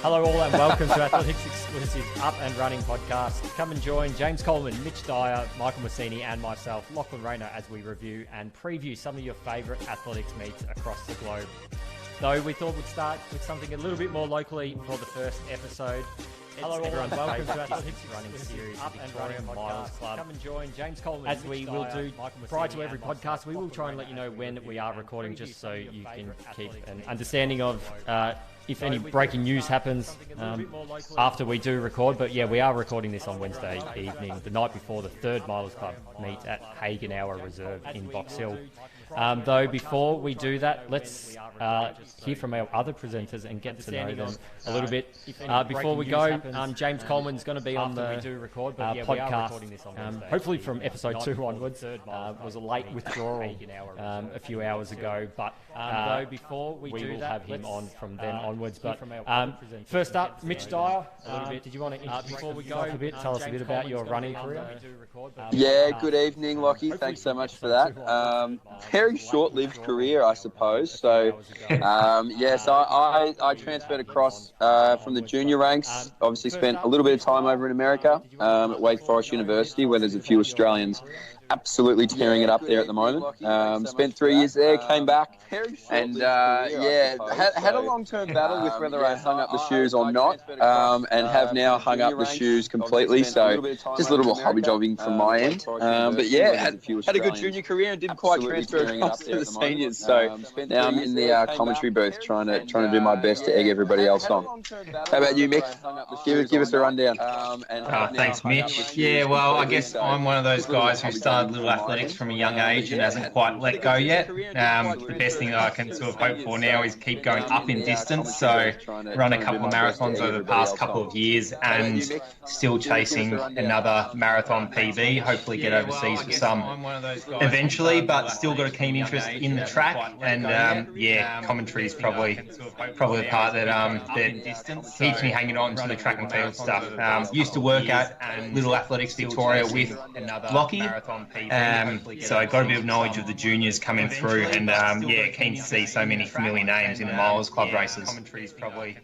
Hello all and welcome to Athletics Exclusive Up and Running podcast. Come and join James Coleman, Mitch Dyer, Michael Masseni and myself, Lachlan Rayner, as we review and preview some of your favourite athletics meets across the globe. Though we thought we'd start with something a little bit more locally for the first episode. Hello all and welcome to Athletics Running Series, Up and Victorian Milers Club. Come and join James Coleman, as we will do prior to every podcast. We will try and let you know when we are recording, just so you can keep an understanding of if any breaking news happens after we do record. But yeah, we are recording this on Wednesday evening, the night before the third Milers Club meet at Hagen Hour Reserve in Box Hill. Though before we do that, let's hear from our other presenters and get to know them a little bit. Before we go, James Coleman's going to be on the podcast, hopefully from episode 2 onwards. Was a late withdrawal a few hours ago, but though before we will have him on from then onwards. But first up, Mitch Dyer. Did you want to introduce before we go a bit? Tell us a bit about your running career. Yeah, good evening, Lockie. Thanks so much for that. Very short-lived career, I suppose. So, yes, I transferred across from the junior ranks. Obviously, spent a little bit of time over in America at Wake Forest University, where there's a few Australians absolutely tearing it up there at the moment. Spent 3 years there, came back, and had a long-term battle with whether I hung up the shoes or not, and have now hung up the shoes completely. So just a little bit of hobby jobbing from my end. But yeah, had a good junior career and didn't quite transfer across to the seniors. So now I'm in the commentary booth trying to do my best to egg everybody else on. How about you, Mick? Give us a rundown. Thanks, Mitch. Yeah, well, I guess I'm one of those guys who started little athletics from a young age and hasn't quite let go yet. The best thing that I can sort of hope for now is keep going up in distance. So run a couple of marathons over the past couple of years and still chasing another marathon PB. Hopefully get overseas for some eventually, but still got a keen interest in the track. And commentary is probably the part that keeps me hanging on to the track and field stuff. Used to work at Little Athletics Victoria with Lockie. So I got a bit of knowledge of the juniors coming through, and keen to see so many familiar names in the Milers Club races. Commentary is probably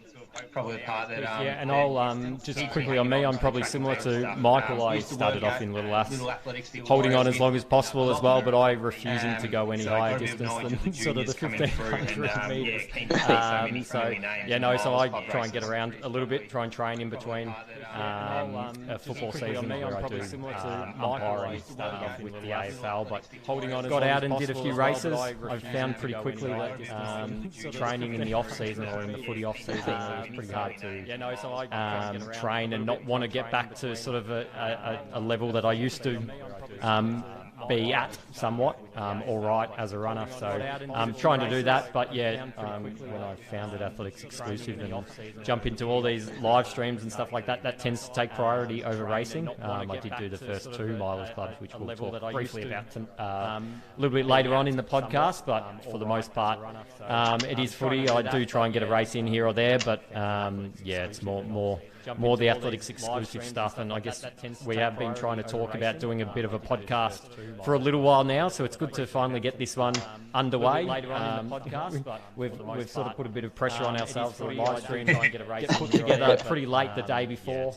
the part that and I'll just quickly on me, I'm probably similar to Michael. I started off in Little Athletics, holding on as long as possible as well, but I refusing to go any higher distance than sort of the 1500 metres. So I try and get around a little bit, try and train in between a football season where I do umpiring. Started off with the AFL, but holding on, got out and did a few races. I found pretty quickly that training in the off season or in the footy off season pretty hard to train and not want to get back to sort of a level that I used to be at somewhat, all right as a runner. So I'm trying to do that, but when I founded Athletics Exclusive and jump into all these live streams and stuff like that, that tends to take priority over racing. I did do the first 2 Milers Clubs, which we'll talk briefly about a little bit later on in the podcast, but for the most part it is footy. I do try and get a race in here or there, but it's more the Athletics Exclusive stuff. And I guess we have been trying to talk about doing a bit of a podcast for a little while now, so it's good to finally get this one underway. We've sort of put a bit of pressure on ourselves for the live stream, try and get a race put together pretty late the day before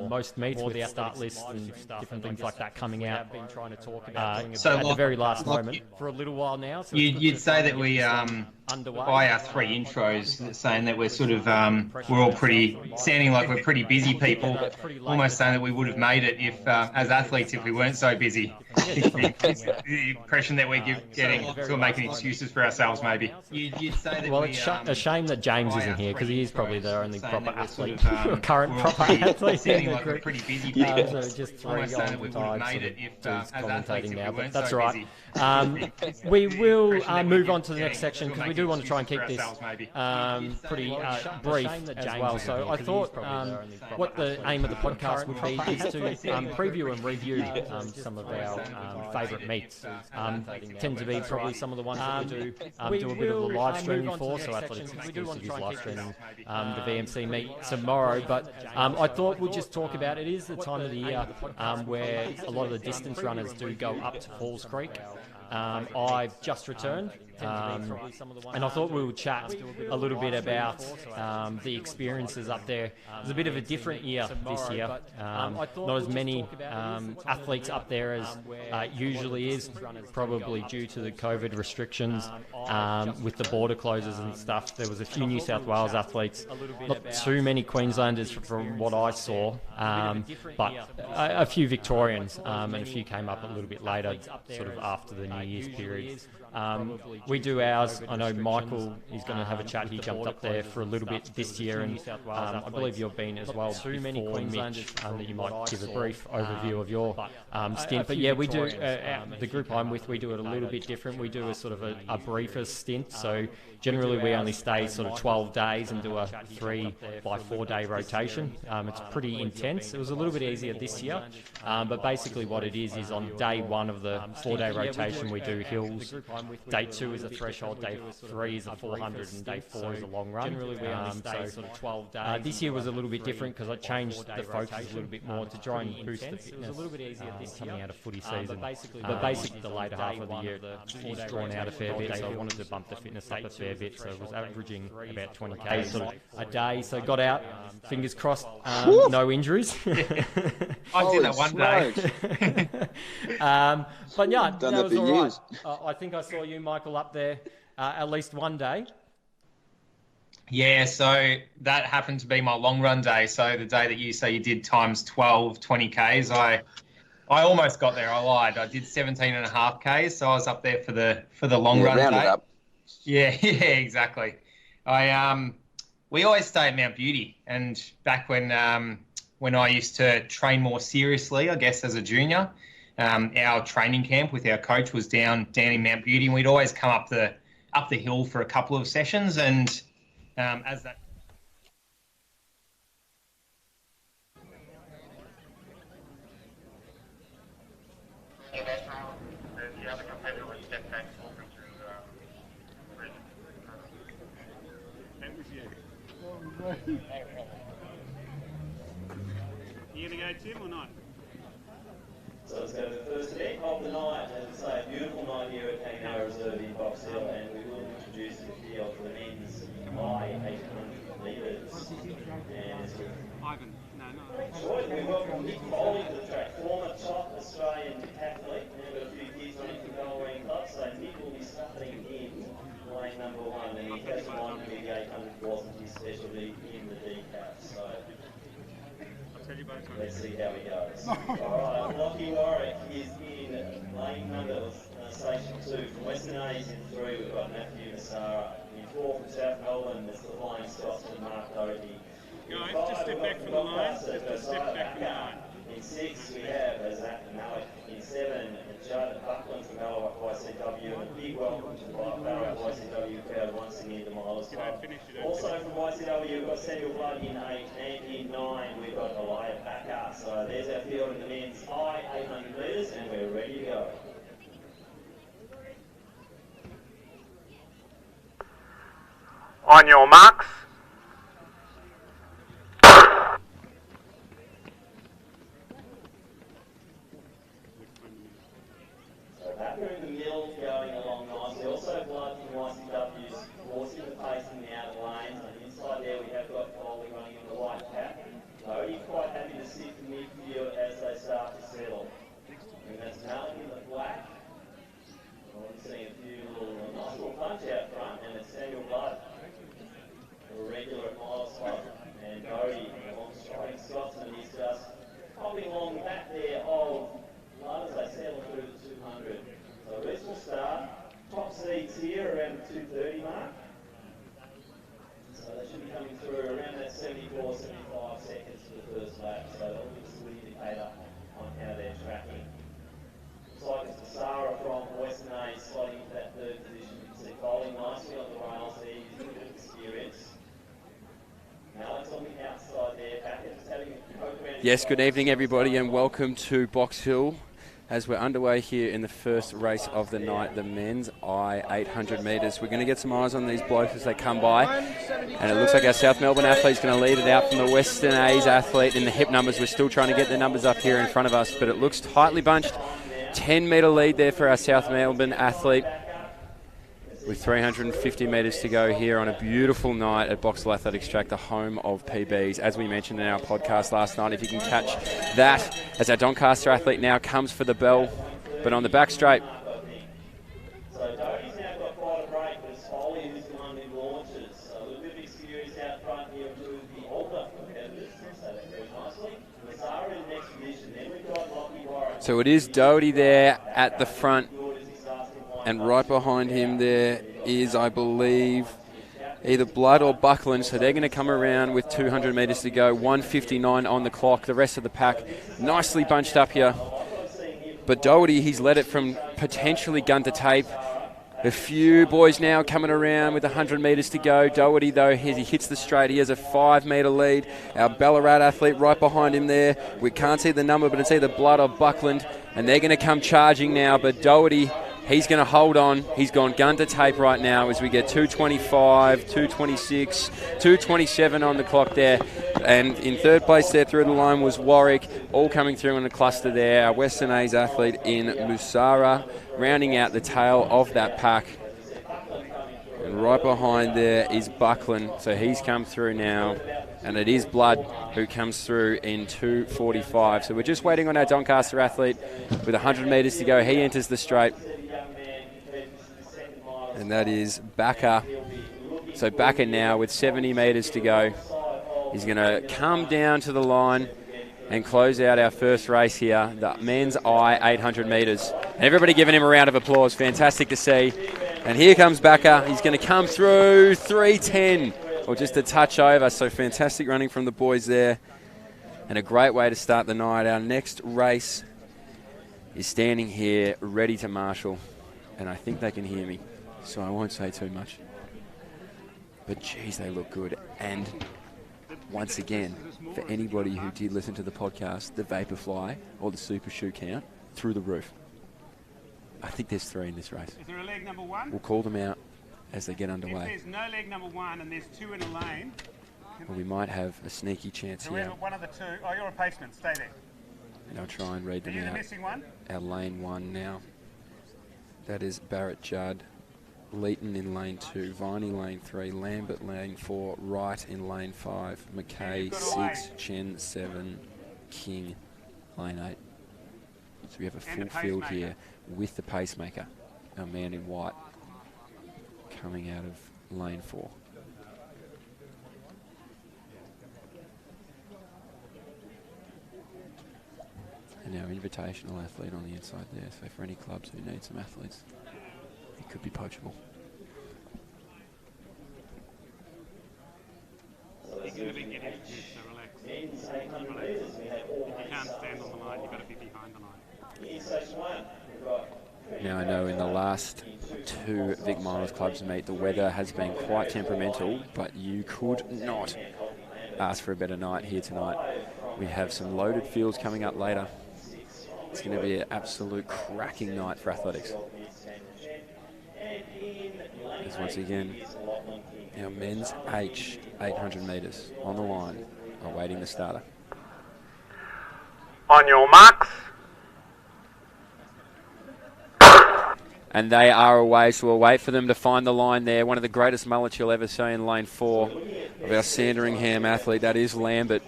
most meets, with our start lists and different things like that coming out. Been trying to talk about at the very last moment for a little while now. So you'd say that we by our 3 intros, saying that we're sort of we're all pretty sounding like we're pretty busy people, almost saying that we would have made it if as athletes if we weren't so busy. The impression that we're getting, sort of making excuses for ourselves, maybe. You'd say that it's a shame that James isn't here, because he is probably the only proper athlete, current proper athlete in the group. Pretty busy So just 3 on the tide, dudes commentating now, but that's all right. We will move on to the next section, because we do want to try and keep this pretty brief as well. So I thought what the aim of the podcast would be is to preview and review some of our favourite meets. Tend to be probably some of the ones that we do a bit of the live streaming for. So Athletics Exclusive is live streaming the VMC meet tomorrow. But I thought we'd just talk about, it is the time of the year where a lot of the distance runners do go up to Falls Creek. I've just returned And I thought we would chat a little bit about the experiences up there. It was a bit of a different year this year. Not as many athletes up there as usually is, probably due to the COVID restrictions with the border closures and stuff. There was a few New South Wales athletes, not too many Queenslanders from what I saw, but a few Victorians, and a few came up a little bit later, sort of after the New Year's period. We do ours. I know Michael is going to have a chat. He jumped up there for a little bit this year, and I believe you've been as well before, Mitch, that you might give a brief overview of your stint. But yeah, we do, the group I'm with, we do it a little bit different. We do a sort of a briefer stint. So generally we only stay sort of 12 days and do a 3 by 4 day rotation. It's pretty intense. It was a little bit easier this year, but basically what it is on day 1 of the 4 day rotation we do hills. Day 2 is a threshold, day 3 is a 400, and day 4 is a long run. Generally we only stay sort of 12 days. This year was a little bit different because I changed the focus a little bit more to try and boost the fitness. It was a little bit easier coming out of footy season. But basically the later half of the year is drawn out a fair bit, so I wanted to bump the fitness up a fair bit. So it was averaging about 20k sort of a day. So got out, fingers crossed, no injuries. I did that one day. But yeah, that was all right. I think I saw you, Michael, up there at least one day. Yeah, so that happened to be my long run day. So the day that you say you did times 12, 20Ks, I almost got there. I lied. I did 17.5Ks, so I was up there for the long run round day. It up. Yeah, exactly. We always stay at Mount Beauty, and back when I used to train more seriously, I guess as a junior, our training camp with our coach was down in Mount Beauty, and we'd always come up the hill for a couple of sessions, and as that. The other competitor was step back walking through that was you. You going to go, Tim, or not? So let's go to the first event of the night. As I say, a beautiful night here at Kangaroo Reserve in Box Hill, and we will introduce the field for the men's I-800 metres. Ivan, no. Sure, we welcome Nick Foley to the track, former top Australian decathlete, and we've got a few kids running from Halloween Club, so Nick will be starting in lane number 1, and he has won the 800, wasn't his specialty in the decat, so let's see how he goes. Alright, Lockie Warwick is in lane number station 2. From Western A's in 3, we've got Matthew Massara. In 4 from South Melbourne, it's the Flying Scotsman Mark Doherty. Guys, just step back from the line. Just step back from the line. In 6, we have Zach Malik. In 7, Judd Buckland from Ballarat YCW. And a big welcome to the Ballarat YCW crowd once again to Milers Club. Also from YCW, we've got Samuel Blood in 8, and in 9, we've got Elijah Backer. So there's our field in the men's I-800 metres, and we're ready to go. On your marks. So Backer in the middle, going along nicely. Also Blood from YCW's forcing the pace in the outer lanes. On the inside there, we have got Foley running in the white cap. Bodie quite happy to sit in midfield as they start to settle. And that's Malik in the black. I'm seeing a few little nice little punch out front, and it's Samuel Blood, a regular at Milers Club, and Bodie, the long-striking Scotsman, is just hopping along the back there of Blood as they settle through the 200. So rest will start. Top seeds here around the 230 mark. So they should be coming through around that 74, 75 seconds for the first lap. So that'll give us a good indicator on how they're tracking. Looks like it's Sarah from Western A slotting into that third position. You can see bowling nicely on the rails there, using a bit of experience. Alex on the outside there, Backer just having a poke around. Yes, good evening everybody and welcome to Box Hill as we're underway here in the first race of the night, the men's I-800 metres. We're going to get some eyes on these blokes as they come by, and it looks like our South Melbourne athlete's going to lead it out from the Western A's athlete. In the hip numbers, we're still trying to get the numbers up here in front of us, but it looks tightly bunched. 10 metre lead there for our South Melbourne athlete. with 350 metres to go here on a beautiful night at Boxall Athletics Track, the home of PBs. As we mentioned in our podcast last night, if you can catch that, as our Doncaster athlete now comes for the bell, but on the back straight. So Doty's now got quite a break, but it's Foley who's the one who launches. A little bit of experience out front here to the older competitors. So that's very nicely. Massara in the next position. Then we've got Lockie Warren. So it is Doty there at the front. And right behind him there is, I believe, either Blood or Buckland. So they're going to come around with 200 metres to go. 1:59 on the clock. The rest of the pack nicely bunched up here. But Doherty, he's led it from potentially gun to tape. A few boys now coming around with 100 metres to go. Doherty, though, he hits the straight. He has a 5-metre lead. Our Ballarat athlete right behind him there. We can't see the number, but it's either Blood or Buckland. And they're going to come charging now. But Doherty, he's going to hold on. He's gone gun to tape right now as we get 2:25, 2:26, 2:27 on the clock there. And in third place there through the line was Warwick, all coming through in a cluster there. Our Western A's athlete in Musara, rounding out the tail of that pack. And right behind there is Buckland, so he's come through now. And it is Blood who comes through in 2:45. So we're just waiting on our Doncaster athlete with 100 metres to go. He enters the straight. And that is Backer. So Backer now with 70 metres to go. He's going to come down to the line and close out our first race here, the men's I 800 metres. And everybody giving him a round of applause. Fantastic to see. And here comes Backer. He's going to come through 3:10, or just a touch over. So fantastic running from the boys there. And a great way to start the night. Our next race is standing here ready to marshal. And I think they can hear me, so I won't say too much. But geez, they look good. And once again, for anybody who did listen to the podcast, the Vaporfly or the Super Shoe count through the roof. I think there's 3 in this race. Is there a leg number 1? We'll call them out as they get underway. If there's no leg number 1 and there's 2 in a lane, Well, we might have a sneaky chance here. one of the 2. Oh, you're a paceman. Stay there. And I'll try and read Are them you the out. missing one? Our lane 1 now. That is Barrett Judd. Leighton in lane 2, Viney lane 3, Lambert lane 4, Wright in lane 5, McKay 6, Chen 7, King lane 8. So we have a full field here with the pacemaker, our man in white, coming out of lane 4. And our invitational athlete on the inside there, so for any clubs who need some athletes, it could be poachable. He's going to be getting it, so relax. If you can't stand on the line, you've got to be behind the line. Now I know in the last 2 Vic Milers Clubs meet, the weather has been quite temperamental, but you could not ask for a better night here tonight. We have some loaded fields coming up later. It's going to be an absolute cracking night for athletics. As once again, our men's H 800 metres on the line, awaiting the starter. On your marks. And they are away, so we'll wait for them to find the line there. One of the greatest mullets you'll ever see in lane 4 of our Sandringham athlete, that is Lambert.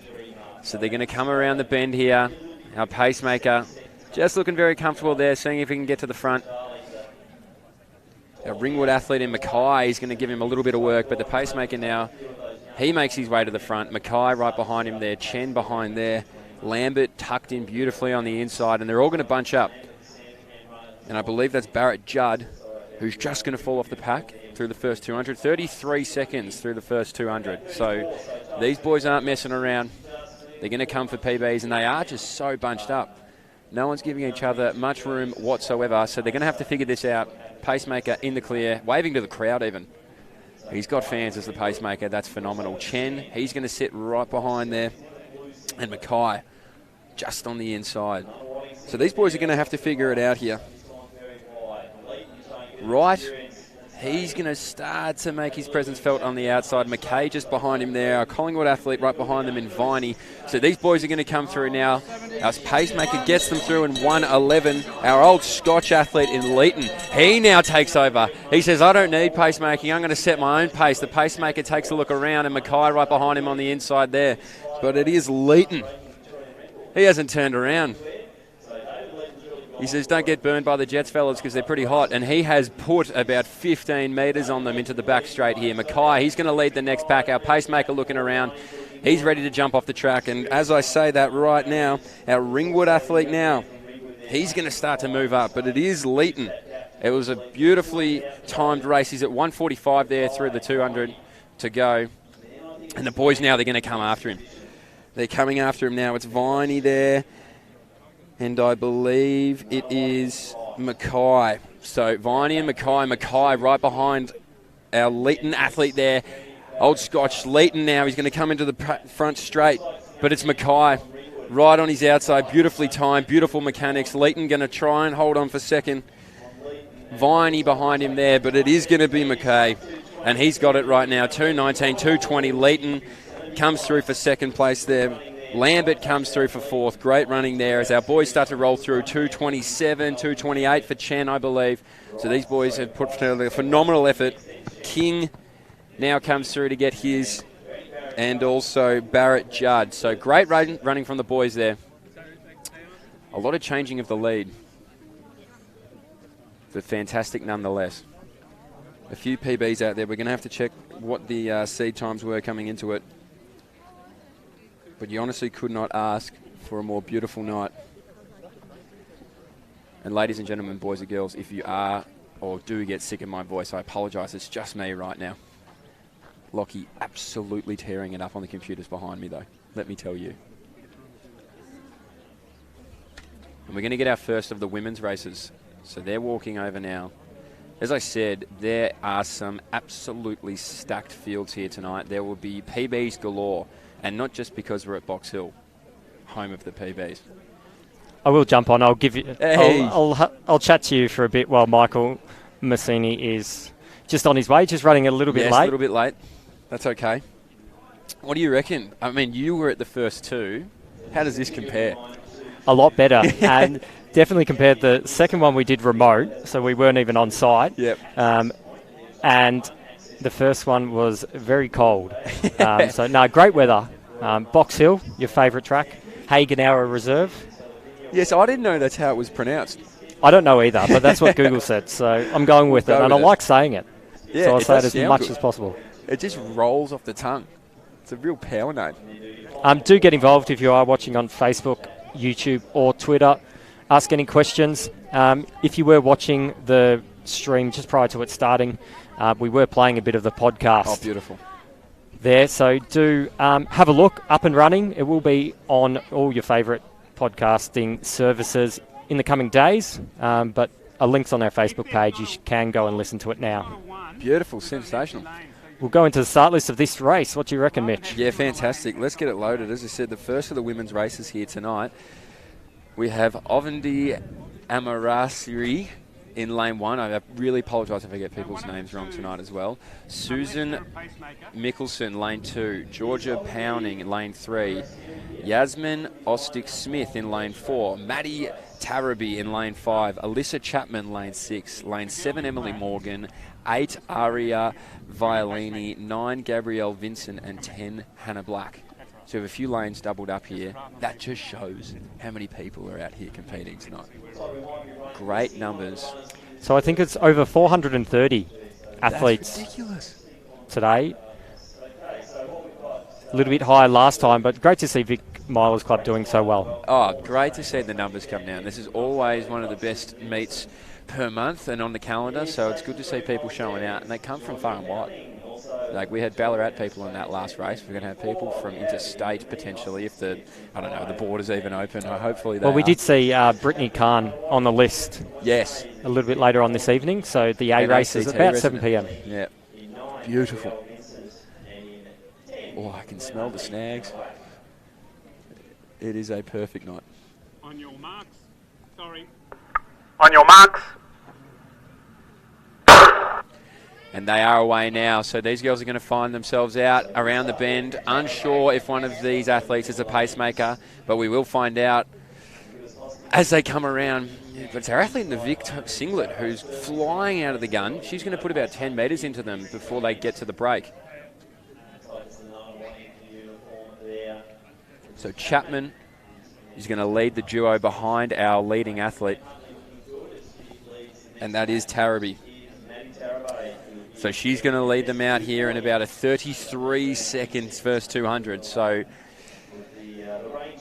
So they're going to come around the bend here. Our pacemaker just looking very comfortable there, seeing if he can get to the front. Our Ringwood athlete in Mackay is going to give him a little bit of work, but the pacemaker now, he makes his way to the front. Mackay right behind him there, Chen behind there. Lambert tucked in beautifully on the inside, and they're all going to bunch up. And I believe that's Barrett Judd, who's just going to fall off the pack through the first 200. 33 seconds through the first 200. So these boys aren't messing around. They're going to come for PBs, and they are just so bunched up. No one's giving each other much room whatsoever, so they're going to have to figure this out. Pacemaker in the clear, waving to the crowd even. He's got fans as the pacemaker. That's phenomenal. Chen, he's going to sit right behind there. And Mackay just on the inside. So these boys are going to have to figure it out here. Right, he's going to start to make his presence felt on the outside. McKay just behind him there. Our Collingwood athlete right behind them in Viney. So these boys are going to come through now. Our pacemaker gets them through in 1:11. Our old Scotch athlete in Leeton, he now takes over. He says, I don't need pacemaking. I'm going to set my own pace. The pacemaker takes a look around, and Mackay right behind him on the inside there. But it is Leeton. He hasn't turned around. He says, don't get burned by the Jets, fellas, because they're pretty hot. And he has put about 15 metres on them into the back straight here. Mackay, he's going to lead the next pack. Our pacemaker looking around. He's ready to jump off the track. And as I say that right now, our Ringwood athlete now, he's going to start to move up. But it is Leeton. It was a beautifully timed race. He's at 1:45 there through the 200 to go. And the boys now, they're going to come after him. They're coming after him now. It's Viney there. And I believe it is Mackay. So Viney and Mackay right behind our Leeton athlete there. Old Scotch Leeton now. He's going to come into the front straight. But it's Mackay right on his outside. Beautifully timed. Beautiful mechanics. Leeton going to try and hold on for second. Viney behind him there. But it is going to be Mackay. And he's got it right now. 2:19, 2:20. Leeton comes through for second place there. Lambert comes through for fourth. Great running there as our boys start to roll through. 2:27, 2:28 for Chen, I believe. So these boys have put together a phenomenal effort. King now comes through to get his, and also Barrett Judd. So great running from the boys there. A lot of changing of the lead, but fantastic nonetheless. A few PBs out there. We're going to have to check what the seed times were coming into it. But you honestly could not ask for a more beautiful night. And ladies and gentlemen, boys and girls, if you are or do get sick of my voice, I apologise. It's just me right now. Lockie absolutely tearing it up on the computers behind me, though. Let me tell you. And we're going to get our first of the women's races. So they're walking over now. As I said, there are some absolutely stacked fields here tonight. There will be PBs galore. And not just because we're at Box Hill, home of the PBs. I will jump on. I'll give you. Hey. I'll chat to you for a bit while Michael Masseni is just on his way, just running a little bit late. A little bit late. That's okay. What do you reckon? I mean, you were at the first two. How does this compare? A lot better, and definitely compared the second one we did remote, so we weren't even on site. Yep. And the first one was very cold. So, no, great weather. Box Hill, your favourite track. Hagenauer Reserve. Yes, I didn't know that's how it was pronounced. I don't know either, but that's what Google said. So I'm going with it, and I like saying it. Yeah, so I'll say it as much good as possible. It just rolls off the tongue. It's a real power name. Do get involved if you are watching on Facebook, YouTube, or Twitter. Ask any questions. If you were watching the stream just prior to it starting, we were playing a bit of the podcast. Oh, beautiful. There, so do have a look, up and running. It will be on all your favourite podcasting services in the coming days, but a link's on our Facebook page. You can go and listen to it now. Beautiful, sensational. We'll go into the start list of this race. What do you reckon, Mitch? Yeah, fantastic. Let's get it loaded. As I said, the first of the women's races here tonight. We have Ovandi Amarasiri in lane 1. I really apologise if I get people's names wrong tonight as well. Susan Mickelson, lane 2. Georgia Pounding in lane 3. Yasmin Ostick-Smith in lane 4. Maddie Taraby in lane 5. Alyssa Chapman, lane 6. Lane 7, Emily Morgan. 8, Aria Violini. 9, Gabrielle Vincent. And 10, Hannah Black. So we have a few lanes doubled up here. That just shows how many people are out here competing tonight. Great numbers. So I think it's over 430 athletes. That's ridiculous. Today. A little bit higher last time, but great to see Vic Milers Club doing so well. Oh, great to see the numbers come down. This is always one of the best meets per month and on the calendar, so it's good to see people showing out, and they come from far and wide. Like, we had Ballarat people in that last race. We're going to have people from interstate potentially if the borders even open. Hopefully they Well, we did see Brittany Khan on the list. Yes. A little bit later on this evening, so the A race is about 7 p.m. Yeah. Beautiful. Oh, I can smell the snags. It is a perfect night. On your marks. Sorry. On your marks. And they are away now, so these girls are going to find themselves out around the bend. Unsure if one of these athletes is a pacemaker, but we will find out as they come around. But it's our athlete in the Vic singlet who's flying out of the gun. She's going to put about 10 metres into them before they get to the break. So Chapman is going to lead the duo behind our leading athlete, and that is Tarrabee. So she's going to lead them out here in about a 33 seconds first 200. So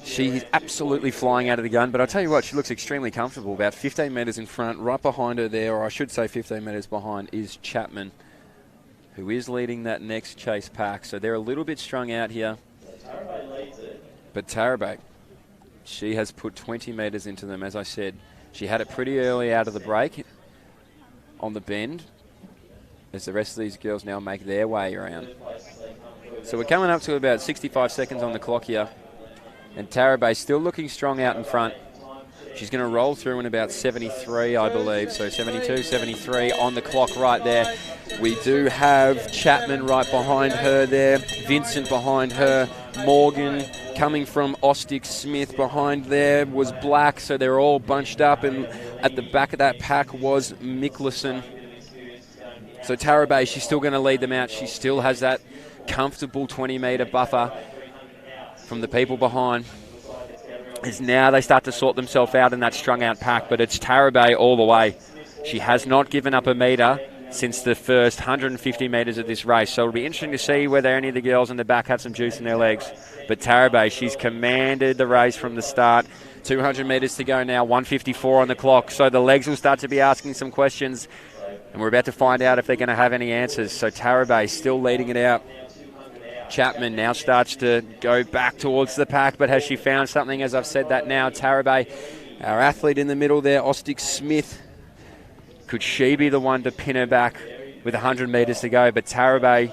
she's absolutely flying out of the gun. But I'll tell you what, she looks extremely comfortable. About 15 metres in front. Right behind her there, or I should say 15 metres behind, is Chapman, who is leading that next chase pack. So they're a little bit strung out here. But Tarrabee, she has put 20 metres into them, as I said. She had it pretty early out of the break on the bend, as the rest of these girls now make their way around. So we're coming up to about 65 seconds on the clock here. And Tarrabee still looking strong out in front. She's going to roll through in about 73, I believe. So 72, 73 on the clock right there. We do have Chapman right behind her there. Vincent behind her. Morgan coming from Ostick Smith behind there was Black. So they're all bunched up. And at the back of that pack was Mikkelsen. So Tarrabee, she's still going to lead them out. She still has that comfortable 20-metre buffer from the people behind. As now they start to sort themselves out in that strung-out pack, but it's Tarrabee all the way. She has not given up a metre since the first 150 metres of this race, so it'll be interesting to see whether any of the girls in the back have some juice in their legs. But Tarrabee, she's commanded the race from the start. 200 metres to go now, 154 on the clock, so the legs will start to be asking some questions, and we're about to find out if they're going to have any answers. So Tarrabee still leading it out. Chapman now starts to go back towards the pack, but has she found something? As I've said that now, Tarrabee, our athlete in the middle there, Ostick Smith, could she be the one to pin her back with 100 metres to go? But Tarrabee,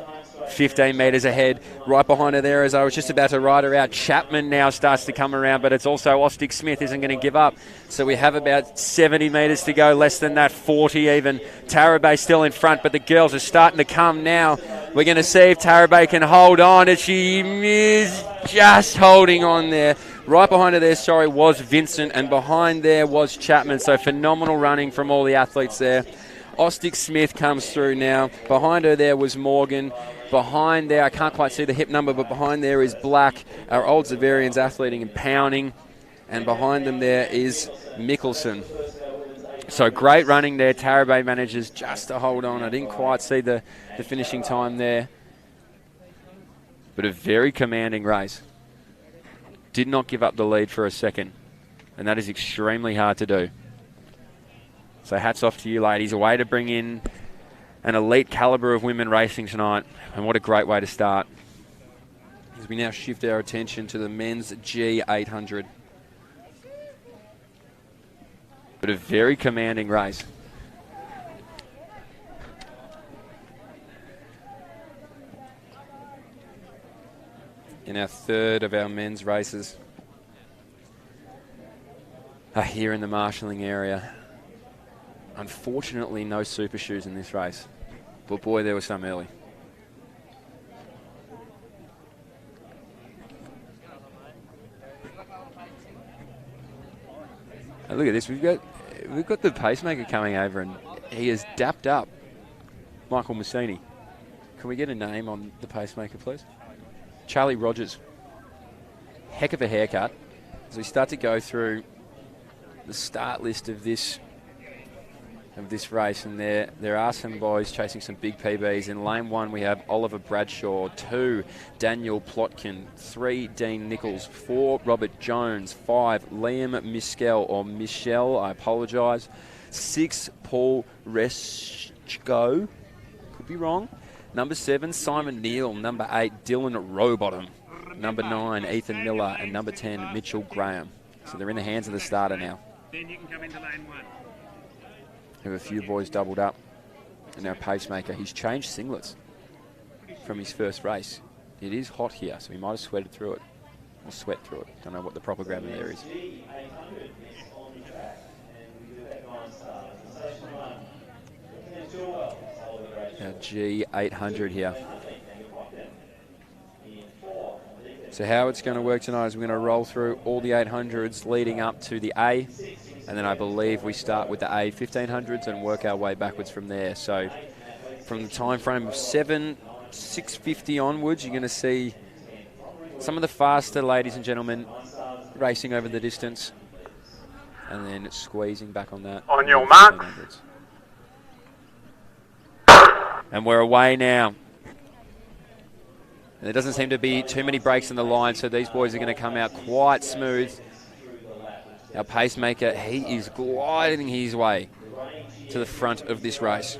15 metres ahead, right behind her there as I was just about to ride her out. Chapman now starts to come around, but it's also Ostick Smith isn't going to give up. So we have about 70 metres to go, less than that, 40 even. Tarrabee still in front, but the girls are starting to come now. We're going to see if Tarrabee can hold on, and she is just holding on there. Right behind her there, sorry, was Vincent, and behind there was Chapman. So phenomenal running from all the athletes there. Ostick Smith comes through now. Behind her there was Morgan. Behind there, I can't quite see the hip number, but behind there is Black, our old Zavarians athleting and pounding. And behind them there is Mikkelsen. So great running there. Tarrabee manages just to hold on. I didn't quite see the finishing time there. But a very commanding race. Did not give up the lead for a second. And that is extremely hard to do. So hats off to you, ladies. A way to bring in an elite calibre of women racing tonight. And what a great way to start. As we now shift our attention to the men's G800. But a very commanding race. In our third of our men's races here in the marshalling area. Unfortunately, no super shoes in this race. But boy, there were some early. And look at this. We've got the pacemaker coming over, and he is dapped up. Michael Masseni. Can we get a name on the pacemaker, please? Charlie Rogers. Heck of a haircut. As we start to go through the start list of this race, and there are some boys chasing some big PBs. In lane 1 we have Oliver Bradshaw, 2 Daniel Plotkin, 3 Dean Nichols, 4 Robert Jones, 5 Liam Michelle, I apologise, 6 Paul Reschko, could be wrong, number 7 Simon Neal, number 8 Dylan Rowbottom, number 9 Ethan Miller, and number 10 Mitchell Graham. So they're in the hands of the starter now. Then you can come into lane 1. Have a few boys doubled up. And our pacemaker, he's changed singlets from his first race. It is hot here, so he might have sweated through it. Or sweat through it. Don't know what the proper grammar there is. Our G800 here. So how it's going to work tonight is we're going to roll through all the 800s leading up to the A, and then I believe we start with the A 1500s and work our way backwards from there. So from the time frame of 6:50 onwards, you're going to see some of the faster ladies and gentlemen racing over the distance, and then squeezing back on that. On your marks. And we're away now. And there doesn't seem to be too many breaks in the line, so these boys are going to come out quite smooth. Our pacemaker, he is gliding his way to the front of this race.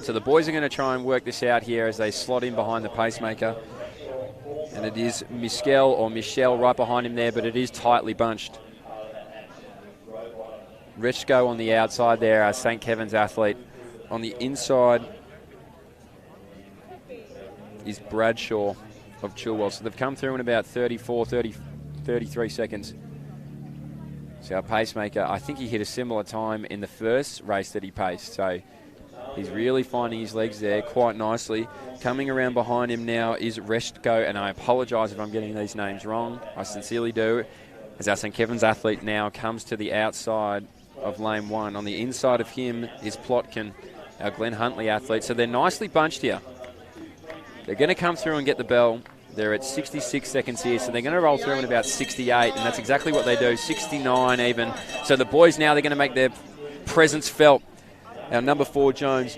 So the boys are going to try and work this out here as they slot in behind the pacemaker. And it is Michelle right behind him there, but it is tightly bunched. Reshko on the outside there, our St. Kevin's athlete. On the inside is Bradshaw of Chilwell. So they've come through in about 33 seconds. So our pacemaker, I think he hit a similar time in the first race that he paced. So he's really finding his legs there quite nicely. Coming around behind him now is Reshko, and I apologise if I'm getting these names wrong. I sincerely do. As our St. Kevin's athlete now comes to the outside of lane 1. On the inside of him is Plotkin, our Glenn Huntley athlete. So they're nicely bunched here. They're going to come through and get the bell. They're at 66 seconds here, so they're going to roll through in about 68, and that's exactly what they do, 69 even. So the boys now, they're going to make their presence felt. Our number 4, Jones,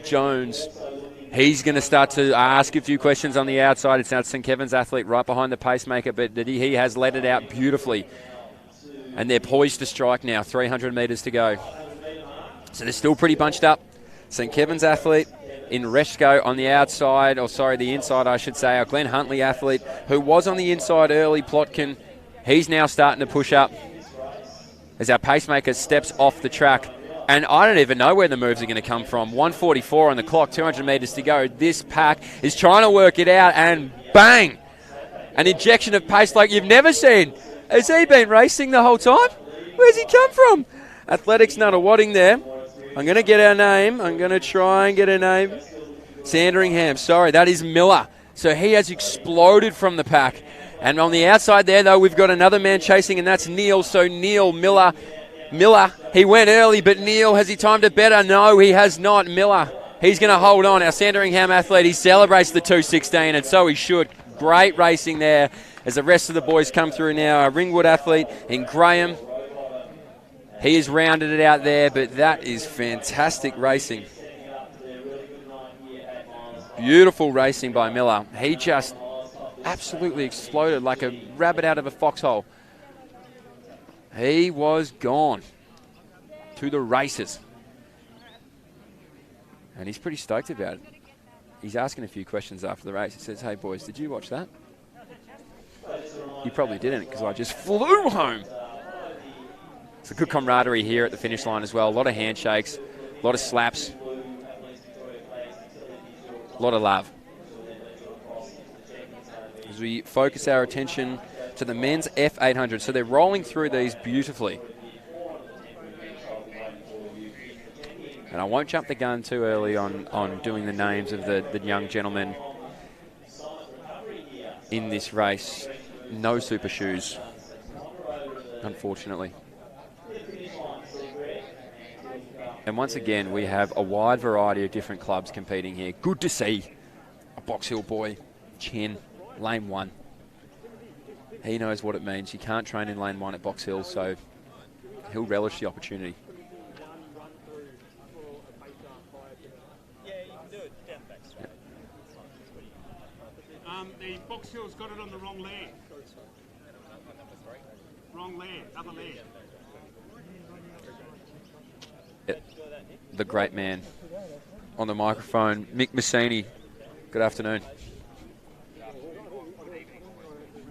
he's going to start to ask a few questions on the outside. It's now St. Kevin's athlete right behind the pacemaker, but he has let it out beautifully. And they're poised to strike now, 300 metres to go. So they're still pretty bunched up. St. Kevin's athlete in Reshko on the outside, the inside I should say. Our Glenn Huntley athlete, who was on the inside early, Plotkin, he's now starting to push up as our pacemaker steps off the track. And I don't even know where the moves are going to come from. 1:44 on the clock, 200 metres to go. This pack is trying to work it out, and bang! An injection of pace like you've never seen. Has he been racing the whole time? Where's he come from? Athletics Nuttawading there. I'm going to get our name. I'm going to try and get her name. Sandringham, sorry, that is Miller. So he has exploded from the pack. And on the outside there, though, we've got another man chasing, and that's Neil. So Neil, Miller, he went early, but Neil, has he timed it better? No, he has not. Miller, he's going to hold on. Our Sandringham athlete, he celebrates the 2:16, and so he should. Great racing there as the rest of the boys come through now. Our Ringwood athlete in Graham, he has rounded it out there, but that is fantastic racing. Beautiful racing by Miller. He just absolutely exploded like a rabbit out of a foxhole. He was gone to the races. And he's pretty stoked about it. He's asking a few questions after the race. He says, hey boys, did you watch that? You probably didn't, because I just flew home. It's a good camaraderie here at the finish line as well. A lot of handshakes, a lot of slaps, a lot of love. As we focus our attention to the men's F800. So they're rolling through these beautifully. And I won't jump the gun too early on doing the names of the young gentlemen in this race. No super shoes, unfortunately. And once again, we have a wide variety of different clubs competing here. Good to see a Box Hill boy, Chen, lane 1. He knows what it means. You can't train in lane 1 at Box Hill, so he'll relish the opportunity. The Box Hill's got it on the wrong leg. Wrong leg, other leg. The great man on the microphone, Mick Masseni. Good afternoon.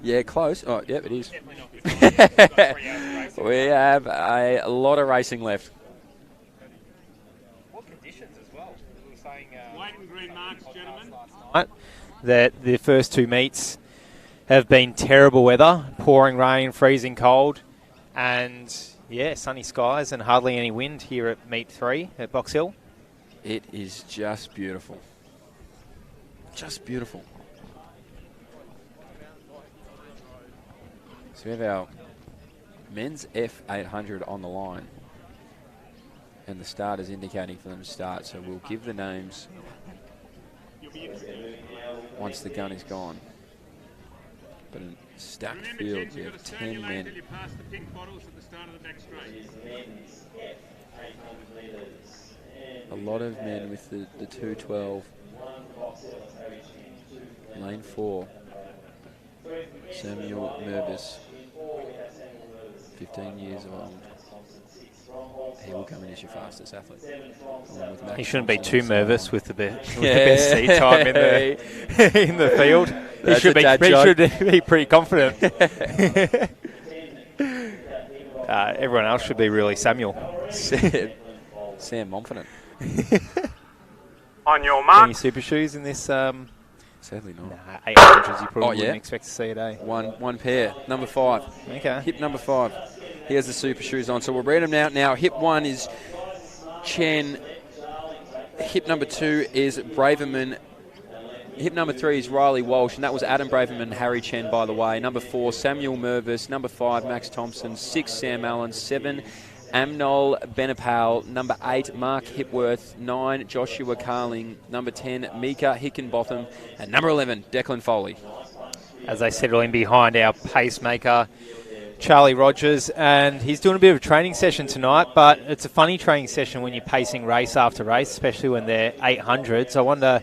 Yeah, close. Oh, yep, it is. We have a lot of racing left. What conditions as well? We were saying, White and green marks, gentlemen. that the first two meets have been terrible weather, pouring rain, freezing cold, and yeah, sunny skies and hardly any wind here at meet 3 at Box Hill. It is just beautiful. Just beautiful. So we have our men's F800 on the line. And the starter's indicating for them to start. So we'll give the names once the gun is gone. But in stacked field, we have 10 men. A lot of men with the 212. Lane 4. Samuel Mervis, 15 years old. He will come in as your fastest athlete. He shouldn't be too nervous with the best seat time in the field. He should be pretty confident. Everyone else should be really Samuel. Sam Monfident. On your mark. Any super shoes in this? Sadly not. Nah, 800s you probably wouldn't expect to see today. One pair. Number 5. Okay. Hip number 5. He has the super shoes on. So we'll read them out now. Hip 1 is Chen. Hip number 2 is Braverman. Hip number 3 is Riley Walsh, and that was Adam Braverman and Harry Chen, by the way. Number 4, Samuel Mervis. Number 5, Max Thompson. 6, Sam Allen. 7, Amnol Benapal. Number 8, Mark Hipworth. 9, Joshua Carling. Number 10, Mika Hickenbotham. And number 11, Declan Foley. As they settle in behind our pacemaker, Charlie Rogers, and he's doing a bit of a training session tonight, but it's a funny training session when you're pacing race after race, especially when they're 800s. I wonder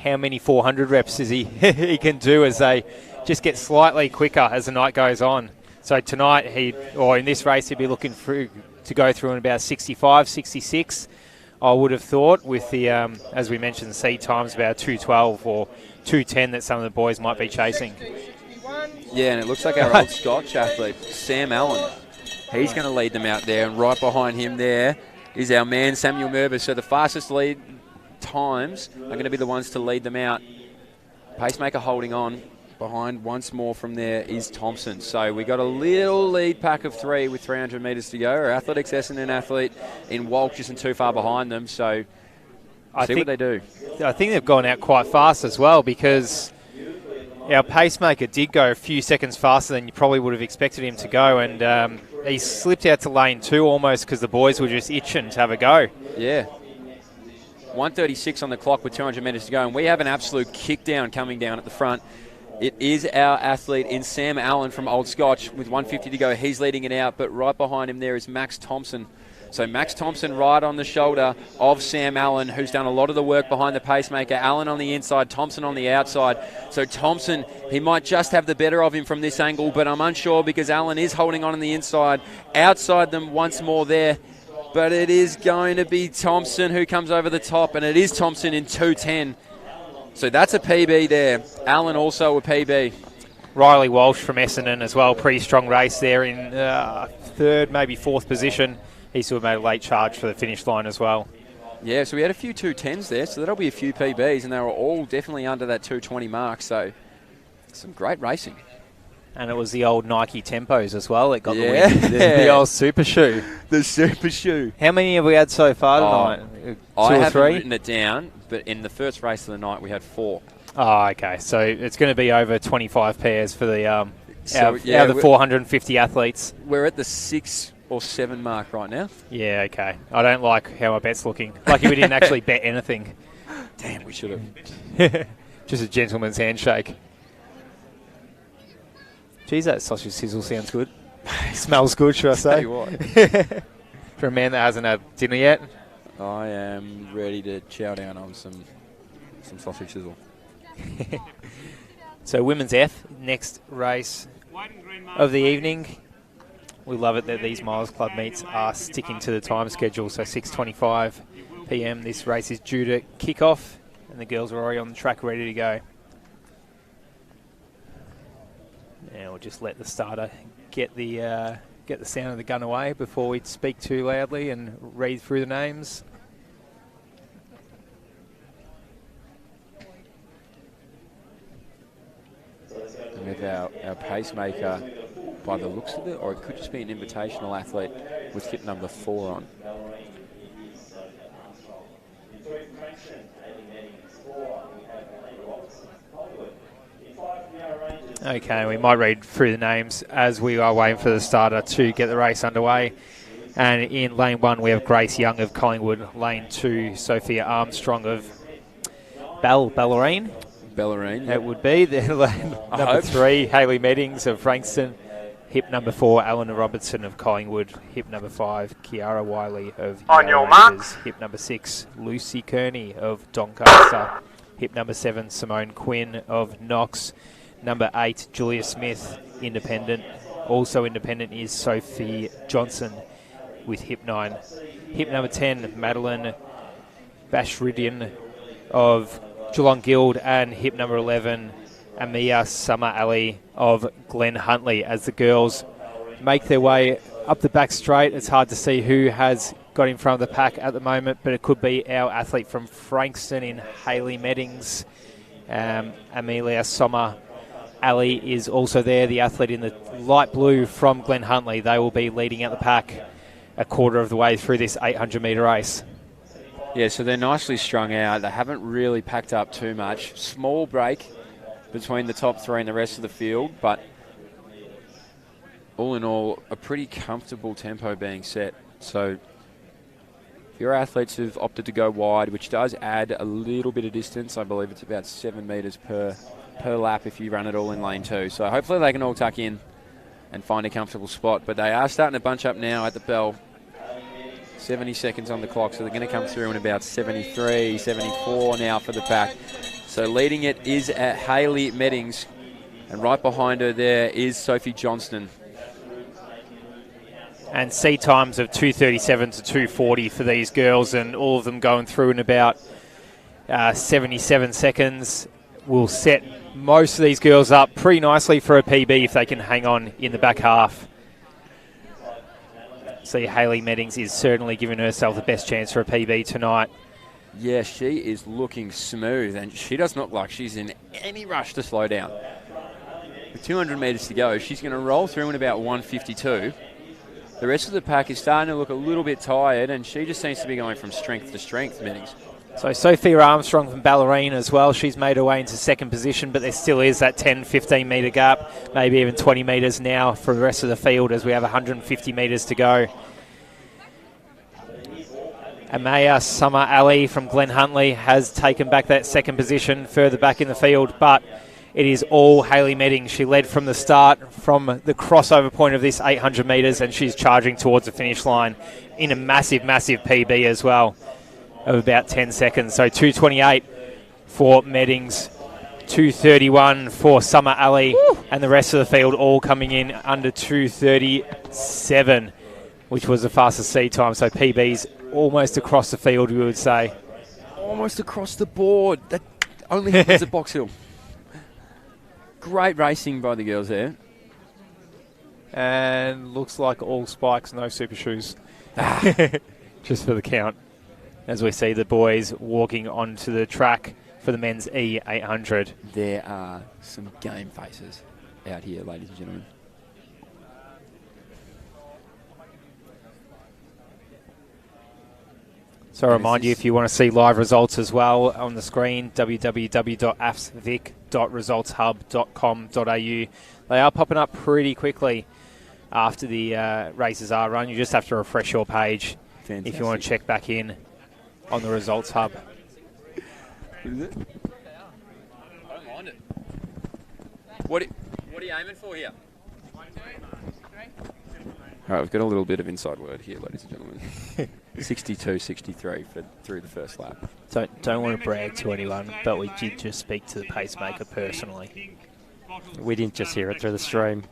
how many 400 reps is he can do as they just get slightly quicker as the night goes on. So tonight, in this race, he'd be looking to go through in about 65, 66, I would have thought, with the, as we mentioned, seat times about 2:12 or 2:10 that some of the boys might be chasing. Yeah, and it looks like our old Scotch athlete, Sam Allen. He's going to lead them out there, and right behind him there is our man, Samuel Mervis. So the fastest lead times are going to be the ones to lead them out. Pacemaker holding on. Behind once more from there is Thompson. So we got a little lead pack of 3 with 300 metres to go. Our Athletics Essendon athlete in Walsh isn't too far behind them, so see what they do. I think they've gone out quite fast as well, because our pacemaker did go a few seconds faster than you probably would have expected him to go, and he slipped out to lane 2 almost because the boys were just itching to have a go. Yeah. 1:36 on the clock with 200 metres to go, and we have an absolute kick down coming down at the front. It is our athlete in Sam Allen from Old Scotch with 150 to go. He's leading it out, but right behind him there is Max Thompson. So Max Thompson right on the shoulder of Sam Allen, who's done a lot of the work behind the pacemaker. Allen on the inside, Thompson on the outside. So Thompson, he might just have the better of him from this angle, but I'm unsure because Allen is holding on the inside. Outside them once more there. But it is going to be Thompson who comes over the top, and it is Thompson in 2:10. So that's a PB there. Allen also a PB. Riley Walsh from Essendon as well. Pretty strong race there in 3rd, maybe 4th position. He still made a late charge for the finish line as well. Yeah, so we had a few 2:10s there, so that'll be a few PBs, and they were all definitely under that 2:20 mark. So some great racing. And it was the old Nike Tempos as well that got the win. The old super shoe. The super shoe. How many have we had so far tonight? 2 I or haven't 3? written it down, but in the first race of the night we had 4. Oh, okay. So it's going to be over 25 pairs for the out of the 450 athletes. We're at the 6 or 7 mark right now. Yeah, okay. I don't like how our bet's looking. Lucky we didn't actually bet anything. Damn, we should have. Just a gentleman's handshake. Geez, that sausage sizzle sounds good. Smells good, should I say? Tell you what. For a man that hasn't had dinner yet. I am ready to chow down on some sausage sizzle. So women's F, next race of the evening. We love it that these Milers Club meets are sticking to the time schedule. So 6:25 p.m. this race is due to kick off, and the girls are already on the track ready to go. Now we'll just let the starter get the sound of the gun away before we speak too loudly and read through the names. And with our pacemaker, by the looks of it, or it could just be an invitational athlete with hip number 4 on. Okay, we might read through the names as we are waiting for the starter to get the race underway. And in lane 1, we have Grace Young of Collingwood. Lane 2, Sophia Armstrong of Bellarine. Bellarine, It would be. Then lane number 3, Hayley Meddings of Frankston. Hip number 4, Eleanor Robertson of Collingwood. Hip number 5, Kiara Wiley of On your Rangers. marks. Hip number 6, Lucy Kearney of Doncaster. Hip number 7, Simone Quinn of Knox. Number 8, Julia Smith, independent. Also independent is Sophie Johnson with hip 9. Hip number 10, Madeline Bashridian of Geelong Guild. And hip number 11, Amia Summer Ali of Glen Huntley. As the girls make their way up the back straight, it's hard to see who has got in front of the pack at the moment, but it could be our athlete from Frankston in Hayley Meddings. Amelia Sommer Ali is also there, the athlete in the light blue from Glen Huntley. They will be leading out the pack a quarter of the way through this 800-metre race. Yeah, so they're nicely strung out. They haven't really packed up too much. Small break between the top 3 and the rest of the field, but all in all, a pretty comfortable tempo being set. So your athletes have opted to go wide, which does add a little bit of distance. I believe it's about 7 metres per lap if you run it all in lane 2. So hopefully they can all tuck in and find a comfortable spot. But they are starting to bunch up now at the bell. 70 seconds on the clock, so they're going to come through in about 73, 74 now for the pack. So leading it is at Hayley Meddings, and right behind her there is Sophie Johnston. And C times of 2:37 to 2:40 for these girls, and all of them going through in about 77 seconds. Will set most of these girls up pretty nicely for a PB if they can hang on in the back half. See, Hayley Meddings is certainly giving herself the best chance for a PB tonight. Yeah, she is looking smooth, and she does not look like she's in any rush to slow down. With 200 metres to go, she's going to roll through in about 1:52. The rest of the pack is starting to look a little bit tired, and she just seems to be going from strength to strength, Meddings. So Sophia Armstrong from Bellarine as well. She's made her way into second position, but there still is that 10, 15 metre gap, maybe even 20 metres now for the rest of the field as we have 150 metres to go. Amaya Summer Ali from Glen Huntley has taken back that second position further back in the field, but it is all Hayley Meddings. She led from the start, from the crossover point of this 800 metres, and she's charging towards the finish line in a massive, massive PB as well of about 10 seconds. So 2:28 for Meddings, 2:31 for Summer Ali, and the rest of the field all coming in under 2:37, which was the fastest C time. So PBs almost across the field, we would say. Almost across the board. That only happens at Box Hill. Great racing by the girls there. And looks like all spikes, no super shoes. Just for the count. As we see the boys walking onto the track for the men's E800. There are some game faces out here, ladies and gentlemen. So I remind you, if you want to see live results as well on the screen, www.afsvic.resultshub.com.au. They are popping up pretty quickly after the races are run. You just have to refresh your page. Fantastic. If you want to check back in on the results hub. What is it? I don't mind it. What are you aiming for here? All right, we've got a little bit of inside word here, ladies and gentlemen. 62-63 through the first lap. Don't want to brag to anyone, but we did just speak to the pacemaker personally. We didn't just hear it through the stream.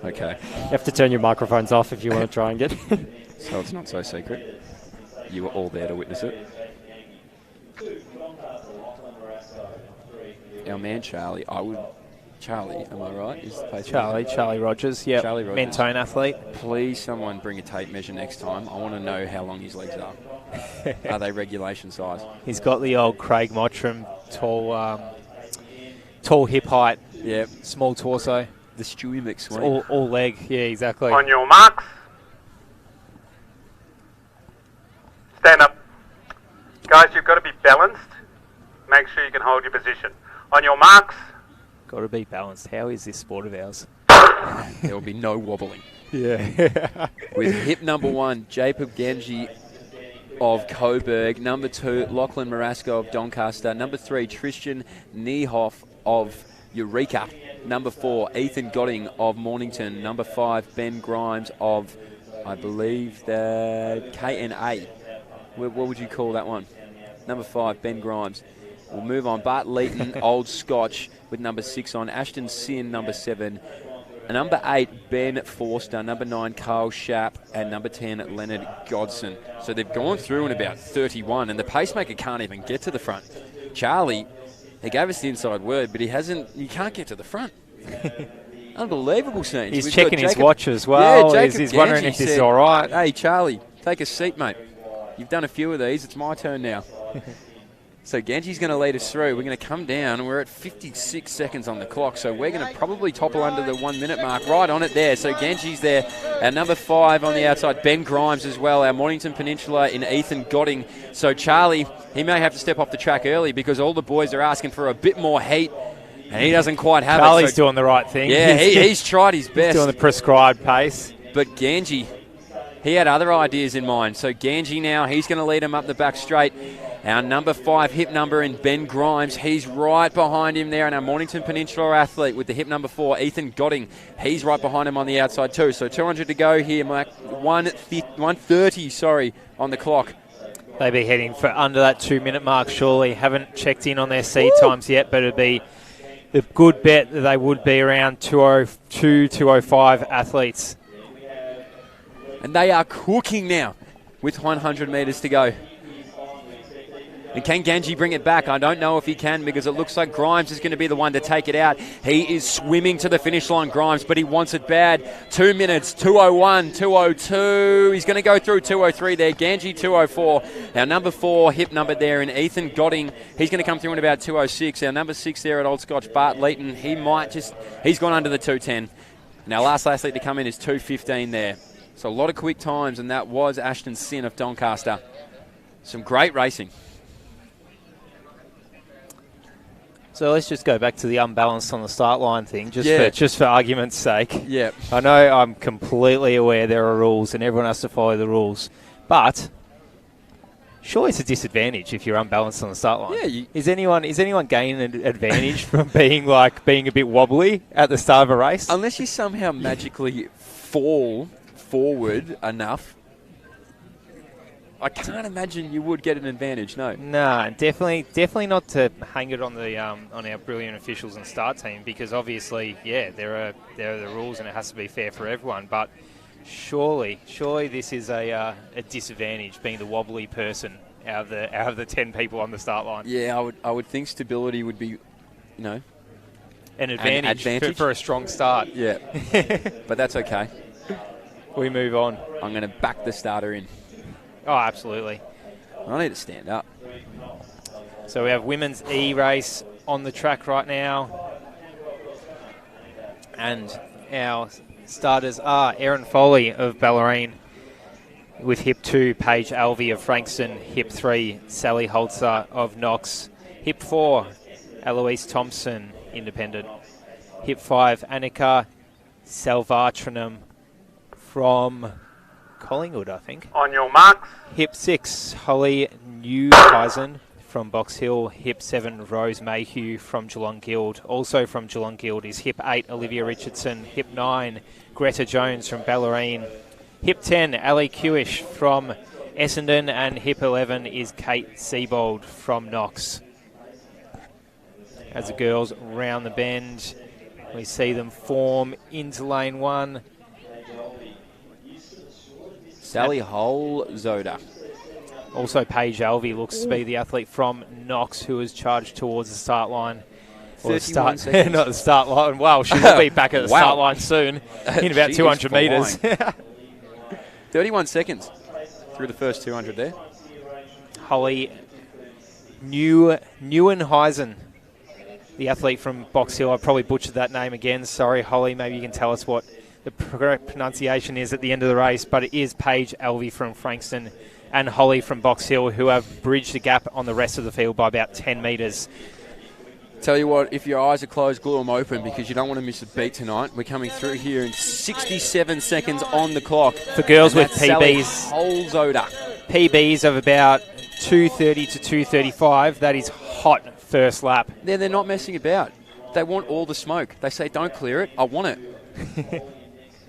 Okay. You have to turn your microphones off if you want to try and get So it's not so secret. You were all there to witness it. Our man Charlie, Charlie, am I right? Is the pacemaker? Charlie Rogers, yeah. Charlie Rogers. Mentone athlete. Please, someone bring a tape measure next time. I want to know how long his legs are. Are they regulation size? He's got the old Craig Mottram tall hip height. Yeah. Small torso. The Stewie McSwain. All leg, yeah, exactly. On your marks. Stand up. Guys, you've got to be balanced. Make sure you can hold your position. On your marks. Got to be balanced. How is this sport of ours? There will be no wobbling. Yeah. With hip number 1, Jacob Ganji of Coburg. Number 2, Lachlan Marasco of Doncaster. Number 3, Tristan Niehoff of Eureka. Number 4, Ethan Godding of Mornington. Number 5, Ben Grimes of, I believe, the KNA. What would you call that one? Number 5, Ben Grimes. We'll move on. Bart Leeton, Old Scotch, with number 6 on. Ashton Sin, number 7. Number 8, Ben Forster. Number 9, Carl Schaap. And number 10, Leonard Godson. So they've gone through in about 31, and the pacemaker can't even get to the front. Charlie, he gave us the inside word, but he can't get to the front. Unbelievable scenes. He's checking his watch as well. Yeah, he's wondering if this is all right. Hey, Charlie, take a seat, mate. You've done a few of these. It's my turn now. So Ganji's going to lead us through. We're going to come down. We're at 56 seconds on the clock, so we're going to probably topple under the 1 minute mark. Right on it there. So Ganji's there. Our number 5 on the outside, Ben Grimes as well. Our Mornington Peninsula in Ethan Godding. So Charlie, he may have to step off the track early because all the boys are asking for a bit more heat, and he doesn't quite have Charlie's it. So doing the right thing. Yeah, he's tried his best. He's doing the prescribed pace. But Ganji, he had other ideas in mind. So Ganji now, he's going to lead him up the back straight. Our number 5 hip number in Ben Grimes, he's right behind him there. And our Mornington Peninsula athlete with the hip number 4, Ethan Godding, he's right behind him on the outside too. So 200 to go here, Mike. 1:30, on the clock. They'd be heading for under that 2 minute mark, surely. Haven't checked in on their seed times yet, but it'd be a good bet that they would be around 2:02, 2:05 athletes. And they are cooking now with 100 metres to go. And can Ganji bring it back? I don't know if he can because it looks like Grimes is going to be the one to take it out. He is swimming to the finish line, Grimes, but he wants it bad. 2 minutes, 2:01, 2:02. He's going to go through 2:03 there. Ganji 2:04. Our number 4 hip number there in Ethan Godding. He's going to come through in about 2:06. Our number 6 there at Old Scotch, Bart Leeton. He's gone under the 2:10. And our last athlete to come in is 2:15 there. So a lot of quick times, and that was Ashton Sin of Doncaster. Some great racing. So let's just go back to the unbalanced on the start line thing, just for argument's sake. Yeah. I know I'm completely aware there are rules and everyone has to follow the rules, but surely it's a disadvantage if you're unbalanced on the start line. Yeah. Is anyone gaining an advantage from being a bit wobbly at the start of a race? Unless you somehow magically fall forward enough, I can't imagine you would get an advantage. No. No, definitely not to hang it on the on our brilliant officials and start team, because obviously, there are the rules and it has to be fair for everyone. But surely this is a disadvantage, being the wobbly person out of the 10 people on the start line. Yeah, I would think stability would be, an advantage. For a strong start. Yeah, but that's okay. We move on. I'm going to back the starter in. Oh, absolutely. I need to stand up. So we have women's E-race on the track right now. And our starters are Erin Foley of Ballerine with hip 2, Paige Alvey of Frankston. Hip 3, Sally Holzer of Knox. Hip 4, Eloise Thompson, Independent. Hip 5, Annika Salvatrinum from Collingwood, I think. On your marks. Hip 6, Holly Newheisen from Box Hill. Hip 7, Rose Mayhew from Geelong Guild. Also from Geelong Guild is Hip 8, Olivia Richardson. Hip 9, Greta Jones from Ballerine. Hip 10, Ali Kewish from Essendon. And Hip 11 is Kate Seibold from Knox. As the girls round the bend, we see them form into lane 1. Sally Holzoda. Also, Paige Alvey looks to be the athlete from Knox who is charged towards the start line. Or the start, not the start line. Wow, she will be back at the start line soon in about 200 metres. 31 seconds through the first 200 there. Holly Neuenhuizen, the athlete from Box Hill. I probably butchered that name again. Sorry, Holly. Maybe you can tell us what the correct pronunciation is at the end of the race, but it is Paige Alvey from Frankston and Holly from Box Hill who have bridged the gap on the rest of the field by about 10 metres. Tell you what, if your eyes are closed, glue them open because you don't want to miss a beat tonight. We're coming through here in 67 seconds on the clock. For girls with PBs. Holzoda. PBs of about 2:30 to 2:35. That is hot first lap. They're not messing about. They want all the smoke. They say, don't clear it. I want it.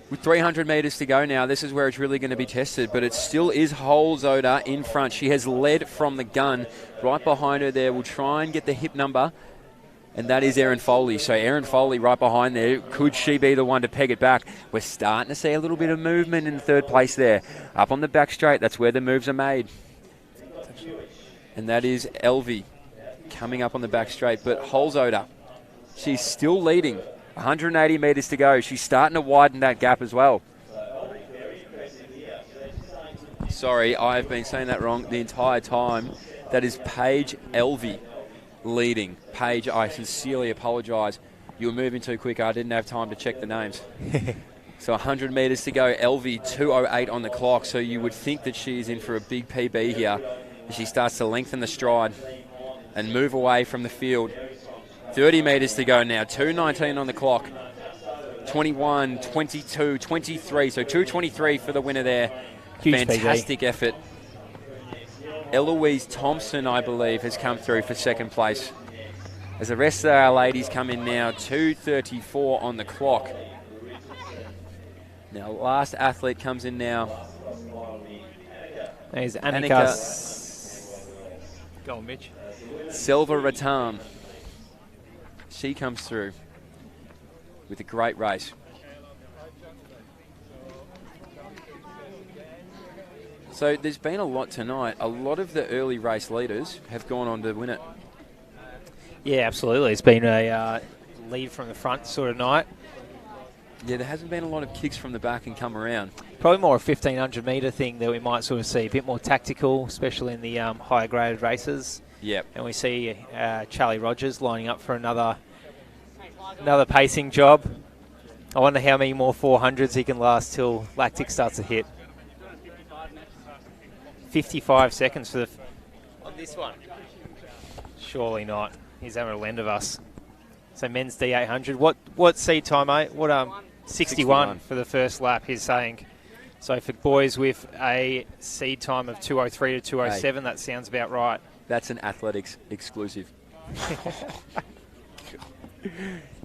With 300 metres to go now, this is where it's really going to be tested, but it still is Holzoda in front. She has led from the gun. Right behind her there, we'll try and get the hip number, and that is Erin Foley. So Erin Foley right behind there. Could she be the one to peg it back? We're starting to see a little bit of movement in third place there. Up on the back straight, that's where the moves are made. And that is Elvie coming up on the back straight, but Holzoda, she's still leading. 180 metres to go. She's starting to widen that gap as well. Sorry, I've been saying that wrong the entire time. That is Paige Elvie leading. Paige, I sincerely apologise. You were moving too quick. I didn't have time to check the names. So 100 metres to go. Elvie, 2:08 on the clock. So you would think that she's in for a big PB here. She starts to lengthen the stride and move away from the field. 30 metres to go now. 2:19 on the clock. 21, 22, 23. So 2:23 for the winner there. Huge Fantastic PB. effort. Eloise Thompson, I believe, has come through for second place. As the rest of our ladies come in now. 2:34 on the clock. Now, last athlete comes in now. There's Annika. Go on, Mitch. Selva Rattan. She comes through with a great race. So there's been a lot tonight. A lot of the early race leaders have gone on to win it. Yeah, absolutely. It's been a lead from the front sort of night. Yeah, there hasn't been a lot of kicks from the back and come around. Probably more a 1,500 metre thing that we might sort of see. A bit more tactical, especially in the higher graded races. Yep. And we see Charlie Rogers lining up for another pacing job. I wonder how many more 400s he can last till lactic starts to hit. 55 seconds for on this one. Surely not. He's having a lend of us. So men's D800. What seed time, mate? What 61 for the first lap, he's saying. So for boys with a seed time of 2:03 to 2:07, that sounds about right. That's an athletics exclusive.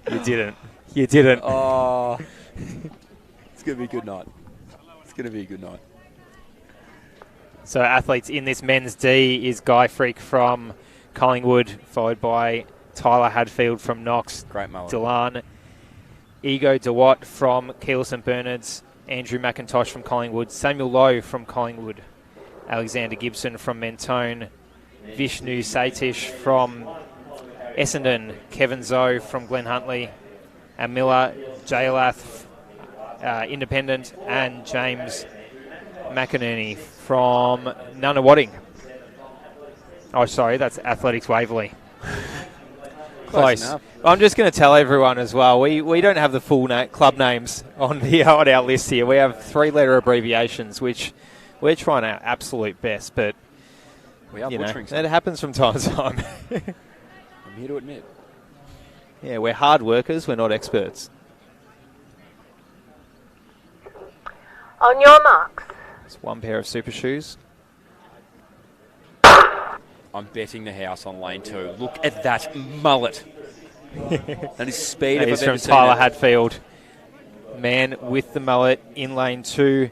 You didn't. You didn't. Oh, it's going to be a good night. It's going to be a good night. So athletes in this men's D is Guy Freak from Collingwood, followed by Tyler Hadfield from Knox. Great mullet. Delan, Ego DeWatt from Keeler St Bernard's, Andrew McIntosh from Collingwood, Samuel Lowe from Collingwood, Alexander Gibson from Mentone, Vishnu Satish from Essendon, Kevin Zoe from Glen Huntly, Amila Jayalath, Independent, and James McInerney from Nunawading. Oh, sorry, that's Athletics Waverley. Close. I'm just going to tell everyone as well, we don't have the full club names on our list here. We have 3-letter abbreviations, which we're trying our absolute best, but we are butchering it happens from time to time. I'm here to admit. Yeah, we're hard workers, we're not experts. On your marks. It's one pair of super shoes. I'm betting the house on lane 2. Look at that mullet. That is speed. That is from Tyler Hadfield. Man with the mullet in lane 2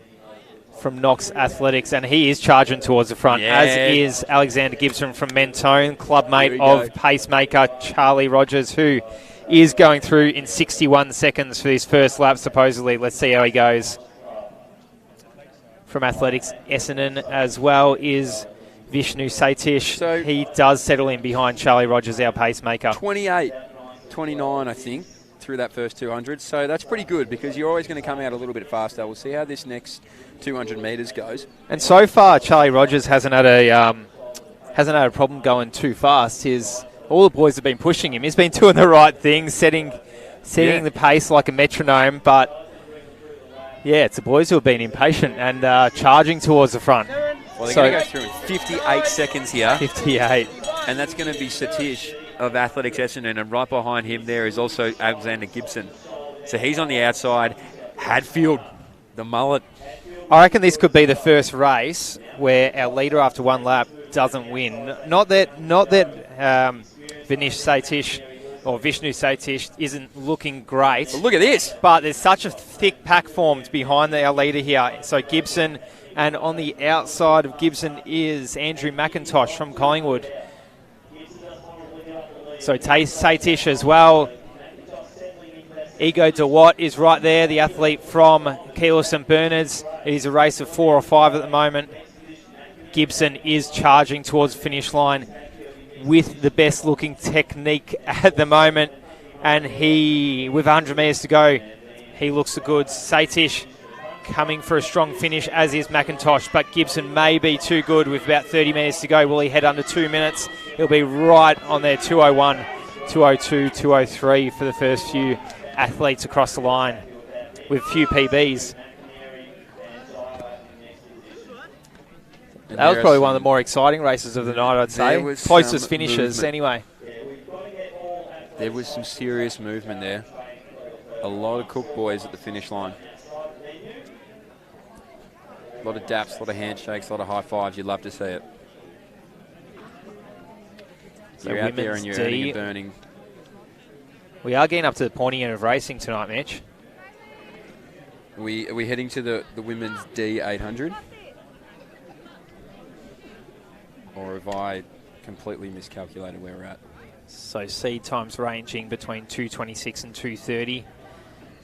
from Knox Athletics, and he is charging towards the front, as is Alexander Gibson from Mentone, clubmate of pacemaker Charlie Rogers, who is going through in 61 seconds for his first lap, supposedly. Let's see how he goes. From Athletics Essendon as well is Vishnu Satish. So he does settle in behind Charlie Rogers, our pacemaker. 28, 29, I think, through that first 200. So that's pretty good because you're always going to come out a little bit faster. We'll see how this next 200 metres goes. And so far, Charlie Rogers hasn't had a problem going too fast. All the boys have been pushing him. He's been doing the right thing, setting the pace like a metronome. But yeah, it's the boys who have been impatient and charging towards the front. Well, they're going to go through in 58 seconds here. 58. And that's going to be Satish of Athletics Essendon, and right behind him there is also Alexander Gibson. So he's on the outside. Hadfield, the mullet. I reckon this could be the first race where our leader after one lap doesn't win. Not that Vishnu Satish isn't looking great. But look at this. But there's such a thick pack formed behind our leader here. So Gibson, and on the outside of Gibson is Andrew McIntosh from Collingwood. So Satish as well. Ego DeWatt is right there, the athlete from Keilor St Bernard's. It is a race of 4 or 5 at the moment. Gibson is charging towards the finish line with the best looking technique at the moment. And he, with 100 metres to go, he looks the goods. Satish coming for a strong finish, as is McIntosh, but Gibson may be too good with about 30 metres to go. Will he head under 2 minutes? He'll be right on there, 2:01, 2:02, 2:03 for the first few athletes across the line with few PBs. That was probably one of the more exciting races of the night, I'd say. Closest finishes, anyway. There was some serious movement there. A lot of Cook boys at the finish line. A lot of daps, a lot of handshakes, a lot of high fives. You'd love to see it. So you're out there and you're earning and burning. We are getting up to the pointy end of racing tonight, Mitch. Are we heading to the women's D 800? Or have I completely miscalculated where we're at? So seed times ranging between 2:26 and 2:30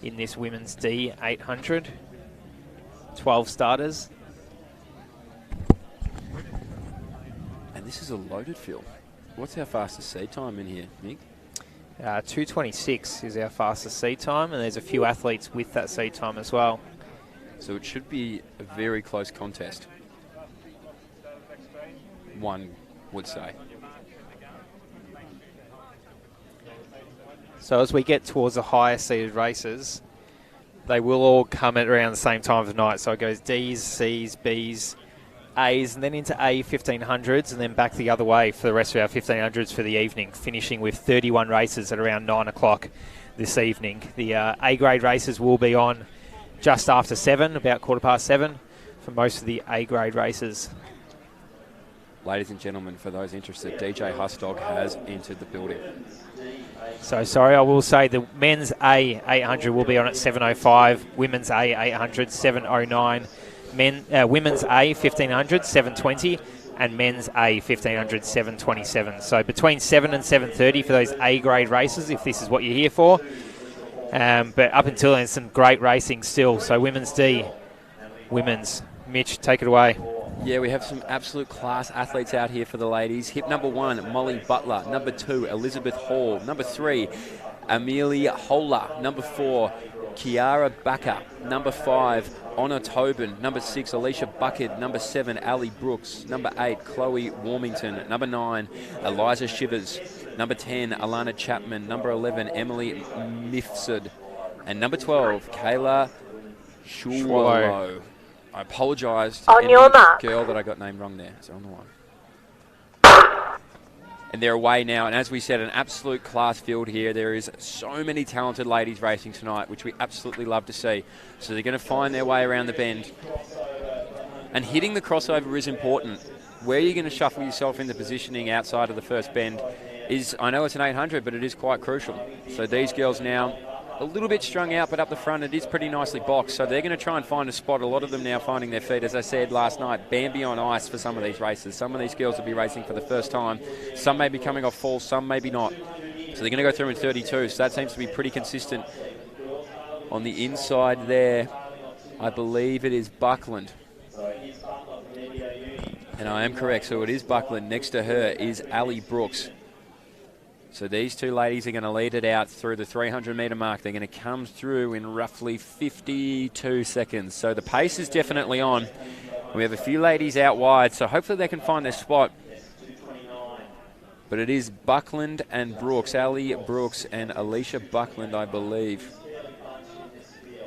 in this women's D 800. 12 starters. And this is a loaded field. What's our fastest seed time in here, Nick? 2:26 is our fastest seed time, and there's a few athletes with that seed time as well. So it should be a very close contest, one would say. So as we get towards the higher seeded races, they will all come at around the same time of the night. So it goes Ds, Cs, Bs, As, and then into A 1500s, and then back the other way for the rest of our 1500s for the evening, finishing with 31 races at around 9 o'clock this evening. The A grade races will be on just after 7, about 7:15 for most of the A grade races. Ladies and gentlemen, for those interested, DJ Hustog has entered the building. So sorry, I will say the men's A 800 will be on at 7:05, women's A 800 7:09, women's A 1500 7:20, and men's A 1500 7:27. So between 7 and 7:30 for those A grade races, if this is what you're here for. But up until then, some great racing still. So women's D, women's. Mitch, take it away. Yeah, we have some absolute class athletes out here for the ladies. Hip number 1, Molly Butler. Number 2, Elizabeth Hall. Number 3, Amelia Hola. Number 4, Kiara Backer. Number 5, Honor Tobin. Number 6, Alicia Bucket. Number 7, Ali Brooks. Number 8, Chloe Warmington. Number 9, Eliza Shivers. Number 10, Alana Chapman. Number 11, Emily Mifsud. And number 12, Kayla Schwallow. I apologise to any girl that I got named wrong there. So on the line. And they're away now. And as we said, an absolute class field here. There is so many talented ladies racing tonight, which we absolutely love to see. So they're going to find their way around the bend. And hitting the crossover is important. Where you're going to shuffle yourself in the positioning outside of the first bend is, I know it's an 800, but it is quite crucial. So these girls now, a little bit strung out, but up the front it is pretty nicely boxed. So they're going to try and find a spot. A lot of them now finding their feet. As I said last night, Bambi on ice for some of these races. Some of these girls will be racing for the first time. Some may be coming off falls, some maybe not. So they're going to go through in 32. So that seems to be pretty consistent. On the inside there, I believe it is Buckland. And I am correct, so it is Buckland. Next to her is Ali Brooks. So these two ladies are going to lead it out through the 300-metre mark. They're going to come through in roughly 52 seconds. So the pace is definitely on. We have a few ladies out wide, so hopefully they can find their spot. But it is Buckland and Brooks, Ali Brooks and Alicia Buckland, I believe,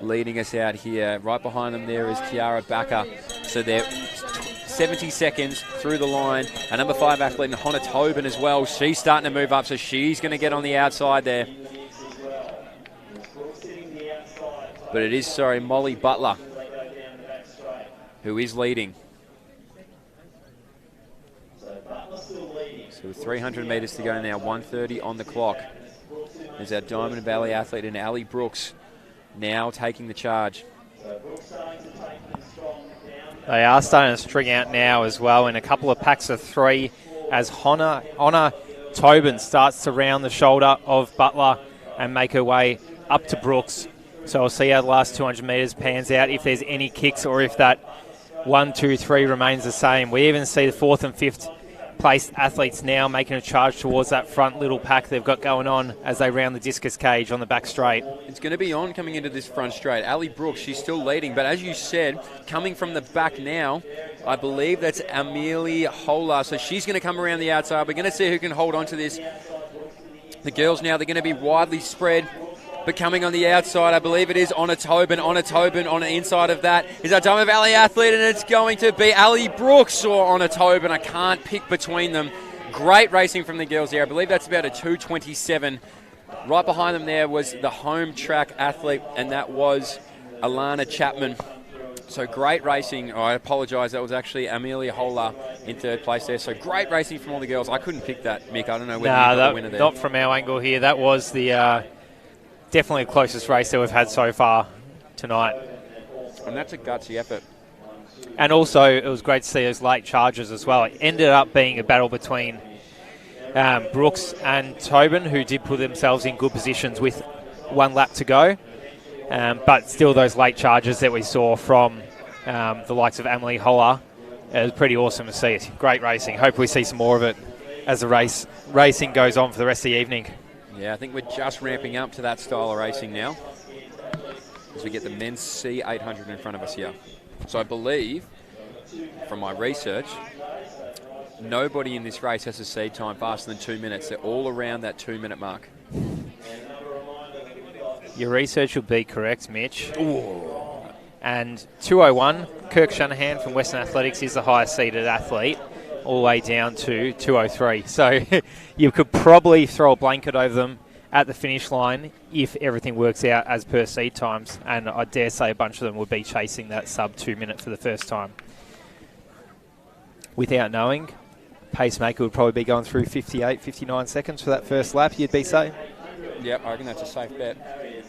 leading us out here. Right behind them there is Kiara Backer. So they're 70 seconds through the line. A number 5 athlete, Hannah Tobin as well. She's starting to move up, so she's going to get on the outside there. But it is, Molly Butler who is leading. So with 300 metres to go now, 1:30 on the clock. There's our Diamond Valley athlete and Ali Brooks now taking the charge. They are starting to string out now as well in a couple of packs of 3 as Hannah Tobin starts to round the shoulder of Butler and make her way up to Brooks. So we'll see how the last 200 metres pans out, if there's any kicks or if that 1, 2, 3 remains the same. We even see the 4th and 5th placed athletes now making a charge towards that front little pack they've got going on as they round the discus cage on the back straight. It's going to be on coming into this front straight. Ali Brooks, she's still leading, but as you said, coming from the back now, I believe that's Amelia Hola. So she's going to come around the outside. We're going to see who can hold on to this. The girls now, they're going to be widely spread. But coming on the outside, I believe it is Anna Tobin. Anna Tobin on the inside of that is our Diamond Valley athlete, and it's going to be Ali Brooks or Anna Tobin. I can't pick between them. Great racing from the girls there. I believe that's about a 2:27. Right behind them there was the home track athlete, and that was Alana Chapman. So great racing. Oh, I apologise. That was actually Amelia Hola in 3rd place there. So great racing from all the girls. I couldn't pick that, Mick. I don't know whether you got the winner there. Not from our angle here. That was the... definitely the closest race that we've had so far tonight. And that's a gutsy effort. And also, it was great to see those late charges as well. It ended up being a battle between Brooks and Tobin, who did put themselves in good positions with 1 lap to go. But still, those late charges that we saw from the likes of Emily Holler, it was pretty awesome to see. Great racing. Hope we see some more of it as the racing goes on for the rest of the evening. Yeah, I think we're just ramping up to that style of racing now as we get the men's C800 in front of us here. So I believe, from my research, nobody in this race has a seed time faster than 2 minutes. They're all around that 2-minute mark. Your research will be correct, Mitch. Ooh. And 2:01, Kirk Shanahan from Western Athletics is the highest seeded athlete, all the way down to 2:03. So you could probably throw a blanket over them at the finish line if everything works out as per seed times. And I dare say a bunch of them would be chasing that sub 2 minute for the first time. Without knowing, Pacemaker would probably be going through 58, 59 seconds for that first lap, you'd be saying? Yep, I reckon that's a safe bet.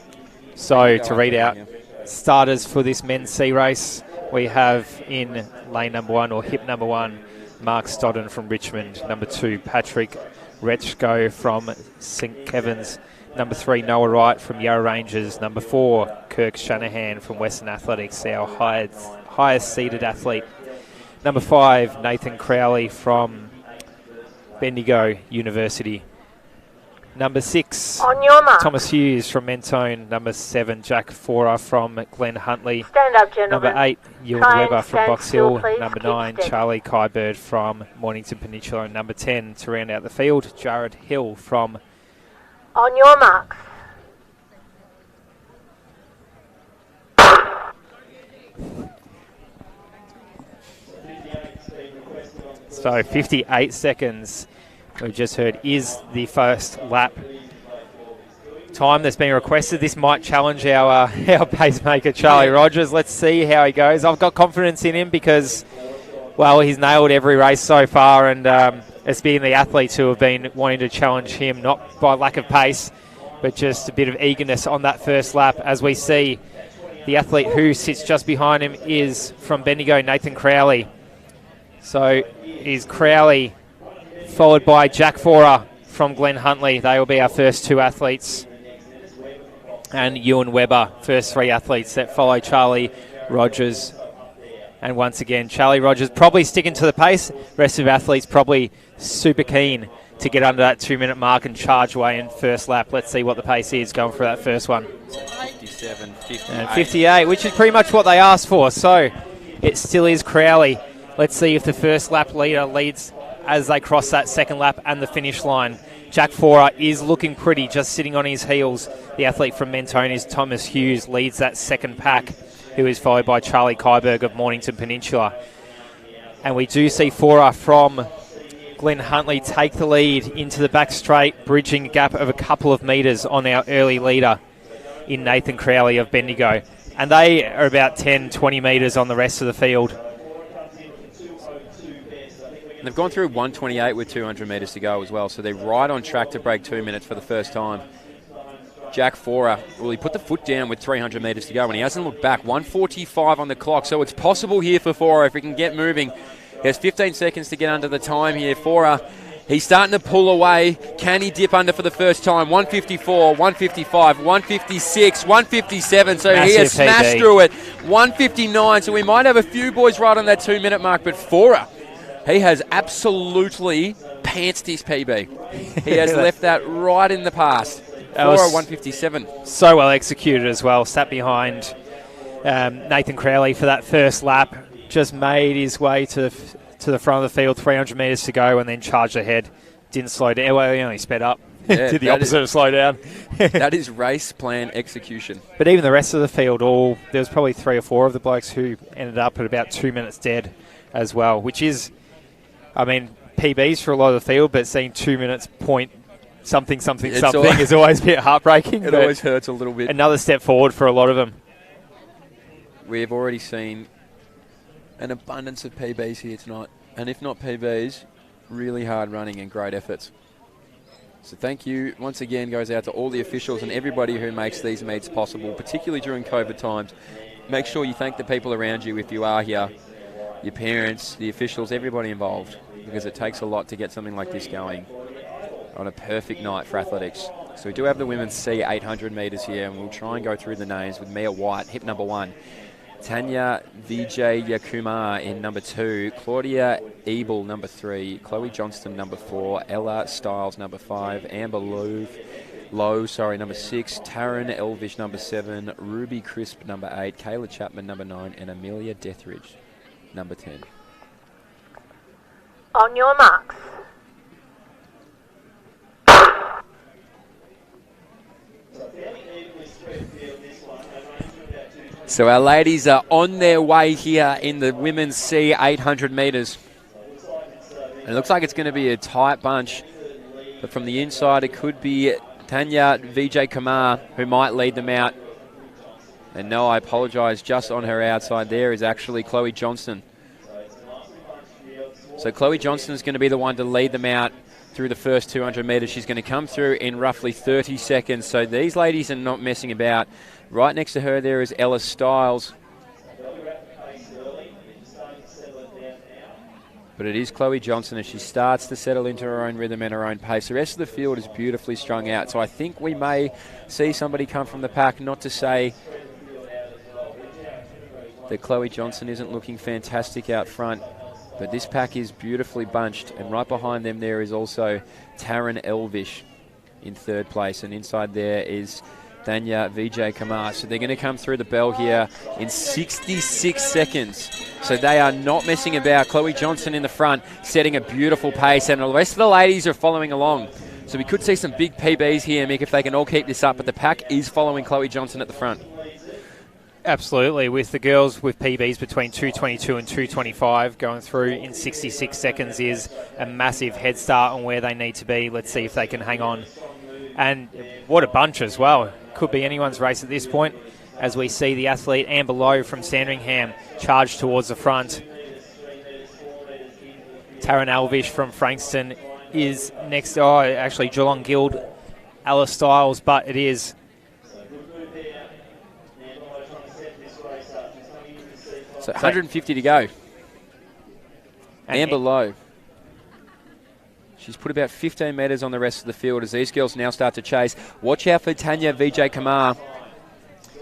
So to read out starters for this men's C race, we have in lane number 1 or hip number 1, Mark Stodden from Richmond. Number 2, Patrick Retschko from St Kevin's. Number 3, Noah Wright from Yarra Rangers. Number 4, Kirk Shanahan from Western Athletics, our highest seeded athlete. Number 5, Nathan Crowley from Bendigo University. Number 6, on your mark, Thomas Hughes from Mentone. Number 7, Jack Forer from Glen Huntley. Stand up, gentlemen. Number 8, Ewan Webber from Box Hill. Number 9, Charlie Kybird from Mornington Peninsula. And number 10, to round out the field, Jared Hill from... On your marks. So 58 seconds, we've just heard, is the first lap time that's been requested. This might challenge our pacemaker, Charlie Rogers. Let's see how he goes. I've got confidence in him because, well, he's nailed every race so far, and it's been the athletes who have been wanting to challenge him, not by lack of pace, but just a bit of eagerness on that first lap. As we see, the athlete who sits just behind him is from Bendigo, Nathan Crowley. So is Crowley, followed by Jack Forer from Glen Huntley. They will be our first 2 athletes. And Ewan Webber, first 3 athletes that follow Charlie Rogers. And once again, Charlie Rogers probably sticking to the pace. Rest of the athletes probably super keen to get under that 2-minute mark and charge away in first lap. Let's see what the pace is going for that first one. 57, 58. And 58, which is pretty much what they asked for. So it still is Crowley. Let's see if the first lap leader leads as they cross that second lap and the finish line. Jack Forer is looking pretty, just sitting on his heels. The athlete from Mentone is Thomas Hughes, leads that second pack, who is followed by Charlie Kyberg of Mornington Peninsula. And we do see Fora from Glenn Huntley take the lead into the back straight, bridging a gap of a couple of metres on our early leader in Nathan Crowley of Bendigo. And they are about 10, 20 metres on the rest of the field. And they've gone through 1:28 with 200 metres to go as well, so they're right on track to break 2 minutes for the first time. Jack Fora, well, he put the foot down with 300 metres to go, and he hasn't looked back. 1:45 on the clock, so it's possible here for Fora if he can get moving. He has 15 seconds to get under the time here. Fora, he's starting to pull away. Can he dip under for the first time? 1:54, 1:55, 1:56, 1:57, so Massive he has smashed PB. through it. 1:59, so we might have a few boys right on that 2 minute mark, but Fora, he has absolutely pantsed his PB. He has left that right in the past. Fora 1:57. So well executed as well. Sat behind Nathan Crowley for that first lap. Just made his way to the front of the field, 300 metres to go, and then charged ahead. Didn't slow down. Well, he only sped up. Yeah, Did the opposite of slow down. That is race plan execution. But even the rest of the field, there was probably 3 or 4 of the blokes who ended up at about 2 minutes dead as well, which is, I mean, PBs for a lot of the field, but seeing 2 minutes point something is always a bit heartbreaking. It always hurts a little bit. Another step forward for a lot of them. We have already seen an abundance of PBs here tonight, and if not PBs, really hard running and great efforts. So thank you once again goes out to all the officials and everybody who makes these meets possible, particularly during COVID times. Make sure you thank the people around you if you are here, your parents, the officials, everybody involved, because it takes a lot to get something like this going on a perfect night for athletics. So we do have the women's C 800 metres here, and we'll try and go through the names with Mia White, hip number 1. Tanya Vijay-Kumar in number 2, Claudia Ebel number 3, Chloe Johnston number 4, Ella Stiles number 5, Amber Lowe number 6, Taryn Elvish number 7, Ruby Crisp number 8, Kayla Chapman number 9, and Amelia Deathridge number 10. On your marks. So our ladies are on their way here in the women's C 800 metres. And it looks like it's going to be a tight bunch. But from the inside, it could be Tanya Vijay-Kumar who might lead them out. And no, I apologise, just on her outside there is actually Chloe Johnston. So Chloe Johnston is going to be the one to lead them out through the first 200 metres. She's going to come through in roughly 30 seconds. So these ladies are not messing about. Right next to her there is Ella Stiles. But it is Chloe Johnston as she starts to settle into her own rhythm and her own pace. The rest of the field is beautifully strung out. So I think we may see somebody come from the pack, not to say that Chloe Johnston isn't looking fantastic out front. But this pack is beautifully bunched, and right behind them there is also Taryn Elvish in third place, and inside there is Tanya Vijay-Kumar. So they're going to come through the bell here in 66 seconds. So they are not messing about. Chloe Johnston in the front, setting a beautiful pace, and the rest of the ladies are following along. So we could see some big PBs here, Mick, if they can all keep this up, but the pack is following Chloe Johnston at the front. Absolutely, with the girls with PBs between 2:22 and 2:25 going through in 66 seconds is a massive head start on where they need to be. Let's see if they can hang on. And what a bunch as well. Could be anyone's race at this point, as we see the athlete Amber Lowe from Sandringham charge towards the front. Taryn Elvish from Frankston is next. Oh, actually Geelong Guild, Alice Stiles, but it is so 150 to go. Amber Lowe. She's put about 15 metres on the rest of the field as these girls now start to chase. Watch out for Tanya Vijay-Kumar.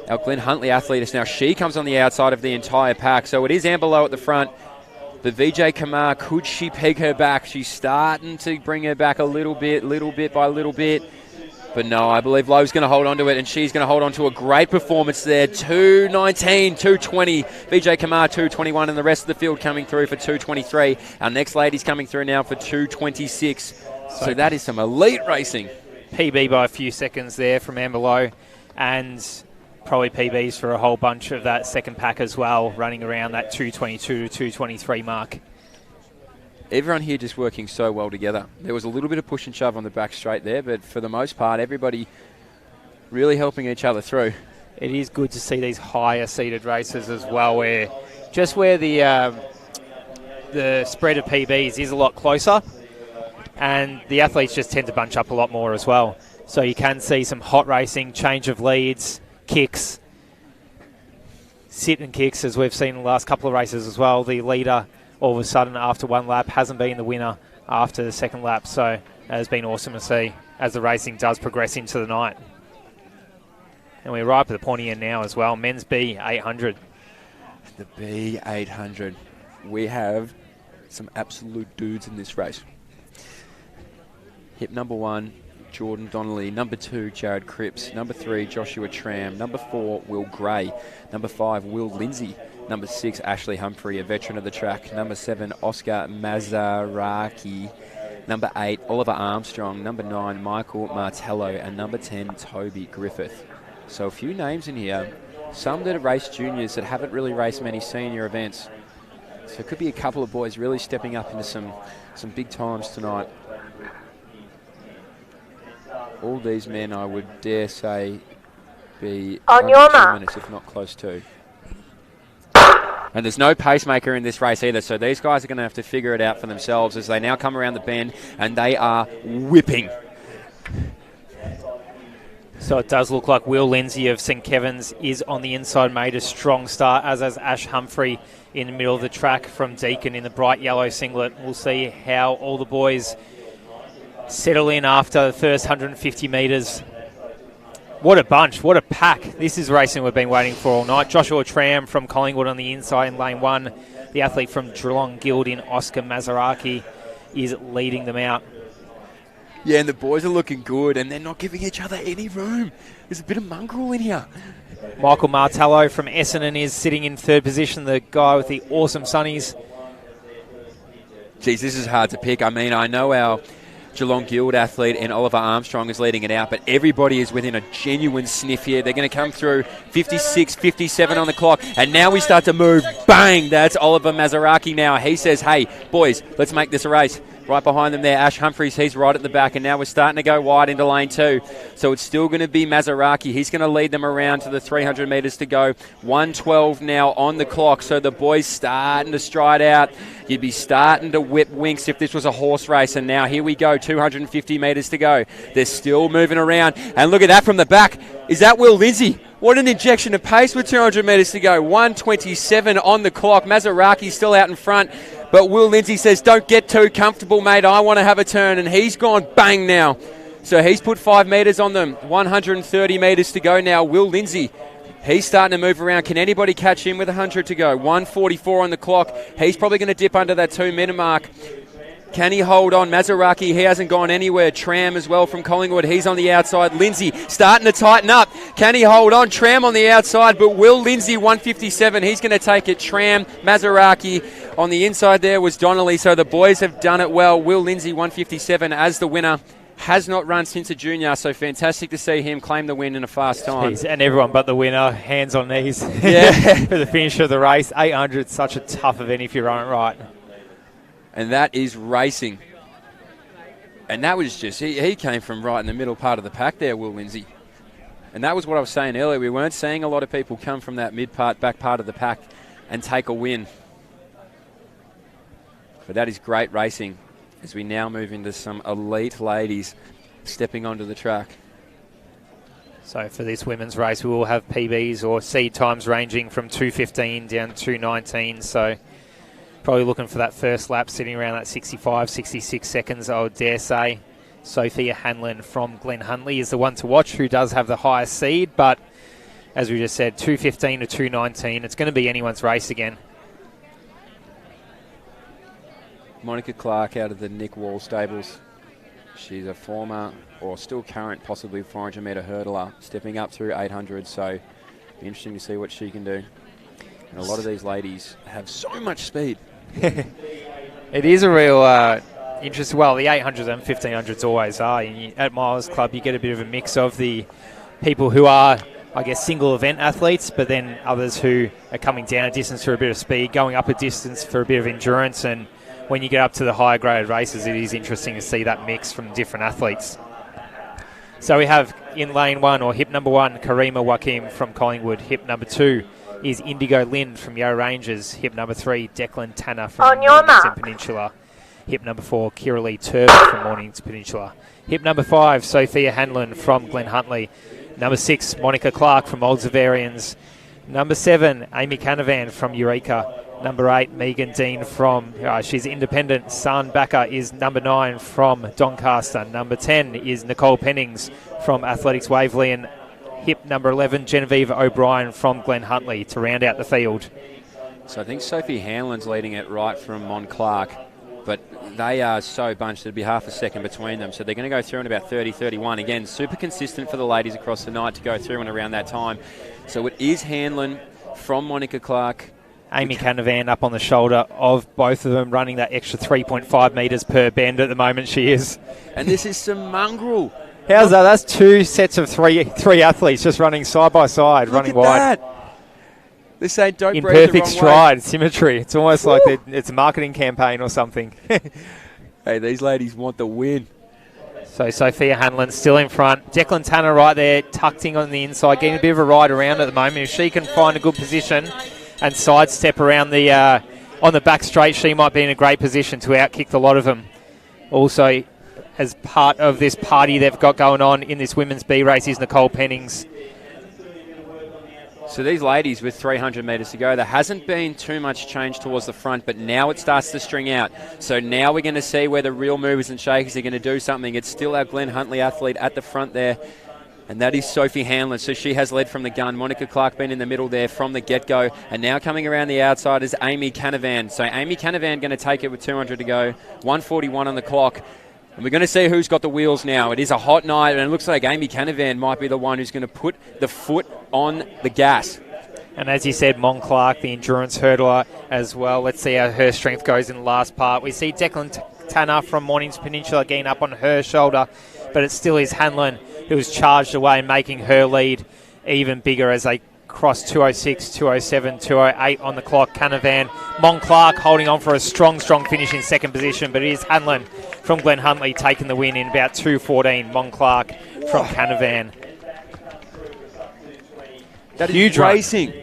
Our Glenn Huntley athlete is now. She comes on the outside of the entire pack. So it is Amber Lowe at the front. But Vijay-Kumar, could she peg her back? She's starting to bring her back a little bit by little bit. But no, I believe Lowe's going to hold on to it, and she's going to hold on to a great performance there. 2:19, 2:20. Vijay-Kumar, 2:21, and the rest of the field coming through for 2:23. Our next lady's coming through now for 2:26. So that is some elite racing. PB by a few seconds there from Amber Lowe, and probably PBs for a whole bunch of that second pack as well, running around that 2:22 to 2:23 mark. everyone here just working so well together. There was a little bit of push and shove on the back straight there, but for the most part, everybody really helping each other through. It is good to see these higher seeded races as well, where the spread of PBs is a lot closer, and the athletes just tend to bunch up a lot more as well. So you can see some hot racing, change of leads, kicks, sit and kicks, as we've seen in the last couple of races as well. The leader, all of a sudden, after one lap, hasn't been the winner after the second lap. So it has been awesome to see as the racing does progress into the night. And we're right up at the pointy end now as well. Men's B 800. The B 800. We have some absolute dudes in this race. Hip number 1, Jordan Donnelly. Number 2, Jared Cripps. Number 3, Joshua Tram. Number 4, Will Gray. Number 5, Will Lindsay. Number 6, Ashley Humphrey, a veteran of the track. Number 7, Oscar Mazzaraki. Number 8, Oliver Armstrong. Number 9, Michael Martello. And number 10, Toby Griffith. So a few names in here. Some that have raced juniors that haven't really raced many senior events. So it could be a couple of boys really stepping up into some big times tonight. All these men, I would dare say, be on your 2 mark, minutes, if not close to. And there's no pacemaker in this race either, so these guys are going to have to figure it out for themselves as they now come around the bend, and they are whipping. So it does look like Will Lindsay of St Kevin's is on the inside, made a strong start, as has Ash Humphrey in the middle of the track from Deakin in the bright yellow singlet. We'll see how all the boys settle in after the first 150 metres. What a bunch, what a pack. This is racing we've been waiting for all night. Joshua Tram from Collingwood on the inside in lane 1. The athlete from Geelong Guild in Oscar Mazzaraki is leading them out. Yeah, and the boys are looking good, and they're not giving each other any room. There's a bit of mongrel in here. Michael Martello from Essendon is sitting in third position, the guy with the awesome sunnies. Geez, this is hard to pick. I mean, I know our Geelong Guild athlete and Oliver Armstrong is leading it out, but everybody is within a genuine sniff here. They're going to come through 56, 57 on the clock, and now we start to move. Bang! That's Oliver Mazzaraki now. He says, hey, boys, let's make this a race. Right behind them there, Ash Humphreys, he's right at the back, and now we're starting to go wide into lane 2. So it's still going to be Mazzaraki. He's going to lead them around to the 300 metres to go. 1:12 now on the clock, so the boys starting to stride out. You'd be starting to whip winks if this was a horse race, and now here we go, 250 metres to go. They're still moving around, and look at that from the back. Is that Will Lindsay? What an injection of pace with 200 metres to go. 1:27 on the clock. Mazzaraki still out in front. But Will Lindsay says, don't get too comfortable, mate. I want to have a turn. And he's gone bang now. So he's put 5 metres on them. 130 metres to go now. Will Lindsay, he's starting to move around. Can anybody catch him with 100 to go? 1:44 on the clock. He's probably going to dip under that 2-minute mark. Can he hold on? Mazzaraki, he hasn't gone anywhere. Tram as well from Collingwood. He's on the outside. Lindsay starting to tighten up. Can he hold on? Tram on the outside, but Will Lindsay, 1:57. He's going to take it. Tram, Mazzaraki. On the inside there was Donnelly, so the boys have done it well. Will Lindsay, 1:57 as the winner. Has not run since a junior, so fantastic to see him claim the win in a fast time. Jeez, and everyone but the winner, hands on knees yeah. for the finish of the race. 800, such a tough event if you run it right. And that is racing. And that was just, he came from right in the middle part of the pack there, Will Lindsay. And that was what I was saying earlier. We weren't seeing a lot of people come from that back part of the pack and take a win. But that is great racing as we now move into some elite ladies stepping onto the track. So for this women's race, we will have PBs or seed times ranging from 2:15 down to 2:19. So probably looking for that first lap, sitting around that 65, 66 seconds, I would dare say. Sophia Hanlon from Glen Huntly is the one to watch, who does have the highest seed. But as we just said, 2:15 to 2:19. It's going to be anyone's race again. Monica Clark out of the Nick Wall stables. She's a former, or still current, possibly 400 metre hurdler, stepping up through 800. So be interesting to see what she can do. And a lot of these ladies have so much speed. It is a real interest. Well, the 800s and 1500s always are. At Milers Club, you get a bit of a mix of the people who are, I guess, single event athletes, but then others who are coming down a distance for a bit of speed, going up a distance for a bit of endurance, and when you get up to the higher graded races, it is interesting to see that mix from different athletes. So we have in lane 1, or hip number 1, Karima Wakim from Collingwood. Hip number 2 is Indigo Lind from Yarra Rangers. Hip number 3, Declan Tanner from Mornington Peninsula. Hip number 4, Kiralee Turbo from Mornington Peninsula. Hip number 5, Sophia Hanlon from Glen Huntly. Number 6, Monica Clark from Old Zavarians. Number 7, Amy Canavan from Eureka. Number 8, Megan Dean from, she's independent. San Backer is number 9 from Doncaster. Number 10 is Nicole Pennings from Athletics Waverley. And hip number 11, Genevieve O'Brien from Glen Huntly to round out the field. So I think Sophie Hanlon's leading it right from Mon Clark, but they are so bunched it'll be half a second between them. So they're going to go through in about 30-31. Again, super consistent for the ladies across the night to go through and around that time. So it is Hanlon from Monica Clark. Amy Canavan up on the shoulder of both of them, running that extra 3.5 metres per bend at the moment, she is. And this is some mongrel. How's that? That's 2 sets of three athletes just running side by side, running wide. That. They're saying don't in breathe the perfect wrong stride, way. Symmetry. It's almost like it's a marketing campaign or something. Hey, these ladies want the win. So Sophia Hanlon still in front. Declan Tanner right there, tucked in on the inside, getting a bit of a ride around at the moment. If she can find a good position and sidestep around the on the back straight, she might be in a great position to outkick the lot of them. Also, as part of this party they've got going on in this women's B race is Nicole Pennings. So these ladies with 300 metres to go, there hasn't been too much change towards the front, but now it starts to string out. So now we're going to see where the real movers and shakers are going to do something. It's still our Glen Huntly athlete at the front there, and that is Sophie Hanlon. So she has led from the gun. Monica Clark been in the middle there from the get-go, and now coming around the outside is Amy Canavan. So Amy Canavan going to take it with 200 to go, 1:41 on the clock. And we're going to see who's got the wheels now. It is a hot night, and it looks like Amy Canavan might be the one who's going to put the foot on the gas. And as you said, Mon Clark, the endurance hurdler as well. Let's see how her strength goes in the last part. We see Declan Tanner from Mornington Peninsula again up on her shoulder, but it still is Hanlon who is charged away, making her lead even bigger as they cross 206, 207, 208 on the clock. Canavan, Mon Clark holding on for a strong finish in second position, but it is Hanlon from Glen Huntly taking the win in about 2:14. Mon Clark from Canavan. That is huge racing.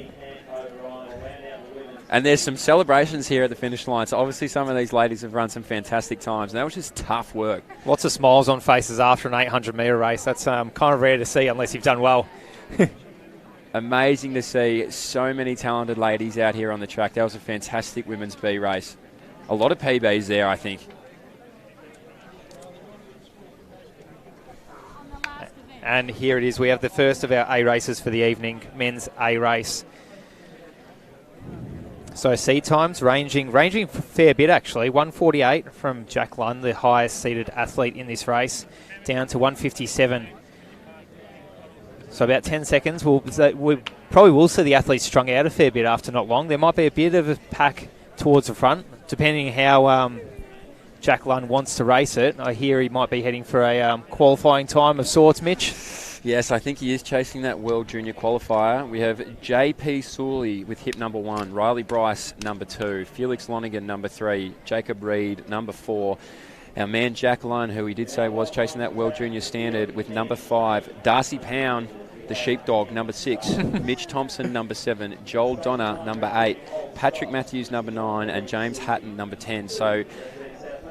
And there's some celebrations here at the finish line. So obviously some of these ladies have run some fantastic times. And that was just tough work. Lots of smiles on faces after an 800-metre race. That's kind of rare to see unless you've done well. Amazing to see so many talented ladies out here on the track. That was a fantastic women's B race. A lot of PBs there, I think. And here it is. We have the first of our A races for the evening, men's A race. So seed times ranging a fair bit actually. 1:48 from Jack Lund, the highest seeded athlete in this race, down to 1:57. So about 10 seconds. We probably will see the athletes strung out a fair bit after not long. There might be a bit of a pack towards the front, depending how Jack Lund wants to race it. I hear he might be heading for a qualifying time of sorts, Mitch. Yes, I think he is chasing that World Junior qualifier. We have JP Sooley with hip number 1, Riley Bryce number 2, Felix Lonigan number 3, Jacob Reed number 4. Our man Jack Lund, who we did say was chasing that World Junior standard, with number 5, Darcy Pound, the sheepdog, number 6, Mitch Thompson, number 7, Joel Donner, number 8, Patrick Matthews, number 9, and James Hatton, number 10. So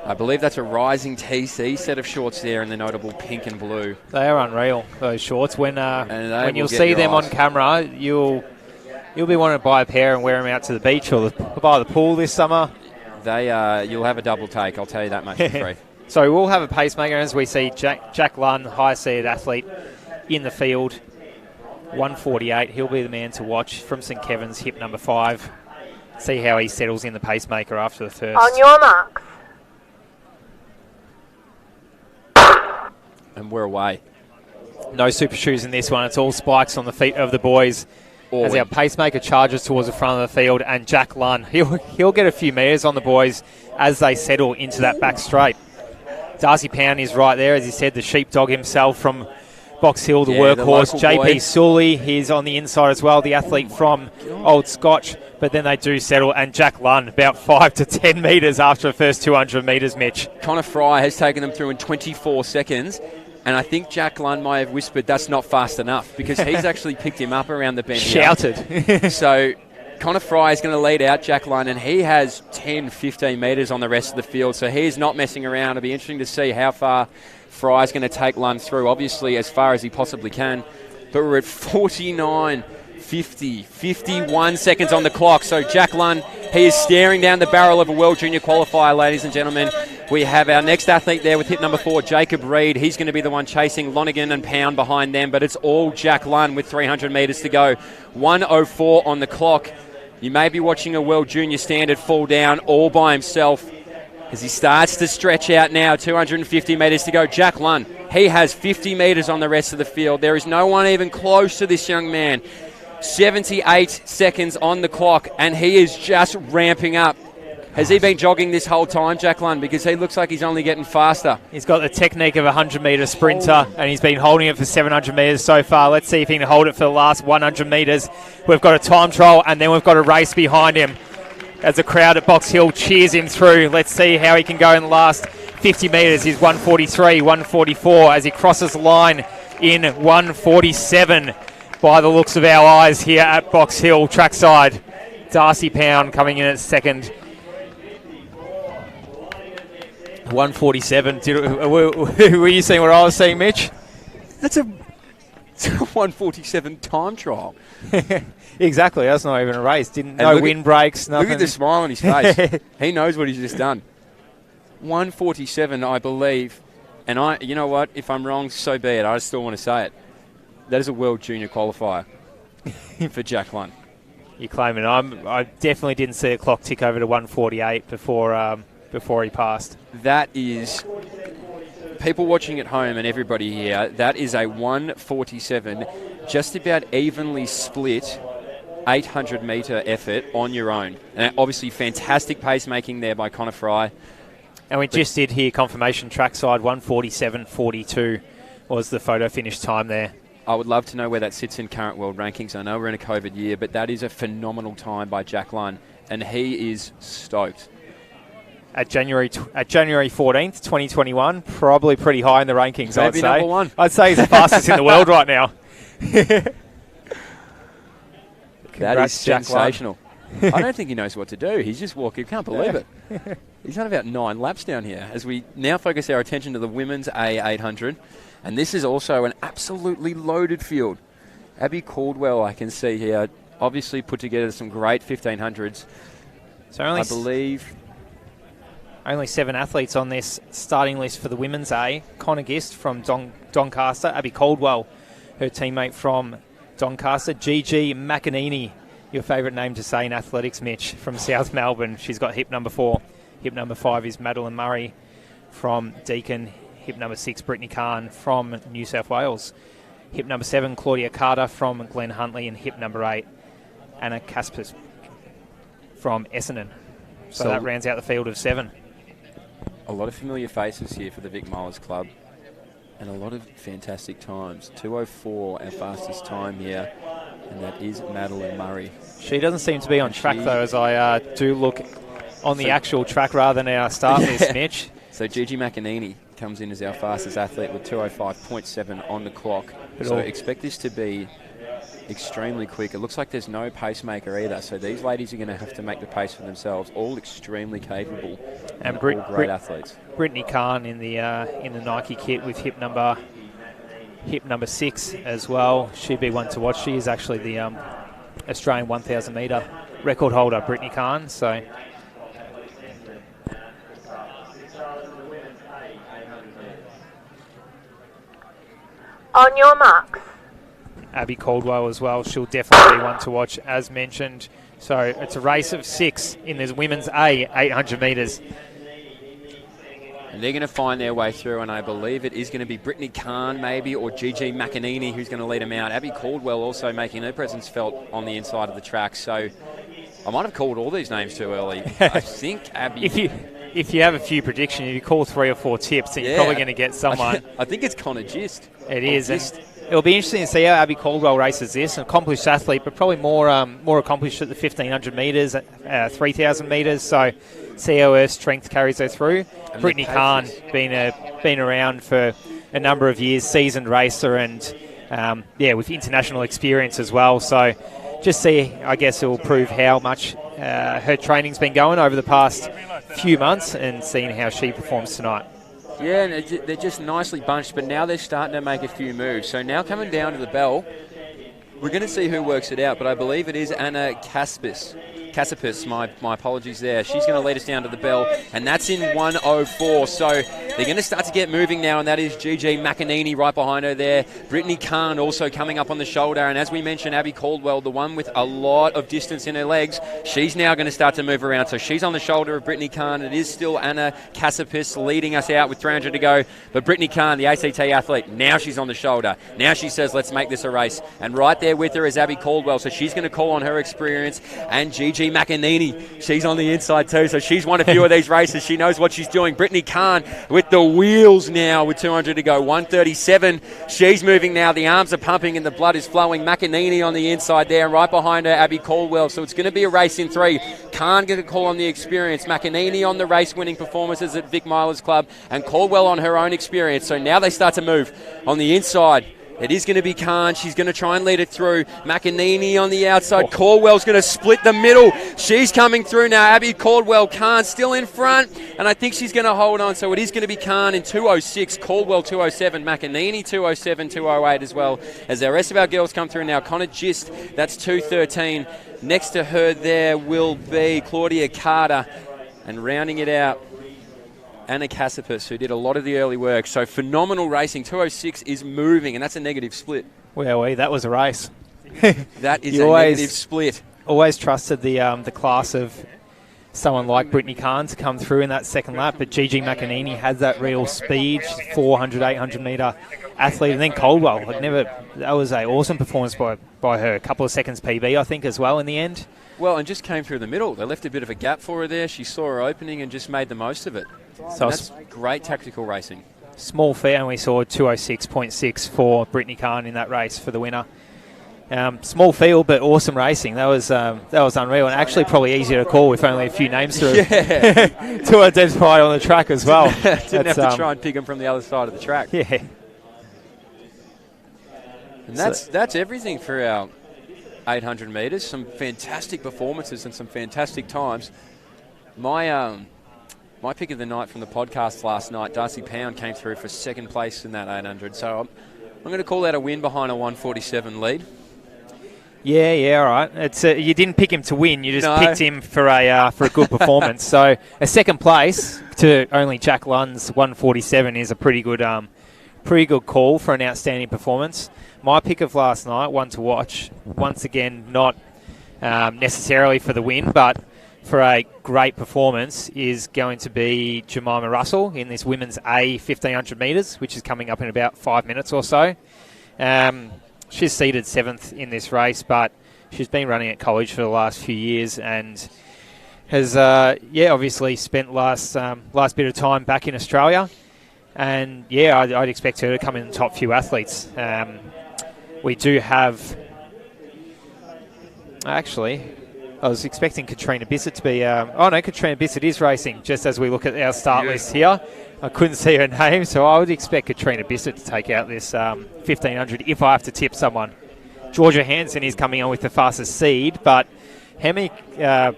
I believe that's a Rising TC set of shorts there in the notable pink and blue. They are unreal, those shorts. When you'll see them on camera, you'll be wanting to buy a pair and wear them out to the beach or by the pool this summer. You'll have a double take, I'll tell you that much for free. So we'll have a pacemaker as we see Jack Lund, high-seeded athlete, in the field. 1:48, he'll be the man to watch from St Kevin's, hip number 5. See how he settles in the pacemaker after the first. On your marks. And we're away. No super shoes in this one. It's all spikes on the feet of the boys. As our pacemaker charges towards the front of the field, and Jack Lund, he'll get a few metres on the boys as they settle into that back straight. Darcy Pound is right there, as he said, the sheepdog himself from Box Hill, the workhorse. JP Sully, he's on the inside as well, the athlete from Old Scotch. But then they do settle, and Jack Lunn about 5 to 10 metres after the first 200 metres, Mitch. Connor Fry has taken them through in 24 seconds. And I think Jack Lunn might have whispered, that's not fast enough, because he's actually picked him up around the bend. Shouted. So Connor Fry is going to lead out Jack Lunn, and he has 10, 15 metres on the rest of the field. So he's not messing around. It'll be interesting to see how far Fry's going to take Lunn through, obviously as far as he possibly can. But we're at 49, 50, 51 seconds on the clock. So Jack Lunn, he is staring down the barrel of a World Junior qualifier, ladies and gentlemen. We have our next athlete there with hip number 4, Jacob Reed. He's going to be the one chasing Lonergan and Pound behind them, but it's all Jack Lunn with 300 metres to go. 1:04 on the clock. You may be watching a World Junior standard fall down all by himself as he starts to stretch out now. 250 metres to go. Jack Lunn, he has 50 metres on the rest of the field. There is no one even close to this young man. 78 seconds on the clock, and he is just ramping up. Has he been jogging this whole time, Jack Lunn? Because he looks like he's only getting faster. He's got the technique of a 100-metre sprinter, and he's been holding it for 700 metres so far. Let's see if he can hold it for the last 100 metres. We've got a time trial, and then we've got a race behind him as the crowd at Box Hill cheers him through. Let's see how he can go in the last 50 metres. He's 1:43, 1:44 as he crosses the line in 1:47 by the looks of our eyes here at Box Hill trackside. Darcy Pound coming in at second. 1:47. Were you seeing what I was seeing, Mitch? That's a 1:47 time trial. Exactly. That's not even a race. No windbreaks, nothing. Look at the smile on his face. He knows what he's just done. 1:47, I believe. And you know what? If I'm wrong, so be it. I still want to say it. That is a World Junior qualifier for Jack Lunn. You claim it. I definitely didn't see a clock tick over to 1:48 before he passed. That is, people watching at home and everybody here, that is a 1:47, just about evenly split 800-metre effort on your own. And obviously fantastic pacemaking there by Connor Fry. And we just did hear confirmation trackside, 1:47.42 was the photo finish time there. I would love to know where that sits in current world rankings. I know we're in a COVID year, but that is a phenomenal time by Jack Lunn, and he is stoked. At January 14th, 2021, probably pretty high in the rankings, Maybe I'd say. number one. I'd say he's the fastest in the world right now. That is sensational. I don't think he knows what to do. He's just walking. Can't believe it. He's done about 9 laps down here as we now focus our attention to the women's A800. And this is also an absolutely loaded field. Abby Caldwell, I can see here, obviously put together some great 1500s. So I believe only 7 athletes on this starting list for the women's A. Connor Gist from Doncaster, Abby Caldwell, her teammate from Doncaster, Gigi Macanini, your favourite name to say in athletics, Mitch, from South Melbourne. She's got hip number 4. Hip number 5 is Madeline Murray from Deakin. Hip number 6, Brittany Kahn from New South Wales. Hip number 7, Claudia Carter from Glen Huntley. And hip number 8, Anna Kaspers from Essendon. So that rounds out the field of 7. A lot of familiar faces here for the Vic Milers Club. And a lot of fantastic times. 2:04, our fastest time here. And that is Madeline Murray. She doesn't seem to be on track, though, as I do look on the actual track rather than our start list, Mitch. So Gigi Macanini comes in as our fastest athlete with 2:05.7 on the clock. So expect this to be extremely quick. It looks like there's no pacemaker either. So these ladies are going to have to make the pace for themselves. All extremely capable and all great athletes. Brittany Kahn in the Nike kit with hip number 6 as well. She'd be one to watch. She is actually the Australian 1,000 metre record holder, Brittany Kahn. So. On your marks. Abby Caldwell as well. She'll definitely be one to watch, as mentioned. So it's a race of 6 in this women's A 800 metres. And they're going to find their way through, and I believe it is going to be Brittany Kahn maybe, or Gigi Macanini who's going to lead them out. Abby Caldwell also making her presence felt on the inside of the track. So I might have called all these names too early. I think Abby... If you have a few predictions, if you call 3 or 4 tips, then you're probably going to get someone. I think it's Connor Gist. It is. And it'll be interesting to see how Abby Caldwell races this. An accomplished athlete, but probably more accomplished at the 1,500 metres, 3,000 metres. So see how her strength carries her through. And Brittany Kahn, been around for a number of years, seasoned racer, and with international experience as well. So just see, I guess it will prove how much her training's been going over the past few months, and seeing how she performs tonight. Yeah, and they're just nicely bunched, but now they're starting to make a few moves. So now coming down to the bell, we're going to see who works it out, but I believe it is Anna Caspis, my apologies there. She's going to lead us down to the bell, and that's in 1:04. So they're going to start to get moving now, and that is Gigi McEnany right behind her there. Brittany Kahn also coming up on the shoulder, and as we mentioned, Abby Caldwell, the one with a lot of distance in her legs, she's now going to start to move around. So she's on the shoulder of Brittany Kahn. It is still Anna Caspis leading us out with 300 to go, but Brittany Kahn, the ACT athlete, now she's on the shoulder. Now she says, let's make this a race, and right there with her is Abby Caldwell, so she's going to call on her experience, and Gigi McEnany, she's on the inside too, so she's won a few of these races. She knows what she's doing. Brittany Kahn with the wheels now with 200 to go, 1:37. She's moving now. The arms are pumping and the blood is flowing. McEnany on the inside there, and right behind her, Abby Caldwell. So it's going to be a race in 3. Kahn going to call on the experience. McEnany on the race-winning performances at Vic Milers Club, and Caldwell on her own experience. So now they start to move on the inside. It is going to be Kahn. She's going to try and lead it through. McEnany on the outside. Caldwell's going to split the middle. She's coming through now. Abby Caldwell. Kahn still in front, and I think she's going to hold on. So it is going to be Kahn in 2:06. Caldwell 2:07. McEnany 2:07, 2:08 as well. As the rest of our girls come through now. Connor Gist, that's 2:13. Next to her there will be Claudia Carter. And rounding it out, Anna Caspis, who did a lot of the early work. So phenomenal racing. 2:06 is moving, and that's a negative split. Well, that was a race. That is negative split. Always trusted the class of someone like Brittany Kahn to come through in that second lap, but Gigi McEnany had that real speed, 400, 800 metre athlete, and then Caldwell. That was an awesome performance by her. A couple of seconds PB, I think, as well in the end. Well, and just came through the middle. They left a bit of a gap for her there. She saw her opening and just made the most of it. So that's great tactical racing. Small field, and we saw 2:06.6 for Brittany Kahn in that race for the winner. Small field, but awesome racing. That was unreal, and actually probably easier to call with only a few names to identify on the track as well. Didn't have to try and pick them from the other side of the track. Yeah. And that's everything for our 800 metres. Some fantastic performances and some fantastic times. My pick of the night from the podcast last night, Darcy Pound, came through for second place in that 800. So I'm going to call that a win behind a 1:47 lead. Yeah, all right. It's you didn't pick him to win. You just picked him for a good performance. So a second place to only Jack Lund's 1:47 is a pretty good call for an outstanding performance. My pick of last night, one to watch, once again not necessarily for the win, but for a great performance, is going to be Jemima Russell in this women's A 1,500 metres, which is coming up in about 5 minutes or so. She's seeded 7th in this race, but she's been running at college for the last few years and has, obviously spent last bit of time back in Australia. And, I'd expect her to come in the top few athletes. We do have... Actually, I was expecting Katrina Bissett to be... Katrina Bissett is racing, just as we look at our start list here. I couldn't see her name, so I would expect Katrina Bissett to take out this 1,500 if I have to tip someone. Georgia Hansen is coming on with the fastest seed, but how many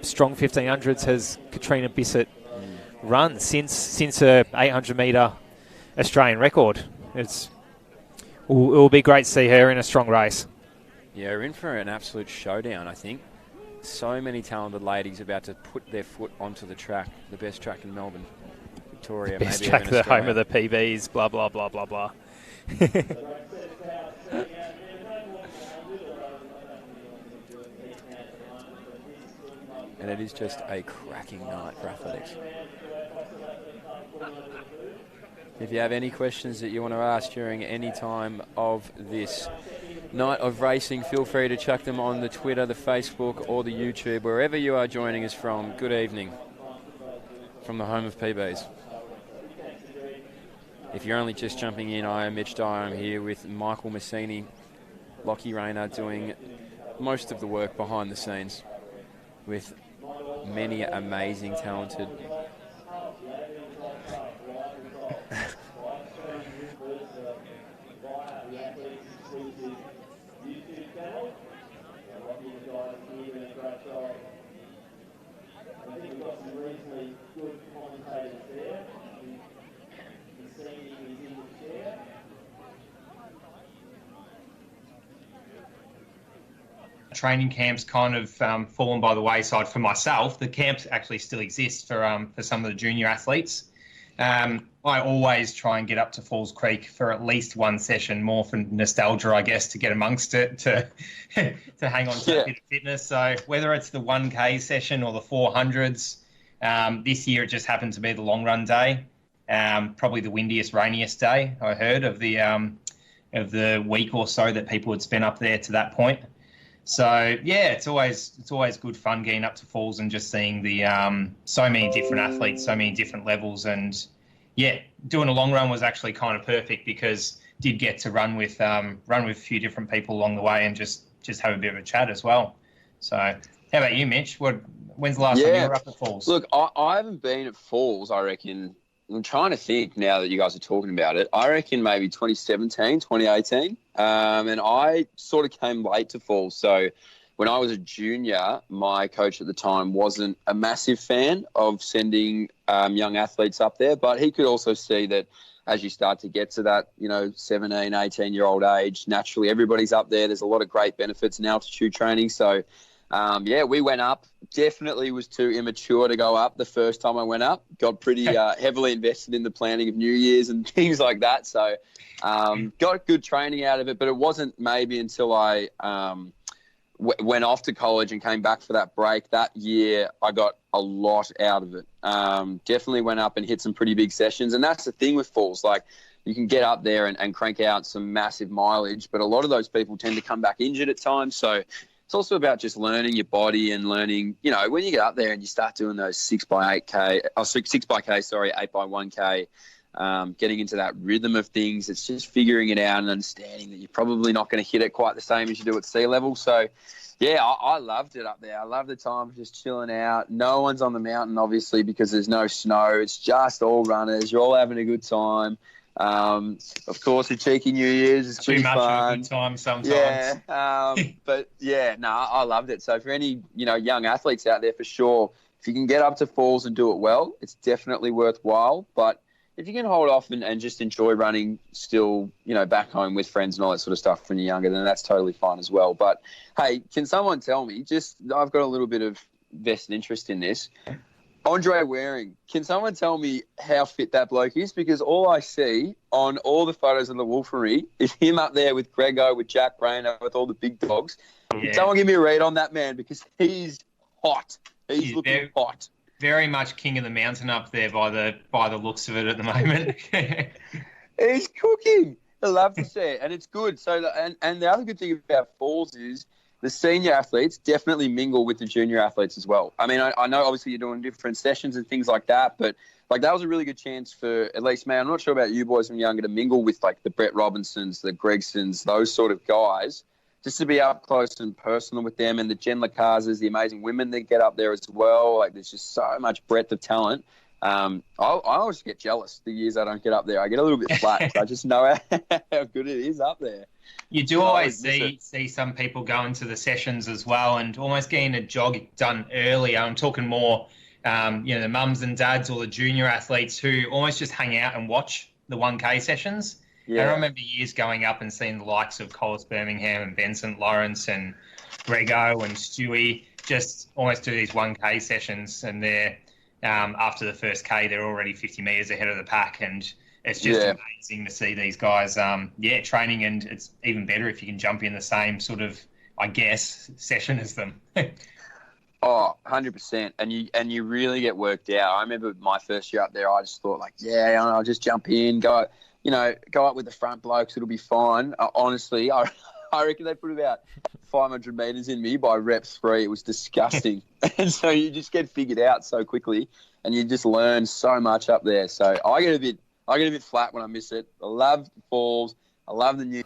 strong 1,500s has Katrina Bissett run since her 800-metre Australian record? It will be great to see her in a strong race. Yeah, we're in for an absolute showdown, I think. So many talented ladies about to put their foot onto the track, the best track in Melbourne. Victoria, best maybe track, even the Australia. home of the PBs, blah, blah, blah, blah, blah. And it is just a cracking night for athletics. If you have any questions that you want to ask during any time of this night of racing, feel free to chuck them on the Twitter, the Facebook, or the YouTube, wherever you are joining us from. Good evening from the home of PBs. If you're only just jumping in, I am Mitch Dyer. I'm here with Michael Masseni, Lachlan Rayner doing most of the work behind the scenes with many amazing, talented I think we've got some reasonably good commentators there. Masseni is in the chair. Training camps kind of fallen by the wayside for myself. The camps actually still exist for some of the junior athletes. I always try and get up to Falls Creek for at least one session, more for nostalgia, I guess, to get amongst it, to hang on to a bit of fitness. So whether it's the 1K session or the 400s, this year it just happened to be the long run day, probably the windiest, rainiest day I heard of the week or so that people had spent up there to that point. So yeah, it's always good fun getting up to Falls and just seeing the so many different athletes, so many different levels, and yeah, doing a long run was actually kind of perfect because did get to run with a few different people along the way and just have a bit of a chat as well. So how about you, Mitch? When's the last time you were up at Falls? Look, I haven't been at Falls, I reckon. I'm trying to think now that you guys are talking about it. I reckon maybe 2017, 2018. And I sort of came late to Falls. So when I was a junior, my coach at the time wasn't a massive fan of sending young athletes up there. But he could also see that as you start to get to that, 17, 18-year-old age, naturally everybody's up there. There's a lot of great benefits in altitude training. So, we went up. Definitely was too immature to go up the first time I went up. Got pretty heavily invested in the planning of New Year's and things like that. So got good training out of it, but it wasn't maybe until I went off to college and came back for that break that year I got a lot out of it. Definitely went up and hit some pretty big sessions. And that's the thing with Falls. Like, you can get up there and crank out some massive mileage, but a lot of those people tend to come back injured at times. So it's also about just learning your body and learning, when you get up there and you start doing those 8x1K, getting into that rhythm of things. It's just figuring it out and understanding that you're probably not going to hit it quite the same as you do at sea level. So, yeah, I loved it up there. I love the time just chilling out. No one's on the mountain, obviously, because there's no snow. It's just all runners. You're all having a good time. Of course, a cheeky New Year's is pretty fun. Too much of a good time sometimes. Yeah, but yeah, I loved it. So for any young athletes out there, for sure, if you can get up to Falls and do it well, it's definitely worthwhile. But if you can hold off and just enjoy running still, back home with friends and all that sort of stuff when you're younger, then that's totally fine as well. But hey, can someone tell me? I've got a little bit of vested interest in this. Andre Waring, can someone tell me how fit that bloke is? Because all I see on all the photos of the Wolfery is him up there with Grego, with Jack Rayner, with all the big dogs. Yeah. Someone give me a read on that man because he's hot. He's looking hot. Very much king of the mountain up there by the looks of it at the moment. He's cooking. I love to see it, and it's good. So, and the other good thing about Falls is the senior athletes definitely mingle with the junior athletes as well. I mean, I know obviously you're doing different sessions and things like that, but like that was a really good chance for at least, man, I'm not sure about you boys when you're younger, to mingle with like the Brett Robinsons, the Gregsons, those sort of guys, just to be up close and personal with them, and the Jen Lacazes, the amazing women that get up there as well. Like there's just so much breadth of talent. I always get jealous the years I don't get up there. I get a little bit flat. I just know how good it is up there. You do always see some people go into the sessions as well and almost getting a jog done earlier. I'm talking more, the mums and dads or the junior athletes who almost just hang out and watch the 1K sessions. Yeah. I remember years going up and seeing the likes of Collis Birmingham and Vincent Lawrence and Grego and Stewie just almost do these 1K sessions, and they're after the first K, they're already 50 metres ahead of the pack, and it's just amazing to see these guys, training, and it's even better if you can jump in the same sort of, I guess, session as them. Oh, 100%. And you really get worked out. I remember my first year up there, I just thought I'll just jump in, go up with the front blokes, it'll be fine. Honestly, I reckon they put about 500 metres in me by rep 3. It was disgusting. And so you just get figured out so quickly and you just learn so much up there. So I I get a bit flat when I miss it. I love the falls. I love the new.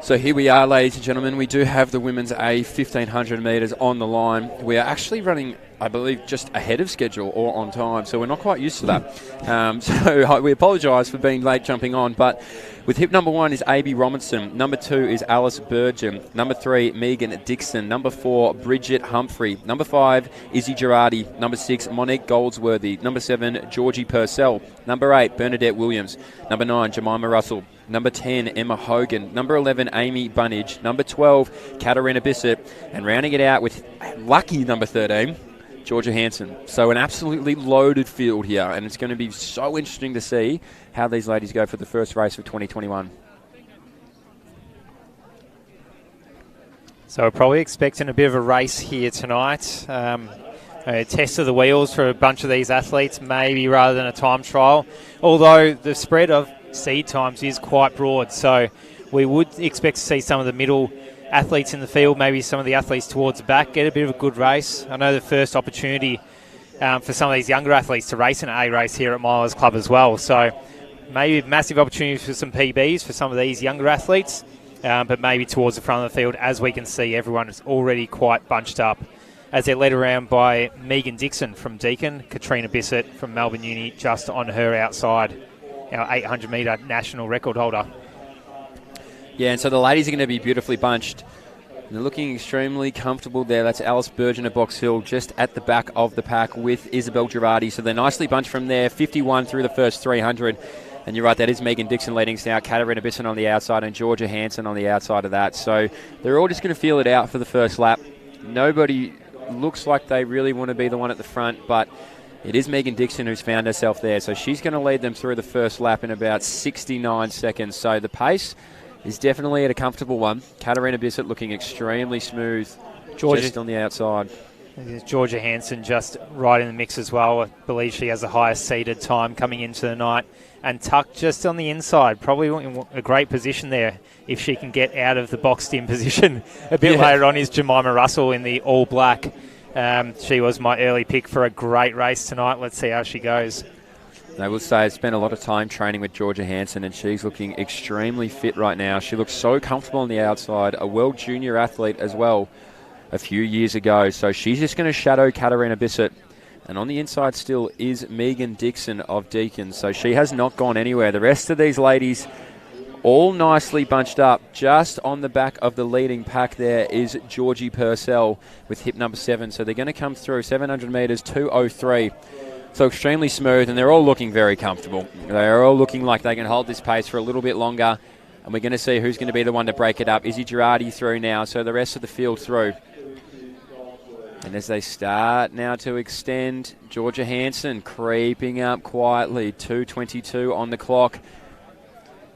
So here we are, ladies and gentlemen. We do have the women's A 1,500 metres on the line. We are actually running, I believe, just ahead of schedule or on time, so we're not quite used to that. So we apologise for being late jumping on, but with hip number 1 is A.B. Robinson. Number 2 is Alice Burgin. Number 3, Megan Dixon. Number 4, Bridget Humphrey. Number 5, Izzy Girardi. Number 6, Monique Goldsworthy. Number 7, Georgie Purcell. Number 8, Bernadette Williams. Number 9, Jemima Russell. Number 10, Emma Hogan. Number 11, Amy Bunnage. Number 12, Katarina Bissett. And rounding it out with lucky number 13, Georgia Hansen. So an absolutely loaded field here, and it's going to be so interesting to see how these ladies go for the first race of 2021. So we're probably expecting a bit of a race here tonight. A test of the wheels for a bunch of these athletes, maybe rather than a time trial. Although the spread of seed times is quite broad, so we would expect to see some of the middle athletes in the field, maybe some of the athletes towards the back, get a bit of a good race. I know the first opportunity for some of these younger athletes to race in an A race here at Milers Club as well. So maybe massive opportunities for some PBs for some of these younger athletes, but maybe towards the front of the field, as we can see, everyone is already quite bunched up as they're led around by Megan Dixon from Deakin, Katrina Bissett from Melbourne Uni just on her outside, our 800-metre national record holder. Yeah, and so the ladies are going to be beautifully bunched. They're looking extremely comfortable there. That's Alice Burgeon at Box Hill just at the back of the pack with Isabel Girardi. So they're nicely bunched from there, 51 through the first 300. And you're right, that is Megan Dixon leading us now, Katarina Bisson on the outside and Georgia Hansen on the outside of that. So they're all just going to feel it out for the first lap. Nobody looks like they really want to be the one at the front, but it is Megan Dixon who's found herself there. So she's going to lead them through the first lap in about 69 seconds. So the pace is definitely at a comfortable one. Katarina Bissett looking extremely smooth just on the outside. Georgia Hansen just right in the mix as well. I believe she has the highest seeded time coming into the night. And Tuck just on the inside, probably in a great position there if she can get out of the boxed-in position. A bit later on is Jemima Russell in the all-black. She was my early pick for a great race tonight. Let's see how she goes. I will say I spent a lot of time training with Georgia Hansen, and she's looking extremely fit right now. She looks so comfortable on the outside, a world junior athlete as well a few years ago. So she's just going to shadow Katarina Bissett. And on the inside still is Megan Dixon of Deakin. So she has not gone anywhere. The rest of these ladies all nicely bunched up. Just on the back of the leading pack there is Georgie Purcell with hip number 7. So they're going to come through 700 metres, 2:03. So extremely smooth, and they're all looking very comfortable. They're all looking like they can hold this pace for a little bit longer. And we're going to see who's going to be the one to break it up. Izzy Girardi through now, so the rest of the field through. And as they start now to extend, Georgia Hansen creeping up quietly, 2:22 on the clock.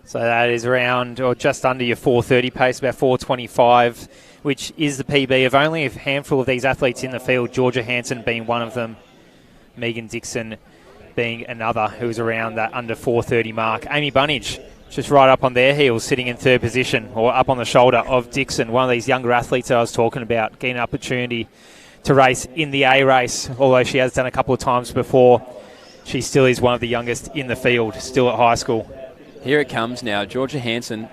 So that is around or just under your 4:30 pace, about 4:25, which is the PB of only a handful of these athletes in the field, Georgia Hansen being one of them, Megan Dixon being another who's around that under 4:30 mark. Amy Bunnage just right up on their heels, sitting in third position, or up on the shoulder of Dixon, one of these younger athletes that I was talking about, getting an opportunity to race in the A race, although she has done a couple of times before. She still is one of the youngest in the field, still at high school. Here it comes now. Georgia Hansen,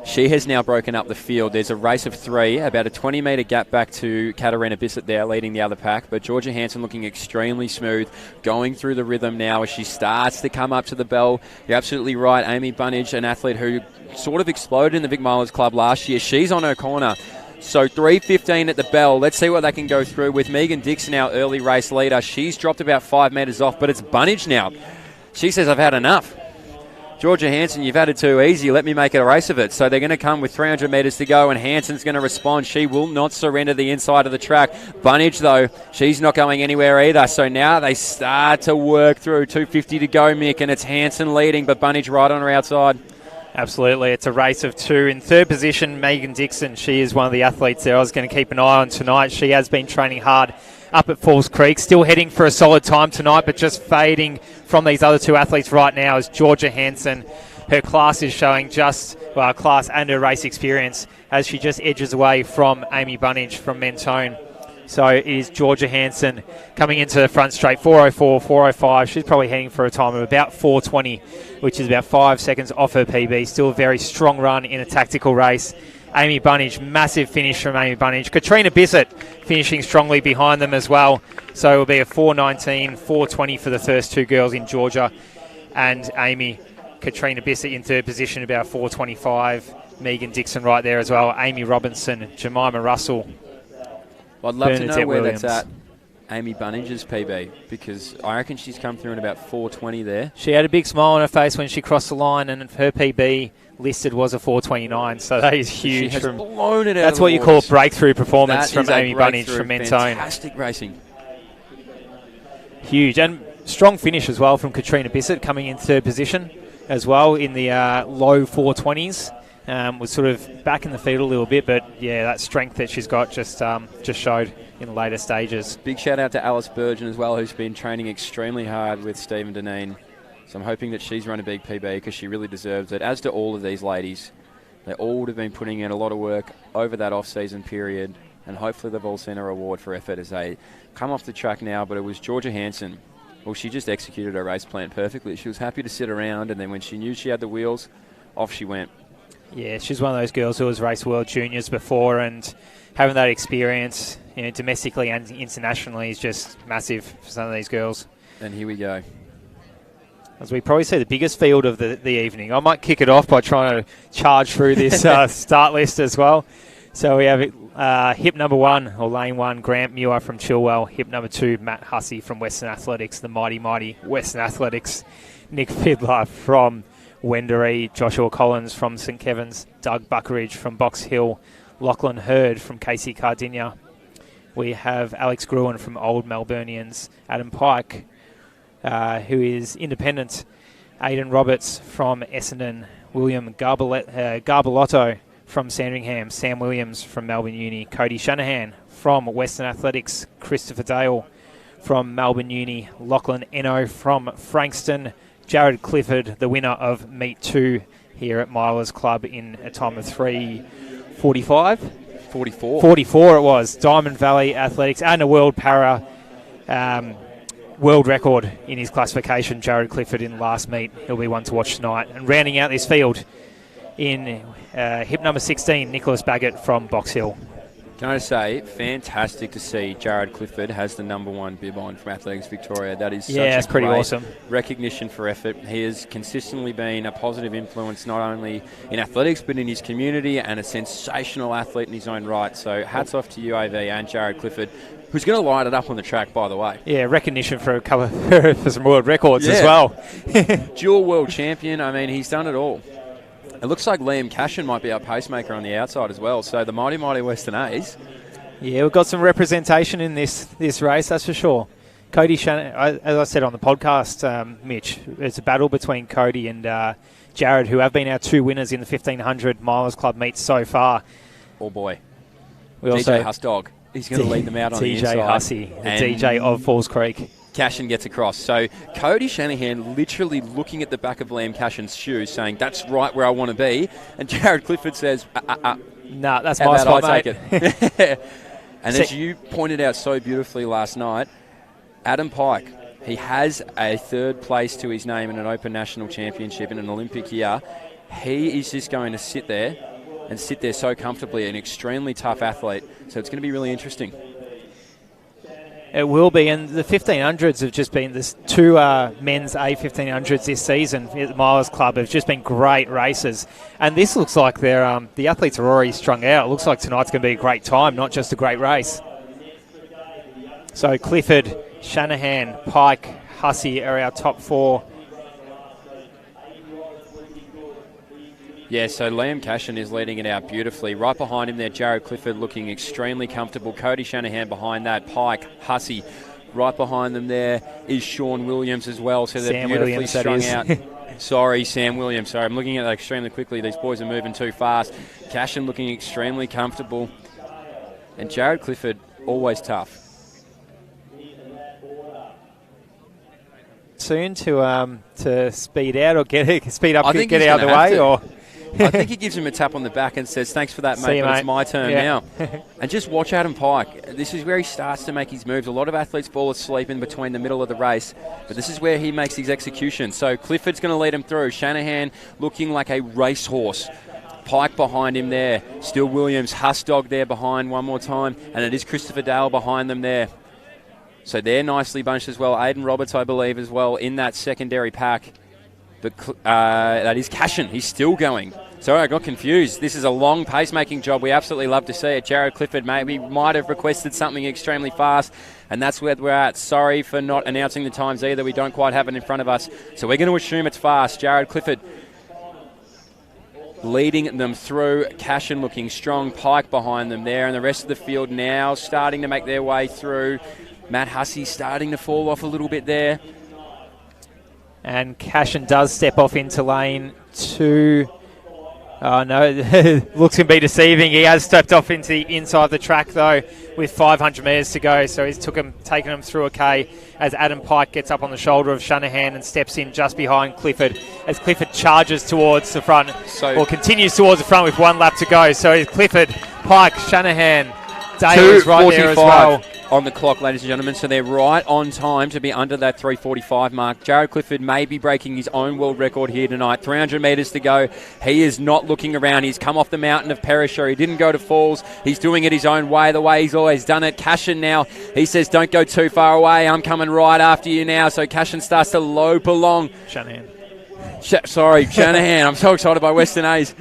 she has now broken up the field. There's a race of 3, about a 20-metre gap back to Katarina Bissett there, leading the other pack. But Georgia Hansen looking extremely smooth, going through the rhythm now as she starts to come up to the bell. You're absolutely right. Amy Bunnage, an athlete who sort of exploded in the Vic Milers Club last year, she's on her corner. So 3:15 at the bell. Let's see what they can go through with Megan Dixon, our early race leader. She's dropped about 5 metres off, but it's Bunnage now. She says, I've had enough. Georgia Hansen, you've had it too easy. Let me make it a race of it. So they're going to come with 300 metres to go, and Hansen's going to respond. She will not surrender the inside of the track. Bunnage, though, she's not going anywhere either. So now they start to work through. 2:50 to go, Mick, and it's Hansen leading, but Bunnage right on her outside. Absolutely. It's a race of 2. In third position, Megan Dixon. She is one of the athletes there I was going to keep an eye on tonight. She has been training hard up at Falls Creek. Still heading for a solid time tonight, but just fading from these other 2 athletes right now is Georgia Hansen. Her class is showing class and her race experience as she just edges away from Amy Bunnage from Mentone. So it is Georgia Hansen coming into the front straight, 4:04, 4:05. She's probably heading for a time of about 4:20, which is about 5 seconds off her PB. Still a very strong run in a tactical race. Amy Bunnage, massive finish from Amy Bunnage. Katrina Bissett finishing strongly behind them as well. So it will be a 4:19, 4:20 for the first two girls in Georgia. And Amy, Katrina Bissett in third position, about 4:25. Megan Dixon right there as well. Amy Robinson, Jemima Russell. Well, I'd love Bernadette to know where Williams. that's at, Amy Bunnage's PB, because I reckon she's come through in about 4:20 there. She had a big smile on her face when she crossed the line, and her PB listed was a 4:29, so that is huge. She has blown it out. That's of what the you call waters. breakthrough performance That from is a Amy Bunnage breakthrough. from Mentone. Fantastic racing. Huge, and strong finish as well from Katrina Bissett, coming in third position as well in the low 4:20s. Was sort of back in the field a little bit, but yeah, that strength that she's got just showed in the later stages. Big shout out to Alice Burgeon as well, who's been training extremely hard with Stephen Deneen. So I'm hoping that she's run a big PB because she really deserves it, as do all of these ladies. They all would have been putting in a lot of work over that off-season period, and hopefully they've all seen a reward for effort as they come off the track now. But it was Georgia Hansen. Well, she just executed her race plan perfectly. She was happy to sit around, and then when she knew she had the wheels, off she went. Yeah, she's one of those girls who has raced World Juniors before, and having that experience, domestically and internationally, is just massive for some of these girls. And here we go. As we probably see the biggest field of the evening. I might kick it off by trying to charge through this start list as well. So we have hip number 1, or lane 1, Grant Muir from Chilwell. Hip number 2, Matt Hussey from Western Athletics, the mighty Western Athletics. Nick Fiddler from Wendouree, Joshua Collins from St Kevin's, Doug Buckeridge from Box Hill, Lachlan Hurd from Casey Cardinia. We have Alex Gruen from Old Melburnians, Adam Pike, who is independent, Aidan Roberts from Essendon, William Garbelotto from Sandringham, Sam Williams from Melbourne Uni, Cody Shanahan from Western Athletics, Christopher Dale from Melbourne Uni, Lachlan Eno from Frankston, Jared Clifford, the winner of Meet 2 here at Milers Club in a time of 3:45? 44. 44 it was. Diamond Valley Athletics and a world para world record in his classification, Jared Clifford in last meet. He'll be one to watch tonight. And rounding out this field in hip number 16, Nicholas Baggett from Box Hill. Can I just say, fantastic to see Jared Clifford has the number 1 bib on from Athletics Victoria. That is such that's pretty awesome. Recognition for effort. He has consistently been a positive influence not only in athletics but in his community, and a sensational athlete in his own right. So hats off to UAV and Jared Clifford, who's going to light it up on the track, by the way. Yeah, recognition for a couple for some world records as well. Dual world champion. I mean, he's done it all. It looks like Liam Cashin might be our pacemaker on the outside as well. So the mighty Western A's. Yeah, we've got some representation in this race, that's for sure. Cody Shannon, as I said on the podcast, Mitch, it's a battle between Cody and Jared, who have been our 2 winners in the 1500 Milers Club meets so far. Oh boy. We DJ Hussdog. He's going to lead them out on the inside. DJ Hussey, the DJ of Falls Creek. Cashin gets across. So Cody Shanahan literally looking at the back of Liam Cashin's shoes saying, that's right where I want to be. And Jared Clifford says, nah, that's my spot, mate. Take it. And as you pointed out so beautifully last night, Adam Pike, he has a 3rd place to his name in an Open National Championship in an Olympic year. He is just going to sit there so comfortably, an extremely tough athlete. So it's going to be really interesting. It will be, and the 1500s have just been, there's 2 men's A1500s this season at the Milers Club have just been great races, and this looks like they're the athletes are already strung out. It looks like tonight's going to be a great time, not just a great race. So Clifford, Shanahan, Pike, Hussey are our top 4. Yeah, so Liam Cashin is leading it out beautifully. Right behind him there, Jared Clifford looking extremely comfortable. Cody Shanahan behind that. Pike, Hussey. Right behind them there is Sean Williams as well. So they're Sam beautifully Williams, strung out. Sorry, Sam Williams. Sorry, I'm looking at that extremely quickly. These boys are moving too fast. Cashin looking extremely comfortable. And Jared Clifford, always tough. Soon to speed out or speed up, I think get he's out of the gonna have way, to. or I think he gives him a tap on the back and says, thanks for that, mate, but it's my turn now. And just watch Adam Pike. This is where he starts to make his moves. A lot of athletes fall asleep in between the middle of the race, but this is where he makes his execution. So Clifford's going to lead him through. Shanahan looking like a racehorse. Pike behind him there. Still Williams. Husdog there behind one more time. And it is Christopher Dale behind them there. So they're nicely bunched as well. Aidan Roberts, I believe, as well in that secondary pack. But that is Cashin. He's still going. Sorry, I got confused. This is a long pacemaking job. We absolutely love to see it. Jared Clifford might have requested something extremely fast, and that's where we're at. Sorry for not announcing the times either. We don't quite have it in front of us. So we're going to assume it's fast. Jared Clifford leading them through. Cashin looking strong. Pike behind them there. And the rest of the field now starting to make their way through. Matt Hussey starting to fall off a little bit there. And Cashin does step off into lane 2. Oh, no, looks to be deceiving. He has stepped off into the inside the track, though, with 500 metres to go. So he's taken him through a K as Adam Pike gets up on the shoulder of Shanahan and steps in just behind Clifford as Clifford charges towards the front, or continues towards the front with 1 lap to go. So it's Clifford, Pike, Shanahan, Dyer is right there as well. On the clock, ladies and gentlemen, so they're right on time to be under that 3:45 mark. Jared Clifford may be breaking his own world record here tonight. 300 metres to go. He is not looking around. He's come off the mountain of Perisher. He didn't go to Falls. He's doing it his own way, the way he's always done it. Cashin now, he says, don't go too far away. I'm coming right after you now. So Cashin starts to lope along. Shanahan. Shanahan. I'm so excited by Western A's.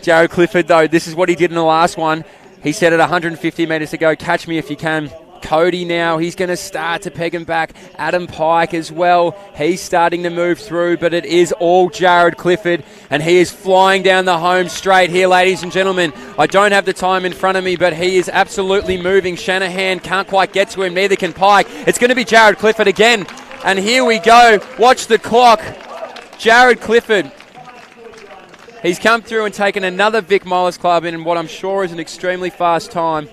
Jared Clifford, though, this is what he did in the last one. He said at 150 metres to go, catch me if you can. Cody now, he's going to start to peg him back. Adam Pike as well. He's starting to move through, but it is all Jared Clifford, and he is flying down the home straight here, ladies and gentlemen. I don't have the time in front of me, but he is absolutely moving. Shanahan can't quite get to him, neither can Pike. It's going to be Jared Clifford again, and here we go. Watch the clock. Jared Clifford. He's come through and taken another Vic Milers Club in what I'm sure is an extremely fast time.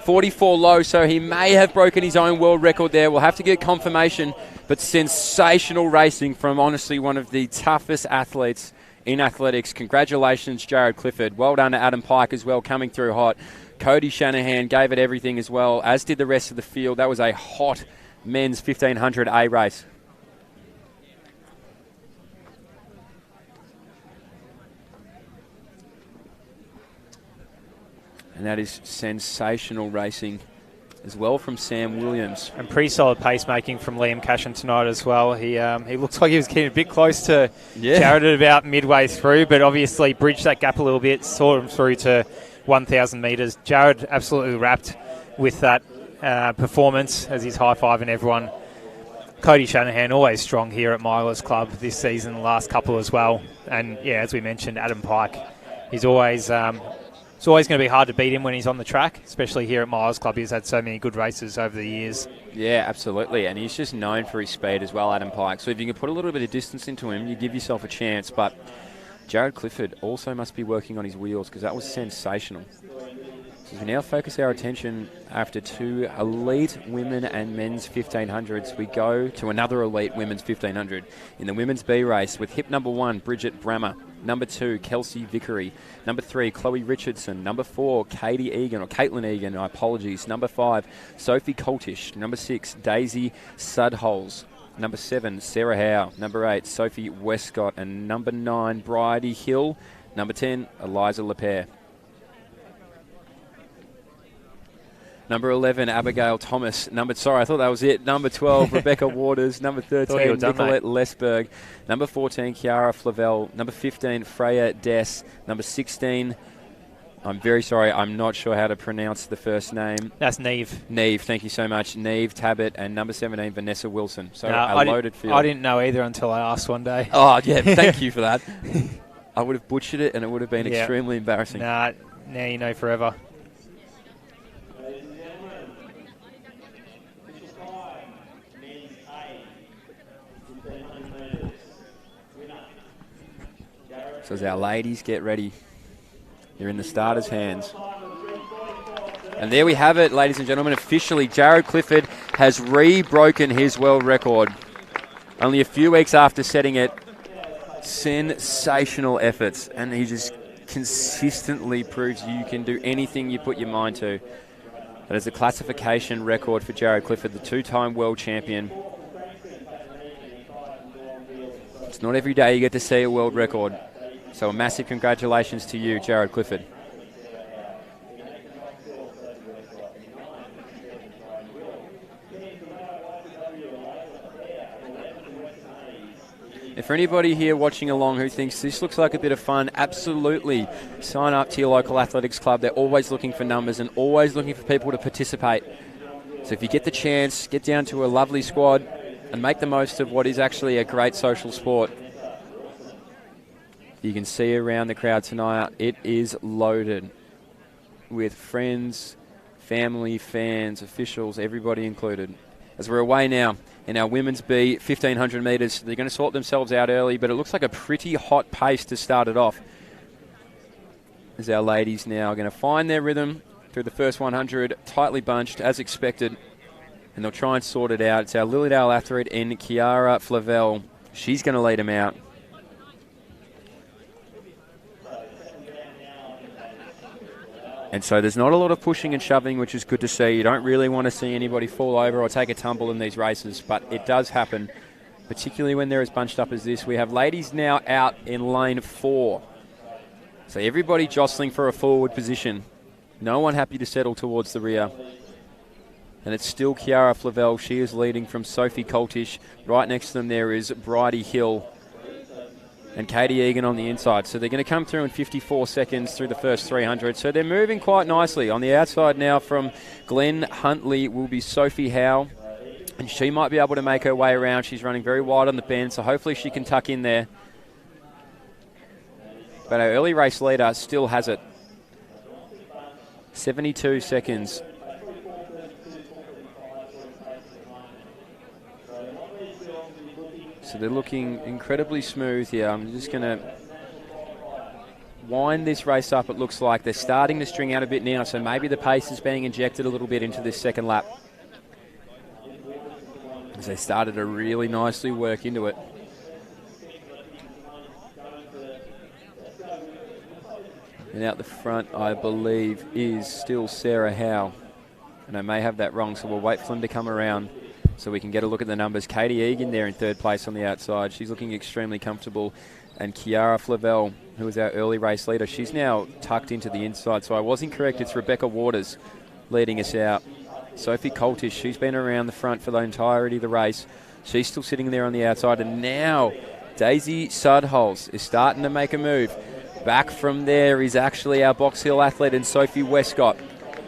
44 low, so he may have broken his own world record there. We'll have to get confirmation, but sensational racing from honestly one of the toughest athletes in athletics. Congratulations, Jared Clifford. Well done to Adam Pike as well, coming through hot. Cody Shanahan gave it everything as well, as did the rest of the field. That was a hot men's 1500 A race. And that is sensational racing as well from Sam Williams. And pretty solid pacemaking from Liam Cashin tonight as well. He looks like he was getting a bit close to Jared at about midway through, but obviously bridged that gap a little bit, saw him through to 1,000 metres. Jared absolutely wrapped with that performance as he's high-fiving everyone. Cody Shanahan always strong here at Milers Club this season, the last couple as well. And yeah, as we mentioned, Adam Pike, he's always... it's always going to be hard to beat him when he's on the track, especially here at Milers Club. He's had so many good races over the years. Yeah, absolutely. And he's just known for his speed as well, Adam Pike. So if you can put a little bit of distance into him, you give yourself a chance. But Jared Clifford also must be working on his wheels because that was sensational. So we now focus our attention after 2 elite women and men's 1500s. We go to another elite women's 1500 in the women's B race with hip number 1, Bridget Brammer. Number 2, Kelsey Vickery. Number 3, Chloe Richardson. Number 4, Caitlin Egan. Apologies. Number 5, Sophie Coltish. Number 6, Daisy Sudholes. Number 7, Sarah Howe. Number 8, Sophie Westcott. And number 9, Bridie Hill. Number 10, Eliza Lepere. Number 11, Abigail Thomas. I thought that was it. Number 12, Rebecca Waters. Number 13, Nicolette Lesberg. Number 14, Chiara Flavel. Number 15, Freya Dess. Number 16, I'm very sorry, I'm not sure how to pronounce the first name. That's Neve. Neve, thank you so much. Neve Tabbitt and number 17, Vanessa Wilson. So a loaded field. I didn't know either until I asked one day. Oh, yeah, thank you for that. I would have butchered it and it would have been extremely embarrassing. Nah, now you know forever. So as our ladies get ready, they're in the starters' hands. And there we have it, ladies and gentlemen. Officially, Jared Clifford has re-broken his world record. Only a few weeks after setting it sensational efforts, and he just consistently proves you can do anything you put your mind to. That is a classification record for Jared Clifford, the two-time world champion. It's not every day you get to see a world record. So a massive congratulations to you, Jared Clifford. And for anybody here watching along who thinks this looks like a bit of fun, absolutely sign up to your local athletics club. They're always looking for numbers and always looking for people to participate. So if you get the chance, get down to a lovely squad and make the most of what is actually a great social sport. You can see around the crowd tonight, it is loaded with friends, family, fans, officials, everybody included. As we're away now in our women's B 1500 metres, they're going to sort themselves out early, but it looks like a pretty hot pace to start it off. As our ladies now are going to find their rhythm through the first 100, tightly bunched as expected, and they'll try and sort it out. It's our Lilydale athlete in Kiara Flavel. She's going to lead them out. And so there's not a lot of pushing and shoving, which is good to see. You don't really want to see anybody fall over or take a tumble in these races, but it does happen, particularly when they're as bunched up as this. We have ladies now out in lane 4. So everybody jostling for a forward position. No one happy to settle towards the rear. And it's still Kiara Flavel. She is leading from Sophie Coltish. Right next to them there is Bridie Hill and Katie Egan on the inside. So they're going to come through in 54 seconds through the first 300. So they're moving quite nicely. On the outside now from Glen Huntley will be Sophie Howe. And she might be able to make her way around. She's running very wide on the bend, so hopefully she can tuck in there. But our early race leader still has it. 72 seconds. So they're looking incredibly smooth here. I'm just going to wind this race up, it looks like. They're starting to string out a bit now, so maybe the pace is being injected a little bit into this second lap. As they started to really nicely work into it. And out the front, I believe, is still Sarah Howe. And I may have that wrong, so we'll wait for them to come around so we can get a look at the numbers. Katie Egan there in third place on the outside. She's looking extremely comfortable. And Kiara Flavel, who is our early race leader, she's now tucked into the inside. So I was incorrect. It's Rebecca Waters leading us out. Sophie Coltish, she's been around the front for the entirety of the race. She's still sitting there on the outside. And now Daisy Sudholz is starting to make a move. Back from there is actually our Box Hill athlete and Sophie Westcott.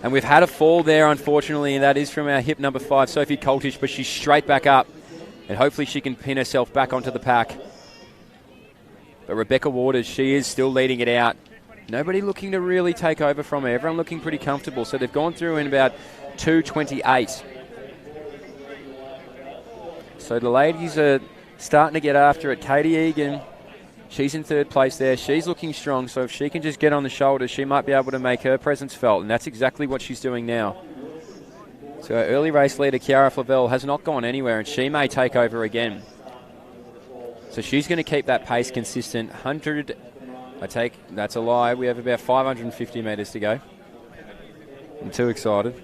And we've had a fall there, unfortunately, and that is from our hip number 5, Sophie Coltish, but she's straight back up. And hopefully she can pin herself back onto the pack. But Rebecca Waters, she is still leading it out. Nobody looking to really take over from her. Everyone looking pretty comfortable. So they've gone through in about 2:28. So the ladies are starting to get after it. Katie Egan, she's in third place there. She's looking strong, so if she can just get on the shoulders, she might be able to make her presence felt, and that's exactly what she's doing now. So our early race leader, Kiara Flavel, has not gone anywhere, and she may take over again. So she's going to keep that pace consistent. 100, that's a lie. We have about 550 metres to go. I'm too excited.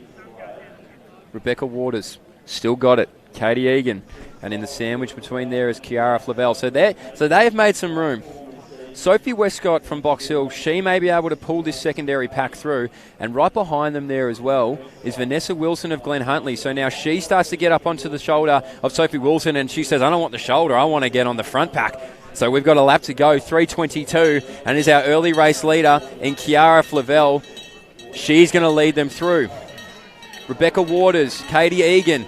Rebecca Waters, still got it. Katie Egan. And in the sandwich between there is Kiara Flavel. So they have made some room. Sophie Westcott from Box Hill, she may be able to pull this secondary pack through. And right behind them there as well is Vanessa Wilson of Glen Huntley. So now she starts to get up onto the shoulder of Sophie Wilson, and she says, I don't want the shoulder, I want to get on the front pack. So we've got a lap to go, 3:22, and is our early race leader in Kiara Flavel. She's going to lead them through. Rebecca Waters, Katie Egan,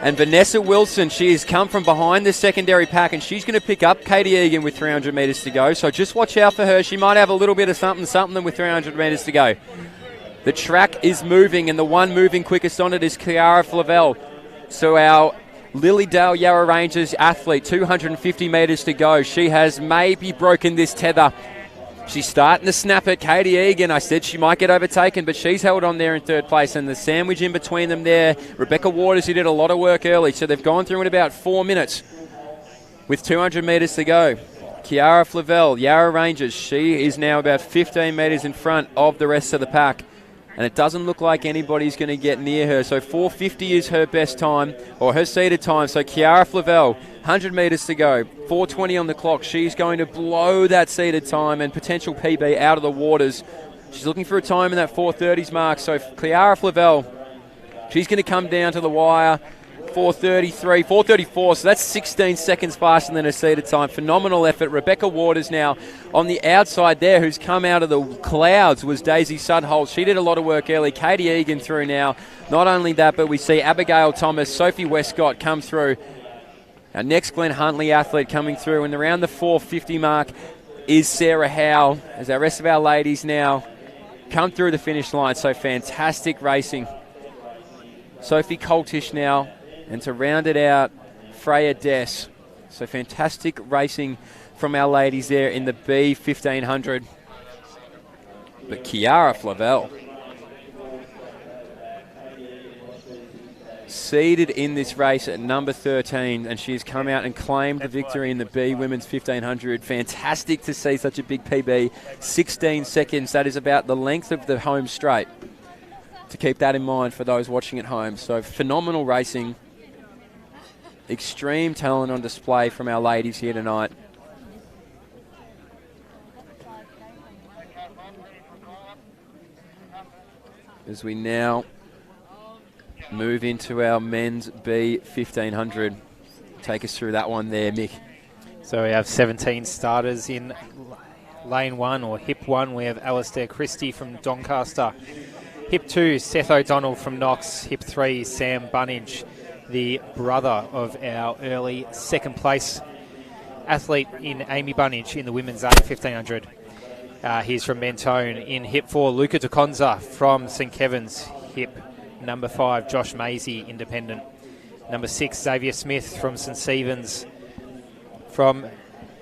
and Vanessa Wilson, she has come from behind the secondary pack, and she's going to pick up Katie Egan with 300 metres to go. So just watch out for her. She might have a little bit of something with 300 metres to go. The track is moving, and the one moving quickest on it is Kiara Flavel. So our Lilydale Yarra Rangers athlete, 250 metres to go. She has maybe broken this tether. She's starting to snap it. Katie Egan, I said she might get overtaken, but she's held on there in third place. And the sandwich in between them there, Rebecca Waters, who did a lot of work early. So they've gone through in about 4 minutes with 200 metres to go. Kiara Flavel, Yarra Rangers, she is now about 15 metres in front of the rest of the pack. And it doesn't look like anybody's going to get near her. So 4:50 is her best time, or her seeded time. So Kiara Flavel, 100 metres to go, 4:20 on the clock. She's going to blow that seeded time and potential PB out of the waters. She's looking for a time in that 4:30s mark. So Kiara Flavel, she's going to come down to the wire. 4:33, 4:34, so that's 16 seconds faster than her seeded time. Phenomenal effort. Rebecca Waters now on the outside there, who's come out of the clouds, was Daisy Sudholt. She did a lot of work early. Katie Egan through now. Not only that, but we see Abigail Thomas, Sophie Westcott come through. Our next Glen Huntley athlete coming through, and around the 4:50 mark is Sarah Howe, as our rest of our ladies now come through the finish line. So fantastic racing. Sophie Coltish now. And to round it out, Freya Dess. So fantastic racing from our ladies there in the B 1500. But Kiara Flavel, seeded in this race at number 13, and she's come out and claimed the victory in the B Women's 1500. Fantastic to see such a big PB. 16 seconds, that is about the length of the home straight. To keep that in mind for those watching at home. So phenomenal racing. Extreme talent on display from our ladies here tonight. As we now move into our men's B 1500. Take us through that one there, Mick. So we have 17 starters in lane 1 or hip 1. We have Alistair Christie from Doncaster. Hip 2, Seth O'Donnell from Knox. Hip 3, Sam Bunnage, the brother of our early second place athlete in Amy Bunnage in the women's A 1500. He's from Mentone. In hip 4, Luca DeConza from St Kevin's. Hip number 5, Josh Maisie, independent. Number 6, Xavier Smith from St Stephen's. From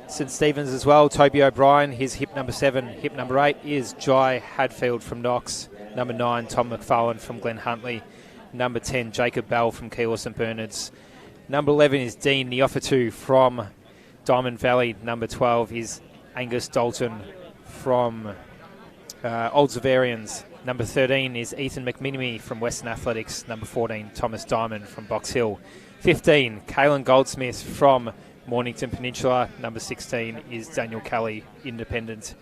St Stephen's as well, Toby O'Brien, his hip number 7. Hip number 8 is Jai Hadfield from Knox. Number 9, Tom McFarlane from Glen Huntley. Number 10, Jacob Bell from Keilor St Bernard's. Number 11 is Dean Neofatu from Diamond Valley. Number 12 is Angus Dalton from Old Zavarians. Number 13 is Ethan McMinimy from Western Athletics. Number 14, Thomas Diamond from Box Hill. 15, Kaylin Goldsmith from Mornington Peninsula. Number 16 is Daniel Kelly, independent.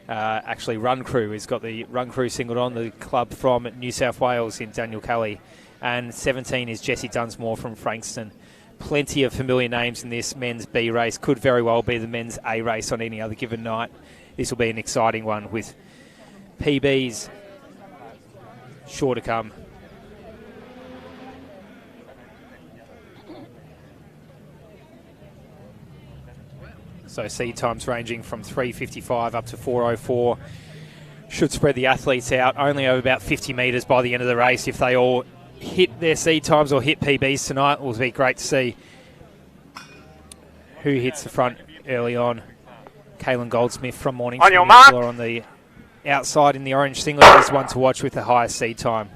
Actually, Run Crew. He's got the Run Crew singled on, the club from New South Wales in Daniel Kelly. And 17 is Jesse Dunsmore from Frankston. Plenty of familiar names in this men's B race. Could very well be the men's A race on any other given night. This will be an exciting one with PBs sure to come. So seed times ranging from 3:55 up to 4:04. Should spread the athletes out only over about 50 metres by the end of the race. If they all hit their seed times or hit PBs tonight, it will be great to see who hits the front early on. Kaylin Goldsmith from Mornington Peninsula on the outside in the orange singlet is one to watch with the highest seed time.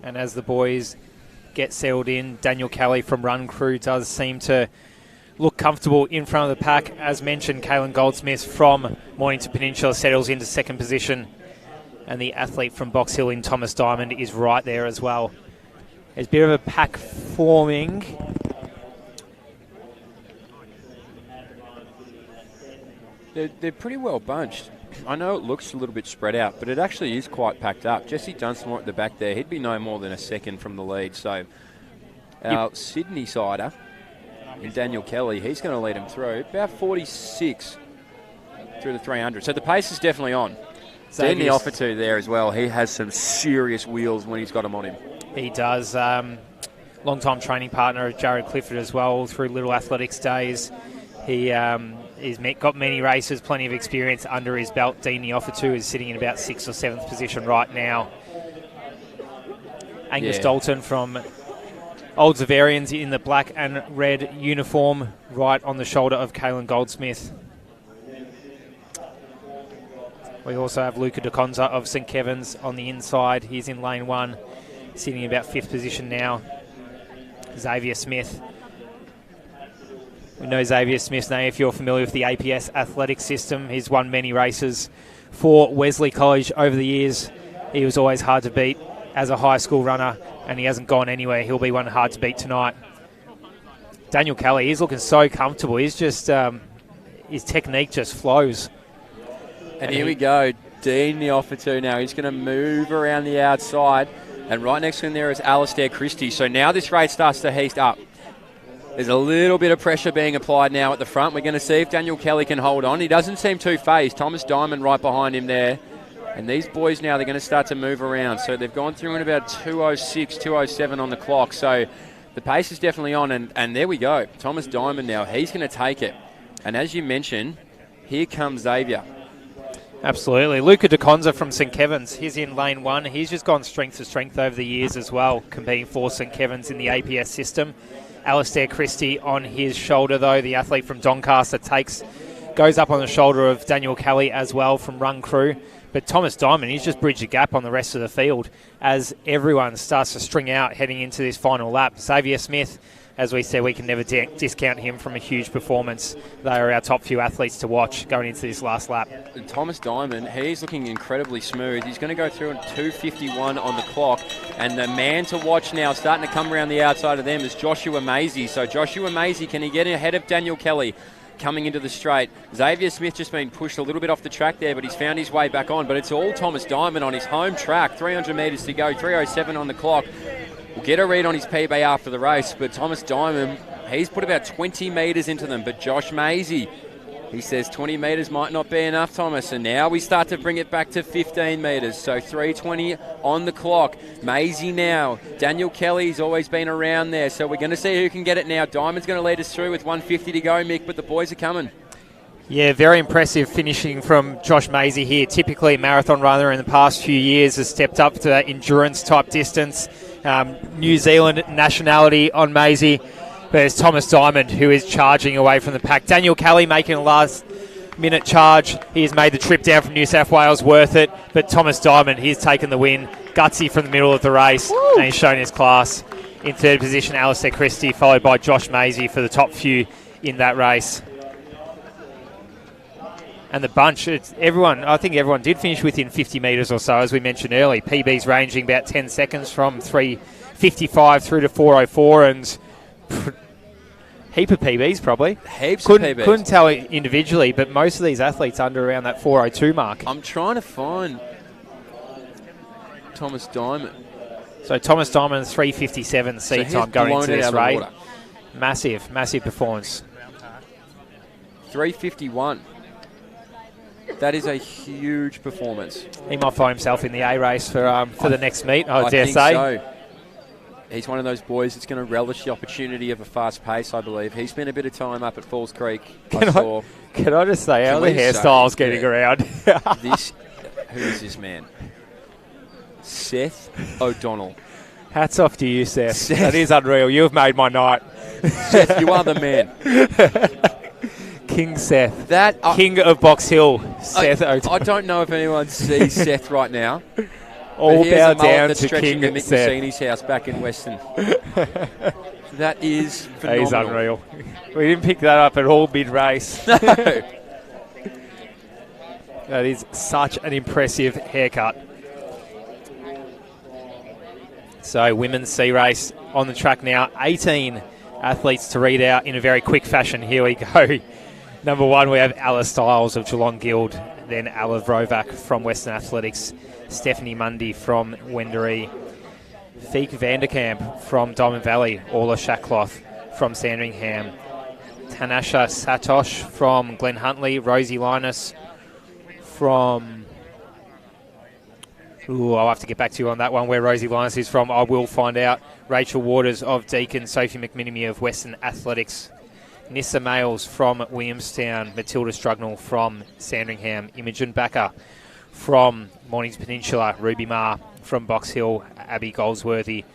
And as the boys get settled in, Daniel Kelly from Run Crew does seem to look comfortable in front of the pack. As mentioned, Kaylin Goldsmith from Mornington Peninsula settles into second position. And the athlete from Box Hill in Thomas Diamond is right there as well. There's a bit of a pack forming. They're pretty well bunched. I know it looks a little bit spread out, but it actually is quite packed up. Jesse Dunsmore at the back there, he'd be no more than a second from the lead. So our Sydney sider in Daniel Kelly, he's going to lead him through. About 46 through the 300. So the pace is definitely on. Danny Offertu there as well. He has some serious wheels when he's got them on him. He does. Long-time training partner of Jared Clifford as well through Little Athletics days. He he's got many races, plenty of experience under his belt. Dean Neofatu is sitting in about 6th or 7th position right now. Angus Dalton from Old Zavarians in the black and red uniform right on the shoulder of Kaylin Goldsmith. We also have Luca DeConza of St Kevin's on the inside. He's in lane 1. sitting in about 5th position now. Xavier Smith. We know Xavier Smith's name if you're familiar with the APS athletic system. He's won many races for Wesley College over the years. He was always hard to beat as a high school runner, and he hasn't gone anywhere. He'll be one hard to beat tonight. Daniel Kelly, he's looking so comfortable. He's just, his technique just flows. And here we go. Dean the offer to now. He's going to move around the outside. And right next to him there is Alistair Christie. So now this race starts to heat up. There's a little bit of pressure being applied now at the front. We're going to see if Daniel Kelly can hold on. He doesn't seem too phased. Thomas Diamond right behind him there. And these boys now, they're going to start to move around. So they've gone through in about 2:06, 2:07 on the clock. So the pace is definitely on. And there we go. Thomas Diamond now. He's going to take it. And as you mentioned, here comes Xavier. Absolutely. Luca DeConza from St. Kevin's. He's in lane 1. He's just gone strength to strength over the years as well, competing for St. Kevin's in the APS system. Alistair Christie on his shoulder, though. The athlete from Doncaster goes up on the shoulder of Daniel Kelly as well from Run Crew. But Thomas Diamond, he's just bridged the gap on the rest of the field as everyone starts to string out heading into this final lap. Xavier Smith, as we said, we can never discount him from a huge performance. They are our top few athletes to watch going into this last lap. And Thomas Diamond, he's looking incredibly smooth. He's going to go through at 2:51 on the clock. And the man to watch now, starting to come around the outside of them, is Joshua Maisie. So Joshua Maisie, can he get ahead of Daniel Kelly coming into the straight? Xavier Smith just been pushed a little bit off the track there, but he's found his way back on. But it's all Thomas Diamond on his home track. 300 metres to go, 3:07 on the clock. We'll get a read on his PB after the race, but Thomas Diamond, he's put about 20 metres into them. But Josh Maisie, he says 20 metres might not be enough, Thomas. And now we start to bring it back to 15 metres. So 3:20 on the clock. Maisie now. Daniel Kelly's always been around there. So we're going to see who can get it now. Diamond's going to lead us through with 1:50 to go, Mick, but the boys are coming. Yeah, very impressive finishing from Josh Maisie here. Typically a marathon runner in the past few years, has stepped up to that endurance type distance. New Zealand nationality on Maisie. There's Thomas Diamond, who is charging away from the pack. Daniel Kelly making a last-minute charge. He has made the trip down from New South Wales worth it. But Thomas Diamond, he's taken the win. Gutsy from the middle of the race. Woo! And he's shown his class. In 3rd position, Alistair Christie, followed by Josh Maisie for the top few in that race. And the bunch, I think everyone did finish within 50 metres or so, as we mentioned earlier. PBs ranging about 10 seconds from 3:55 through to 4:04, and heap of PBs probably. Heaps of PBs. Couldn't tell individually, but most of these athletes under around that 4:02 mark. I'm trying to find Thomas Diamond. So Thomas Diamond, 3:57 seed time going into this race. Massive performance. 3:51. That is a huge performance. He might find himself in the A race for the next meet, I dare say. So. He's one of those boys that's going to relish the opportunity of a fast pace, I believe. He spent a bit of time up at Falls Creek. Can I just say how the hairstyle's getting around? Who is this man? Seth O'Donnell. Hats off to you, Seth. That is unreal. You've made my night. Seth, you are the man. King Seth. King of Box Hill, Seth O'Donnell. I don't know if anyone sees Seth right now. All bow down to King Mick Seth. Masseni's house back in Western. That is phenomenal. That is unreal. We didn't pick that up at all mid-race. No. That is such an impressive haircut. So women's C race on the track now. 18 athletes to read out in a very quick fashion. Here we go. Number 1, we have Alice Stiles of Geelong Guild. Then Alice Rovac from Western Athletics. Stephanie Mundy from Wendouree. Feek Vanderkamp from Diamond Valley. Orla Shackcloth from Sandringham. Tanasha Satosh from Glen Huntley. Rosie Linus from... I'll have to get back to you on that one, where Rosie Linus is from. I will find out. Rachel Waters of Deakin. Sophie McMinimy of Western Athletics. Nissa Males from Williamstown. Matilda Strugnall from Sandringham. Imogen Backer from Mornings Peninsula. Ruby Ma from Box Hill. Abby Goldsworthy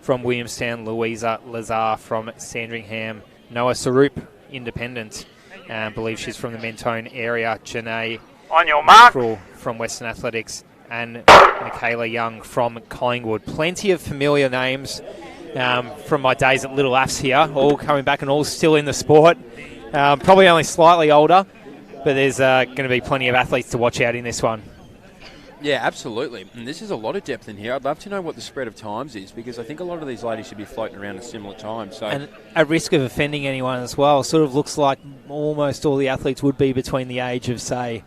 from Williamstown. Louisa Lazar from Sandringham. Noah Sarup, independent. I believe she's from the Mentone area. Janae On your mark. from Western Athletics. and Michaela Young from Collingwood. Plenty of familiar names from my days at Little Afs here, all coming back and all still in the sport. Probably only slightly older, but there's going to be plenty of athletes to watch out in this one. Yeah, absolutely. And this is a lot of depth in here. I'd love to know what the spread of times is, because I think a lot of these ladies should be floating around a similar time. So, and at risk of offending anyone as well, sort of looks like almost all the athletes would be between the age of, say,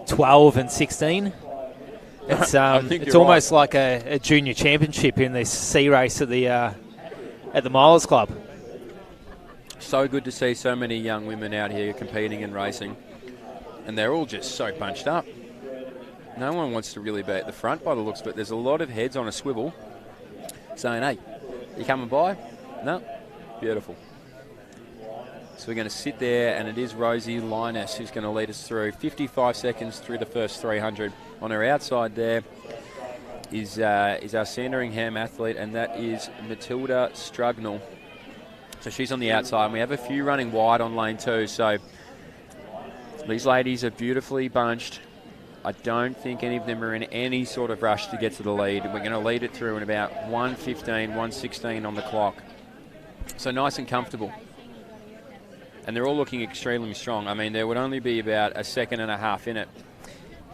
12 and 16. It's it's almost like a junior championship in this C race at the Milers Club. So good to see so many young women out here competing and racing, and they're all just so bunched up. No one wants to really be at the front by the looks, but there's a lot of heads on a swivel saying, hey, you coming by? No? Beautiful. So we're going to sit there, and it is Rosie Linus who's going to lead us through 55 seconds through the first 300. On her outside there is our Sandringham athlete, and that is Matilda Strugnell. So she's on the outside, and we have a few running wide on lane 2. So these ladies are beautifully bunched. I don't think any of them are in any sort of rush to get to the lead. We're going to lead it through in about 1:15, 1:16 on the clock. So nice and comfortable. And they're all looking extremely strong. I mean, there would only be about a second and a half in it.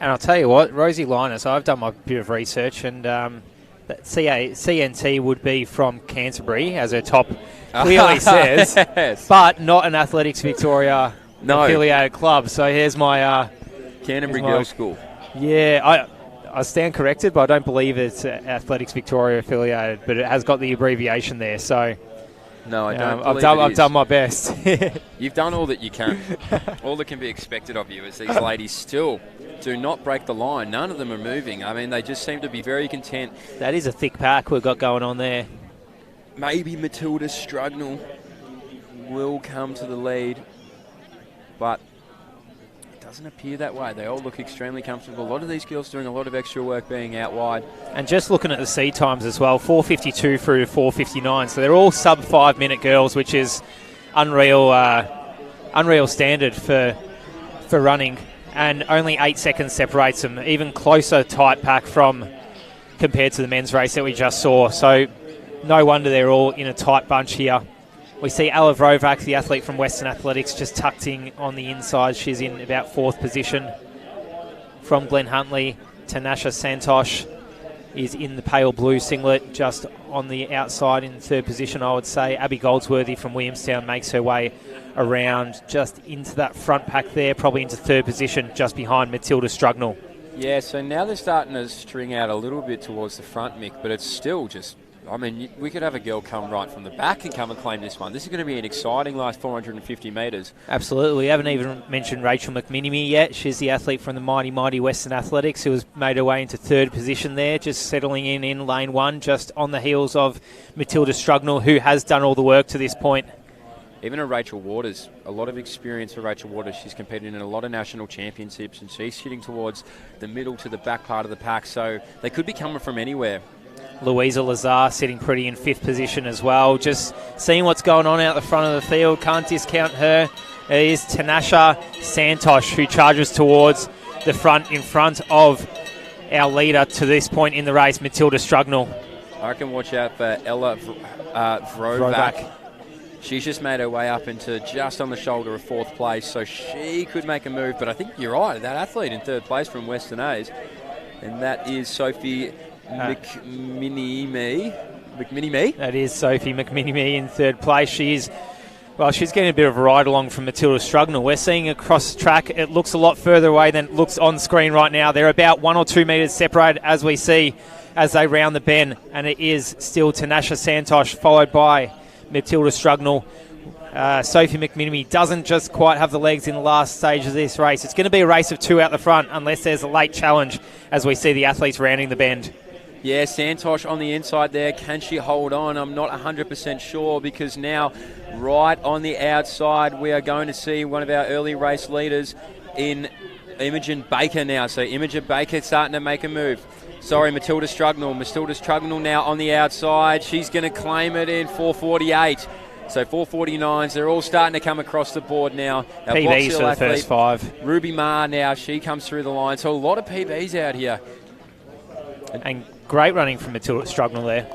And I'll tell you what, Rosie Linus, I've done my bit of research, and that CNT would be from Canterbury, as her top clearly says, yes. But not an Athletics Victoria affiliated club. So here's my... Canterbury Girls School. Yeah, I stand corrected, but I don't believe it's Athletics Victoria affiliated, but it has got the abbreviation there. So no, I don't. I've done my best. You've done all that you can. All that can be expected of you, as these ladies still do not break the line. None of them are moving. I mean, they just seem to be very content. That is a thick pack we've got going on there. Maybe Matilda Strugnell will come to the lead, but doesn't appear that way. They all look extremely comfortable. A lot of these girls doing a lot of extra work being out wide. And just looking at the seed times as well, 4:52 through to 4:59. So they're all sub 5 minute girls, which is unreal standard for running. And only 8 seconds separates them. Even closer tight pack from compared to the men's race that we just saw. So no wonder they're all in a tight bunch here. We see Ella Vrovac, the athlete from Western Athletics, just tucked in on the inside. She's in about 4th position. From Glen Huntly, Tanasha Santosh is in the pale blue singlet, just on the outside in 3rd position, I would say. Abby Goldsworthy from Williamstown makes her way around just into that front pack there, probably into 3rd position, just behind Matilda Strugnell. Yeah, so now they're starting to string out a little bit towards the front, Mick, but it's still just... I mean, we could have a girl come right from the back and come and claim this one. This is going to be an exciting last 450 metres. Absolutely. We haven't even mentioned Rachel McMinimy yet. She's the athlete from the mighty Western Athletics who has made her way into 3rd position there, just settling in lane 1, just on the heels of Matilda Strugnell, who has done all the work to this point. Even a Rachel Waters, a lot of experience for Rachel Waters. She's competed in a lot of national championships, and she's sitting towards the middle to the back part of the pack, so they could be coming from anywhere. Louisa Lazar sitting pretty in 5th position as well. Just seeing what's going on out the front of the field. Can't discount her. It is Tanasha Santosh who charges towards the front in front of our leader to this point in the race, Matilda Strugnell. I can watch out for Ella Vrovac. She's just made her way up into just on the shoulder of 4th place, so she could make a move. But I think you're right, that athlete in 3rd place from Western A's, and that is Sophie McMinimy. That is Sophie McMinimy in 3rd place. She's getting a bit of a ride along from Matilda Strugnell. We're seeing across track, it looks a lot further away than it looks on screen right now. They're about 1 or 2 metres separated as we see as they round the bend, and it is still Tanasha Santosh followed by Matilda Strugnell. Sophie McMinimy doesn't just quite have the legs in the last stage of this race. It's going to be a race of 2 out the front unless there's a late challenge as we see the athletes rounding the bend. Yeah, Santosh on the inside there. Can she hold on? I'm not 100% sure, because now right on the outside we are going to see one of our early race leaders in Imogen Baker now. So Imogen Baker starting to make a move. Sorry, Matilda Strugnell. Matilda Strugnell now on the outside. She's going to claim it in 4:48. So 4:49s, they're all starting to come across the board now. Our PBs for the first 5. Ruby Ma now, she comes through the line. So a lot of PBs out here. And great running from Matilda Strugnell there.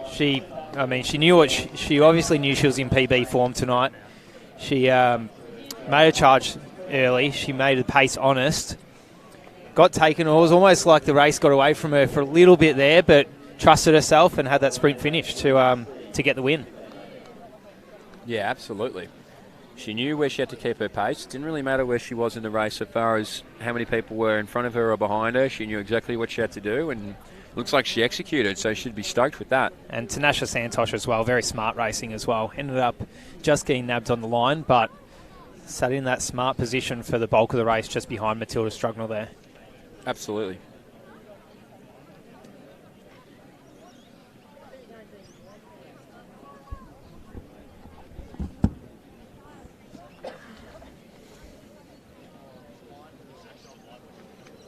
She knew what she obviously knew she was in PB form tonight. She made a charge early. She made the pace honest. Got taken. It was almost like the race got away from her for a little bit there, but trusted herself and had that sprint finish to get the win. Yeah, absolutely. She knew where she had to keep her pace. It didn't really matter where she was in the race so far as how many people were in front of her or behind her. She knew exactly what she had to do, and looks like she executed, so she'd be stoked with that. And Tanasha Santosh as well, very smart racing as well. Ended up just getting nabbed on the line, but sat in that smart position for the bulk of the race just behind Matilda Strugnell there. Absolutely.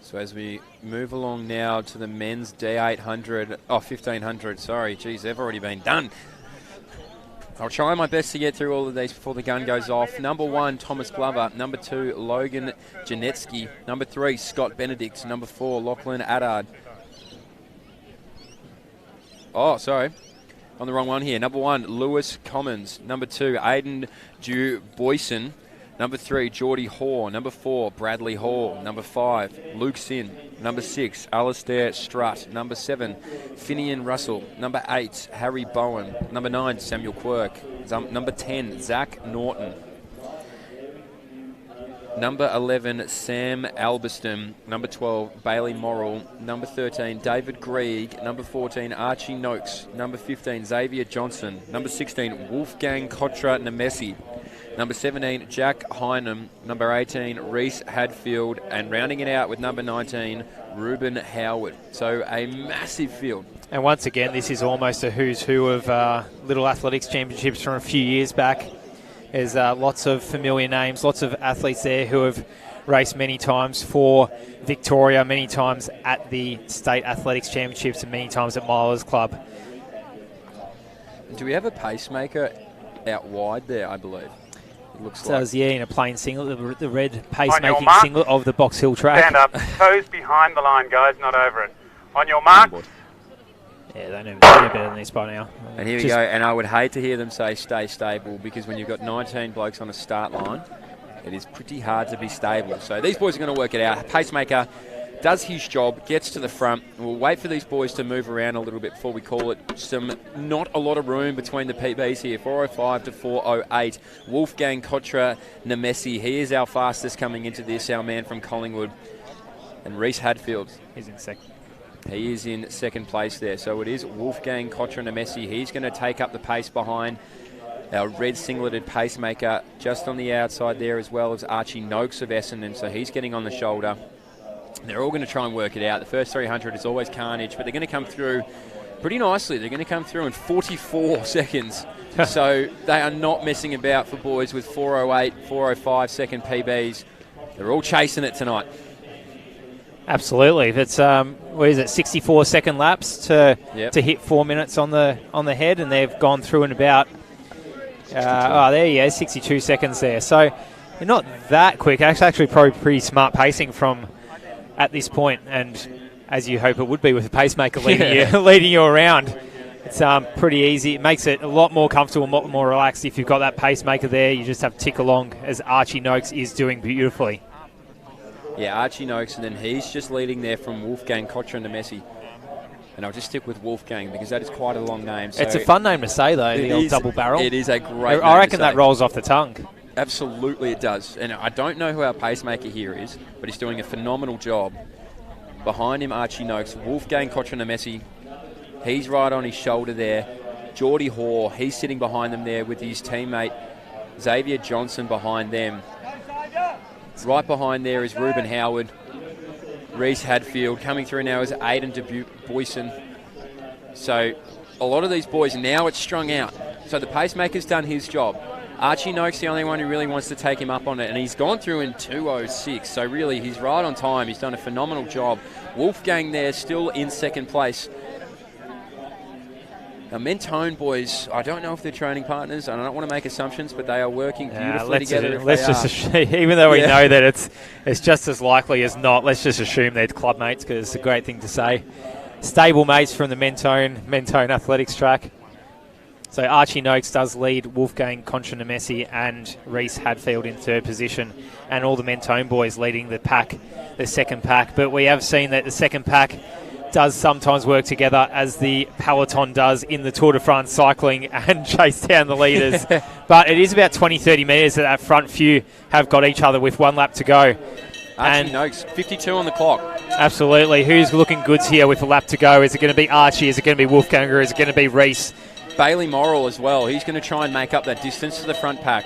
So as we move along now to the men's D800, 1500, sorry, geez, they've already been done. I'll try my best to get through all of these before the gun goes off. Number 1, Thomas Glover. Number 2, Logan Janetsky. Number 3, Scott Benedict. Number 4, Lachlan Addard. Oh, sorry. On the wrong one here. Number 1, Lewis Commons. Number 2, Aidan Dew Boyson. Number 3, Geordie Hoare. Number 4, Bradley Hall. Number 5, Luke Sin. Number 6, Alistair Strutt. Number 7, Finian Russell. Number 8, Harry Bowen. Number 9, Samuel Quirk. Number 10, Zach Norton. Number 11, Sam Alberston. Number 12, Bailey Morrill. Number 13, David Grieg. Number 14, Archie Noakes. Number 15, Xavier Johnson. Number 16, Wolfgang Kotra Nemesi. Number 17, Jack Hynam. Number 18, Reese Hadfield. And rounding it out with number 19, Ruben Howard. So a massive field. And once again, this is almost a who's who of Little Athletics Championships from a few years back. There's lots of familiar names, lots of athletes there who have raced many times for Victoria, many times at the State Athletics Championships, and many times at Milers Club. Do we have a pacemaker out wide there, I believe? It looks like. Yeah, in a plain singlet, the red pacemaking mark, singlet of the Box Hill track. Stand up. Toes behind the line, guys, not over it. On your mark. Yeah, they know better than this by now. And here we go. And I would hate to hear them say stay stable, because when you've got 19 blokes on a start line, it is pretty hard to be stable. So these boys are going to work it out. Pacemaker does his job, gets to the front. We'll wait for these boys to move around a little bit before we call it. Not a lot of room between the PBs here. 405 to 408. Wolfgang Kotra Nemesi, he is our fastest coming into this, our man from Collingwood. And Reese Hadfield. He's in second. He is in second place there. So it is Wolfgang Kotra Nemesi. He's going to take up the pace behind our red singleted pacemaker just on the outside there, as well as Archie Noakes of Essendon. So he's getting on the shoulder. They're all going to try and work it out. The first 300 is always carnage, but they're going to come through pretty nicely. They're going to come through in 44 seconds. So they are not messing about for boys with 408, 405 second PBs. They're all chasing it tonight. Absolutely. It's 64 second laps to hit 4 minutes on the head, and they've gone through in about 62 seconds there. So they're not that quick. Actually, probably pretty smart pacing from at this point, and as you hope it would be with a pacemaker leading you around. It's pretty easy. It makes it a lot more comfortable, a lot more relaxed. If you've got that pacemaker there, you just have to tick along, as Archie Noakes is doing beautifully. Yeah, Archie Noakes, and then he's just leading there from Wolfgang Kotra Nemesi. And I'll just stick with Wolfgang because that is quite a long name. So it's a fun name to say, though, the old double barrel. It is a great name I reckon that rolls off the tongue. Absolutely it does. And I don't know who our pacemaker here is, but he's doing a phenomenal job. Behind him, Archie Noakes. Wolfgang Kotra Nemesi, he's right on his shoulder there. Geordie Hoare, he's sitting behind them there with his teammate Xavier Johnson behind them. Right behind there is Ruben Howard. Reese Hadfield. Coming through now is Aidan Boyson. So a lot of these boys, now it's strung out. So the pacemaker's done his job. Archie Noakes the only one who really wants to take him up on it, and he's gone through in 2:06. So really, he's right on time. He's done a phenomenal job. Wolfgang there still in second place. Now, Mentone boys, I don't know if they're training partners, and I don't want to make assumptions, but they are working beautifully together. Even though we know that it's just as likely as not, let's just assume they're club mates, because it's a great thing to say. stable mates from the Mentone Athletics track. So Archie Noakes does lead Wolfgang Concha-Nemesi and Reese Hadfield in third position, and all the Mentone boys leading the pack, the second pack. But we have seen that the second pack does sometimes work together, as the peloton does in the Tour de France cycling, and chase down the leaders. But it is about 20-30 metres that front few have got each other with 1 lap to go. Archie Noakes, 52 on the clock. Absolutely. Who's looking goods here with a lap to go? Is it going to be Archie? Is it going to be Wolfgang? Or is it going to be Reese? Bailey Morrill as well. He's going to try and make up that distance to the front pack.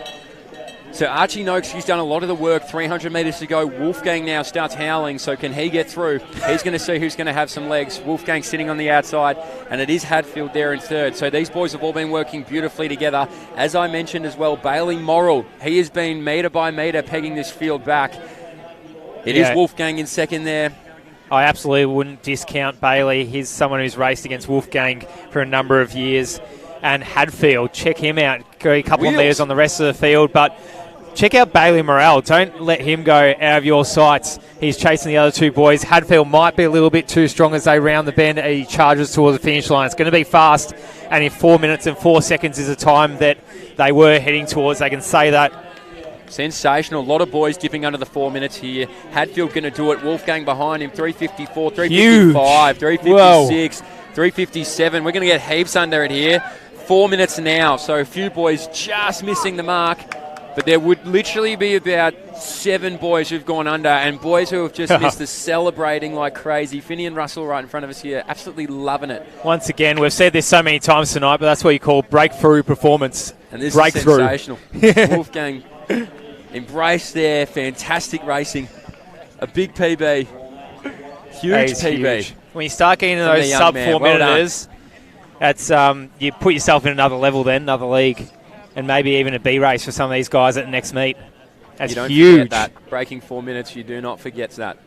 So Archie Noakes, he's done a lot of the work. 300 metres to go. Wolfgang now starts howling, so can he get through? He's going to see who's going to have some legs. Wolfgang sitting on the outside, and it is Hadfield there in third. So these boys have all been working beautifully together. As I mentioned as well, Bailey Morrill, he has been metre by metre pegging this field back. It is Wolfgang in second there. I absolutely wouldn't discount Bailey. He's someone who's raced against Wolfgang for a number of years. And Hadfield, check him out. Go a couple of metres on the rest of the field, but check out Bailey Morrell. Don't let him go out of your sights. He's chasing the other two boys. Hadfield might be a little bit too strong as they round the bend. He charges towards the finish line. It's going to be fast, and in 4 minutes and 4 seconds is the time that they were heading towards. They can say that. Sensational. A lot of boys dipping under the 4 minutes here. Hadfield going to do it. Wolfgang behind him. 354, 355, 356, 357. We're going to get heaps under it here. 4 minutes now. So a few boys just missing the mark. But there would literally be about 7 boys who've gone under, and boys who have just missed the celebrating like crazy. Finney and Russell right in front of us here, absolutely loving it. Once again, we've said this so many times tonight, but that's what you call breakthrough performance. And this breakthrough. Is sensational. Wolfgang embrace there, fantastic racing. A big PB. Huge PB. Huge. When you start getting into those sub 4 minutes, that's you put yourself in another level then, another league. And maybe even a B race for some of these guys at the next meet. That's you don't huge. Forget that. Breaking 4 minutes, you do not forget that.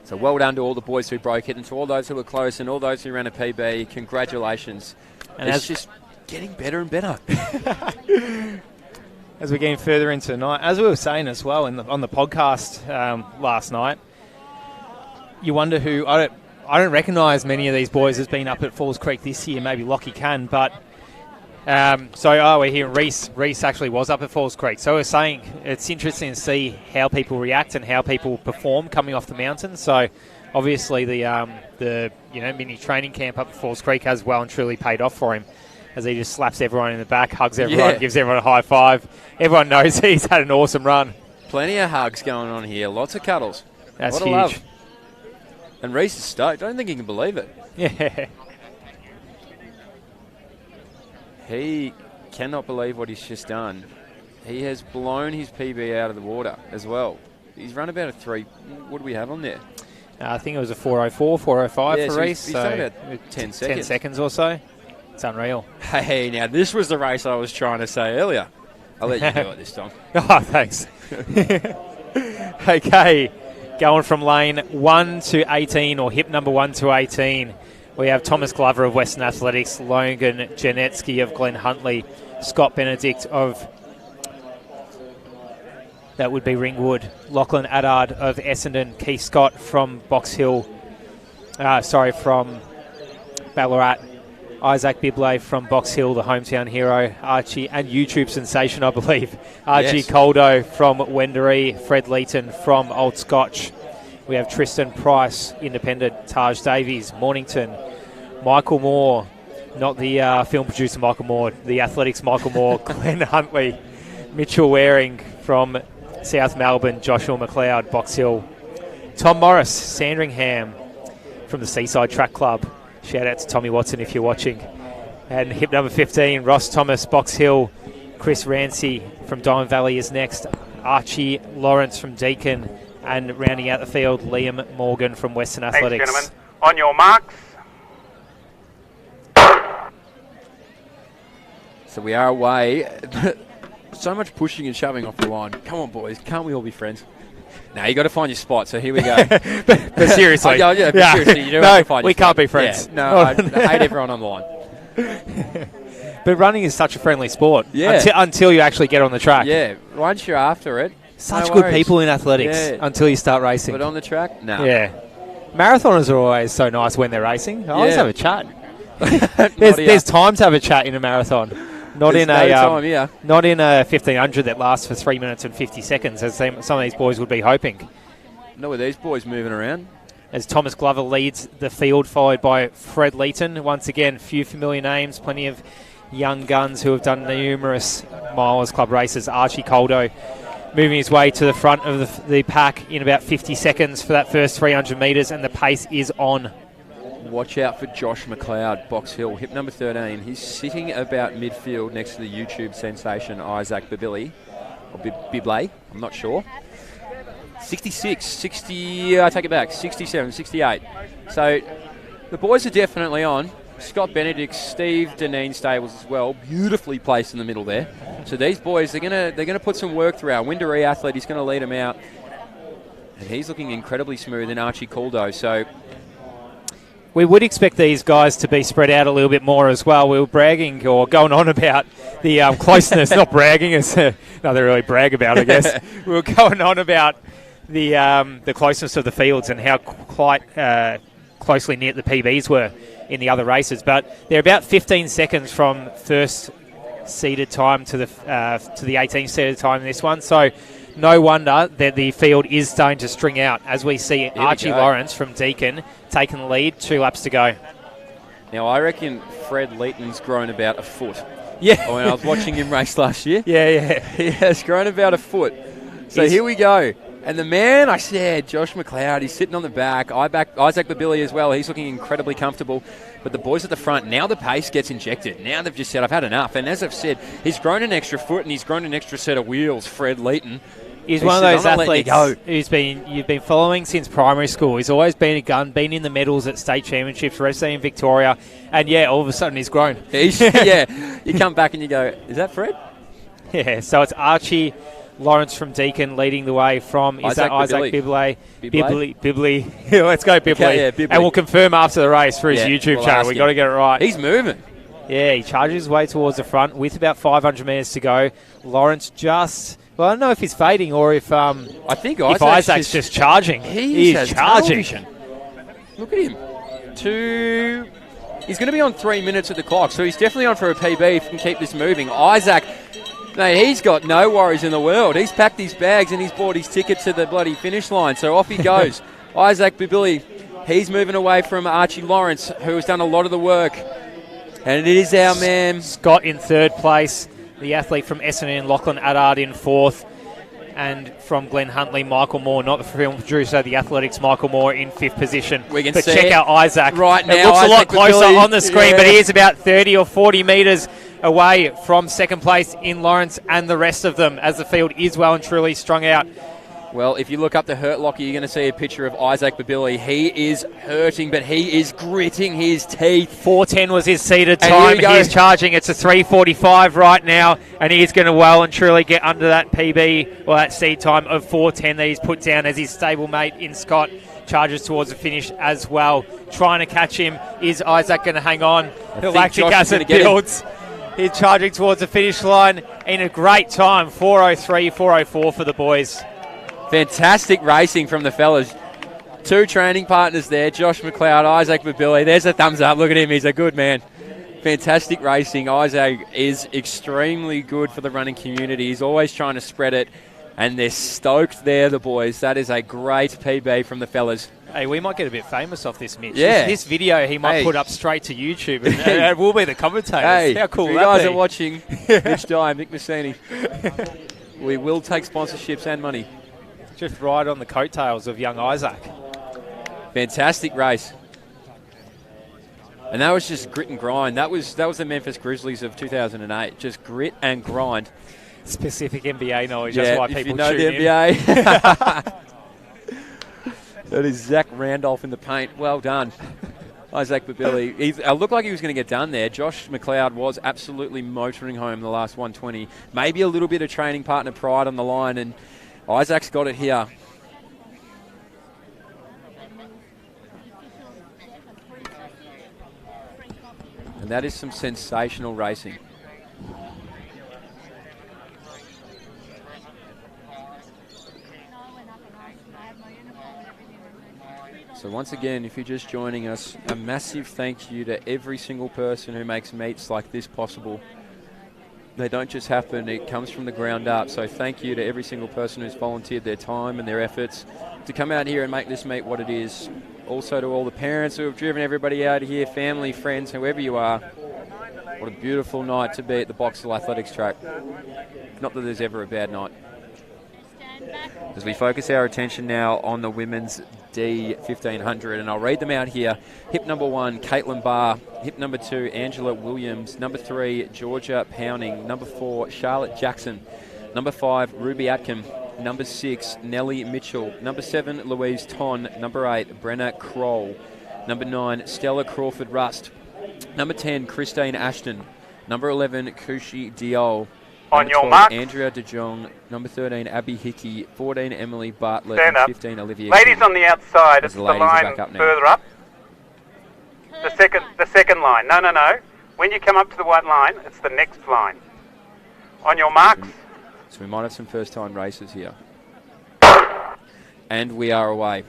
So well done to all the boys who broke it, and to all those who were close, and all those who ran a PB. Congratulations. And it's just getting better and better. As we're getting further into the night, as we were saying as well on the podcast last night, you wonder who. I don't recognise many of these boys as being up at Falls Creek this year. Maybe Lockie can, but. We're here. Reese actually was up at Falls Creek. So we're saying it's interesting to see how people react and how people perform coming off the mountain. So obviously the mini training camp up at Falls Creek has well and truly paid off for him, as he just slaps everyone in the back, hugs everyone, gives everyone a high five. Everyone knows he's had an awesome run. Plenty of hugs going on here. Lots of cuddles. That's huge. Love. And Reese is stoked. I don't think he can believe it. Yeah. He cannot believe what he's just done. He has blown his PB out of the water as well. He's run about a 3. What do we have on there? I think it was a 4:04, 4:05 for Reese. He's done about 10 seconds. 10 seconds or so. It's unreal. Hey, now this was the race I was trying to say earlier. I'll let you do it this time. Oh, thanks. Okay, going from lane 1 to 18, or hip number 1 to 18. We have Thomas Glover of Western Athletics, Logan Janetsky of Glen Huntly, Scott Benedict of, that would be Ringwood, Lachlan Addard of Essendon, Keith Scott from Box Hill, from Ballarat, Isaac Biblay from Box Hill, the hometown hero, Archie, and YouTube sensation, I believe, Archie Coldo from Wendouree, Fred Leeton from Old Scotch. We have Tristan Price, Independent, Taj Davies, Mornington, Michael Moore, not the film producer Michael Moore, the Athletics Michael Moore, Glenn Huntley, Mitchell Waring from South Melbourne, Joshua McLeod, Box Hill, Tom Morris, Sandringham from the Seaside Track Club. Shout out to Tommy Watson if you're watching. And hip number 15, Ross Thomas, Box Hill, Chris Rancy from Diamond Valley is next, Archie Lawrence from Deakin, and rounding out the field, Liam Morgan from Western Athletics. Thanks, gentlemen. On your marks. So we are away. So much pushing and shoving off the line. Come on, boys. Can't we all be friends? Now you got to find your spot, so here we go. but seriously. Seriously, you do have to find your spot. We can't be friends. Yeah, no, I hate everyone on the line. But running is such a friendly sport. Yeah. Until you actually get on the track. Yeah, once you're after it. Such good people in athletics until you start racing. But on the track? No. Yeah. Marathoners are always so nice when they're racing. I always Yeah. have a chat. there's time to have a chat in a marathon. Not There's in no a time, yeah. not in a 1500 that lasts for 3 minutes and 50 seconds, as some of these boys would be hoping. Not with these boys moving around. As Thomas Glover leads the field, followed by Fred Leeton. Once again, few familiar names, plenty of young guns who have done numerous Milers Club races. Archie Coldo moving his way to the front of the pack in about 50 seconds for that first 300 metres, and the pace is on. Watch out for Josh McLeod, Box Hill, hip number 13. He's sitting about midfield next to the YouTube sensation Isaac Babili, or Biblay, I'm not sure. 66, 60, I take it back, 67, 68. So the boys are definitely on. Scott Benedict, Steve Deneen stables as well, beautifully placed in the middle there. So these boys, they're gonna put some work through. Our Winderee athlete, he's going to lead them out, and he's looking incredibly smooth in Archie Caldo. So we would expect these guys to be spread out a little bit more as well. We were bragging or going on about the closeness, not bragging, it's nothing really brag about, I guess. We were going on about the closeness of the fields and how quite closely knit the PBs were in the other races. But they're about 15 seconds from first seeded time to the 18th seeded time in this one. So no wonder that the field is starting to string out as we see Archie Lawrence from Deakin taking the lead, 2 laps to go. now I reckon Fred Leeton's grown about a foot. Yeah. When I was watching him race last year. Yeah. He has grown about a foot. So here we go. And the man, I said, Josh McLeod, he's sitting on the back. I back Isaac Babili as well. He's looking incredibly comfortable. But the boys at the front, now the pace gets injected. Now they've just said, I've had enough. And as I've said, he's grown an extra foot and he's grown an extra set of wheels, Fred Leeton. He's one of those athletes you've been following since primary school. He's always been a gun, been in the medals at state championships, representing Victoria. And, yeah, all of a sudden he's grown. Yeah, you come back and you go, is that Fred? Yeah, so it's Archie Lawrence from Deakin leading the way from Isaac Biblay. Biblay. Let's go, Biblay. Okay, yeah, Biblay. And we'll confirm after the race for his YouTube channel. We've got to get it right. He's moving. Yeah, he charges his way towards the front with about 500 metres to go. Lawrence just... Well, I don't know if he's fading or if I think Isaac's just charging. He is charging. Television. Look at him. He's going to be on 3 minutes at the clock, so he's definitely on for a PB if he can keep this moving. Isaac... No, he's got no worries in the world. He's packed his bags and he's bought his ticket to the bloody finish line. So off he goes. Isaac Babili, he's moving away from Archie Lawrence, who has done a lot of the work. And it is our man. Scott in third place. The athlete from Essendon, Lachlan Rayner in fourth. And from Glen Huntley, Michael Moore, not the film producer, the athletics, Michael Moore in fifth position. We can but see check out Isaac. Right now, it looks Isaac a lot closer Babili, on the screen, but he is about 30 or 40 metres away from second place in Lawrence and the rest of them as the field is well and truly strung out. Well, if you look up the Hurt Locker, you're going to see a picture of Isaac Babili. He is hurting, but he is gritting his teeth. 4:10 was his seeded time. He is charging. It's a 3:45 right now, and he is going to well and truly get under that PB, or that seed time of 4:10 that he's put down as his stablemate in Scott charges towards the finish as well. Trying to catch him. Is Isaac going to hang on? The lactic acid builds. He's charging towards the finish line in a great time, 4:03, 4:04 for the boys. Fantastic racing from the fellas. 2 training partners there, Josh McLeod, Isaac Babili. There's a thumbs up. Look at him. He's a good man. Fantastic racing. Isaac is extremely good for the running community. He's always trying to spread it, and they're stoked there, the boys. That is a great PB from the fellas. Hey, we might get a bit famous off this, Mitch. Yeah. This video he might put up straight to YouTube, and we'll be the commentators. Hey, how cool you guys are watching. Mitch Dyer, Mick Masseni. We will take sponsorships and money. Just ride on the coattails of young Isaac. Fantastic race. And that was just grit and grind. That was the Memphis Grizzlies of 2008. Just grit and grind. Specific NBA knowledge. Yeah, that's why if people you know tune the in. NBA. That is Zach Randolph in the paint. Well done. Isaac Babili. It looked like he was going to get done there. Josh McLeod was absolutely motoring home the last 120. Maybe a little bit of training partner pride on the line, and Isaac's got it here. And that is some sensational racing. So once again, if you're just joining us, a massive thank you to every single person who makes meets like this possible. They don't just happen, it comes from the ground up. So thank you to every single person who's volunteered their time and their efforts to come out here and make this meet what it is. Also to all the parents who have driven everybody out here, family, friends, whoever you are. What a beautiful night to be at the Box Hill Athletics track. Not that there's ever a bad night. As we focus our attention now on the women's D1500, and I'll read them out here. Hip number 1, Caitlin Barr. Hip number 2, Angela Williams. Number 3, Georgia Pounding. Number 4, Charlotte Jackson. Number 5, Ruby Atkin. Number 6, Nellie Mitchell. Number 7, Louise Ton. Number 8, Brenna Kroll. Number 9, Stella Crawford-Rust. Number 10, Christine Ashton. Number 11, Kushi Diol. On your 12, mark. Andrea De Jong. Number 13, Abby Hickey. 14, Emily Bartlett. Stand and up. 15, Olivia Ladies King. on the outside, As it's the the ladies are line back up now. further up. The second line. No. When you come up to the white line, it's the next line. On your marks. So we might have some first-time races here. And we are away.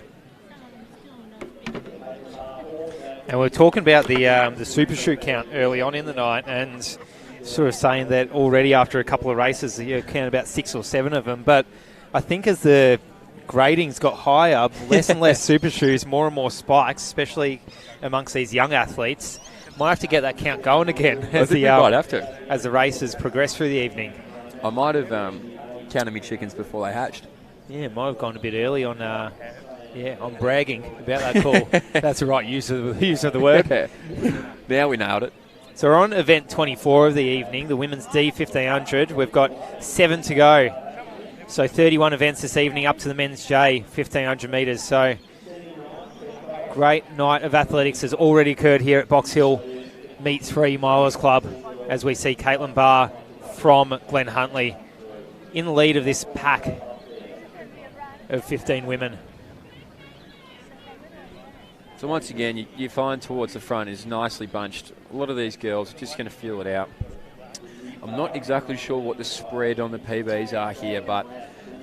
And we're talking about the super shoot count early on in the night, and sort of saying that already after a couple of races, you count about 6 or 7 of them. But I think as the gradings got higher, less and less super shoes, more and more spikes, especially amongst these young athletes. Might have to get that count going again as might have to. As the races progress through the evening. I might have counted me chickens before they hatched. Yeah, might have gone a bit early on. I'm bragging about that call. That's the right use of the word. Now we nailed it. So we're on event 24 of the evening, the women's D1500. We've got 7 to go. So 31 events this evening up to the men's J, 1500 metres. So great night of athletics has already occurred here at Box Hill Meet 3 Milers Club as we see Caitlin Barr from Glen Huntly in the lead of this pack of 15 women. So once again, you find towards the front is nicely bunched. A lot of these girls are just going to feel it out. I'm not exactly sure what the spread on the PBs are here, but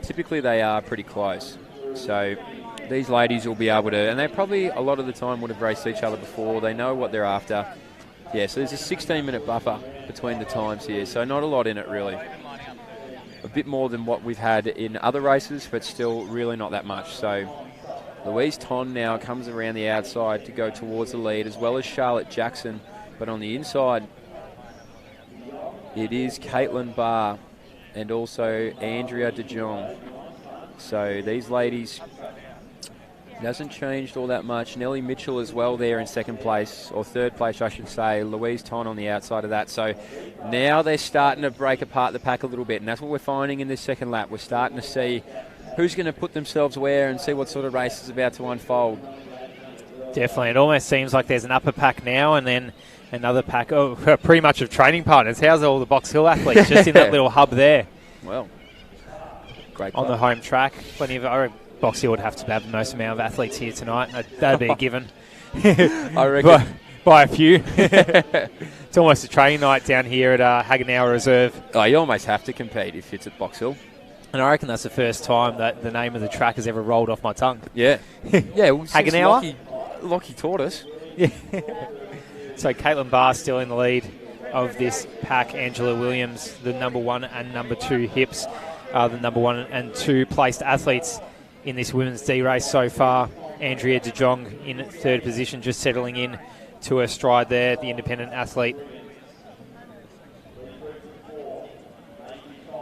typically they are pretty close. So these ladies will be able to, and they probably a lot of the time would have raced each other before. They know what they're after. Yeah, so there's a 16-minute buffer between the times here, so not a lot in it really. A bit more than what we've had in other races, but still really not that much. So Louise Ton now comes around the outside to go towards the lead, as well as Charlotte Jackson. But on the inside, it is Caitlin Barr and also Andrea De Jong. So these ladies, it hasn't changed all that much. Nellie Mitchell as well there in second place, or third place I should say. Louise Ton on the outside of that. So now they're starting to break apart the pack a little bit, and that's what we're finding in this second lap. We're starting to see who's going to put themselves where and see what sort of race is about to unfold. Definitely. It almost seems like there's an upper pack now and then another pack, pretty much of training partners. How's all the Box Hill athletes just in that little hub there? Well, great on the home track. Plenty of Box Hill would have to have the most amount of athletes here tonight. That'd be a given. I reckon. By a few. It's almost a training night down here at Hagenauer Reserve. Oh, you almost have to compete if it's at Box Hill. And I reckon that's the first time that the name of the track has ever rolled off my tongue. Yeah. Yeah, well, Hagenauer? Lockie taught us. Yeah. So Caitlin Barr still in the lead of this pack. Angela Williams, the number 1 and number 2 hips, are the number 1 and 2 placed athletes in this women's D race so far. Andrea De Jong in third position, just settling in to her stride there, the independent athlete.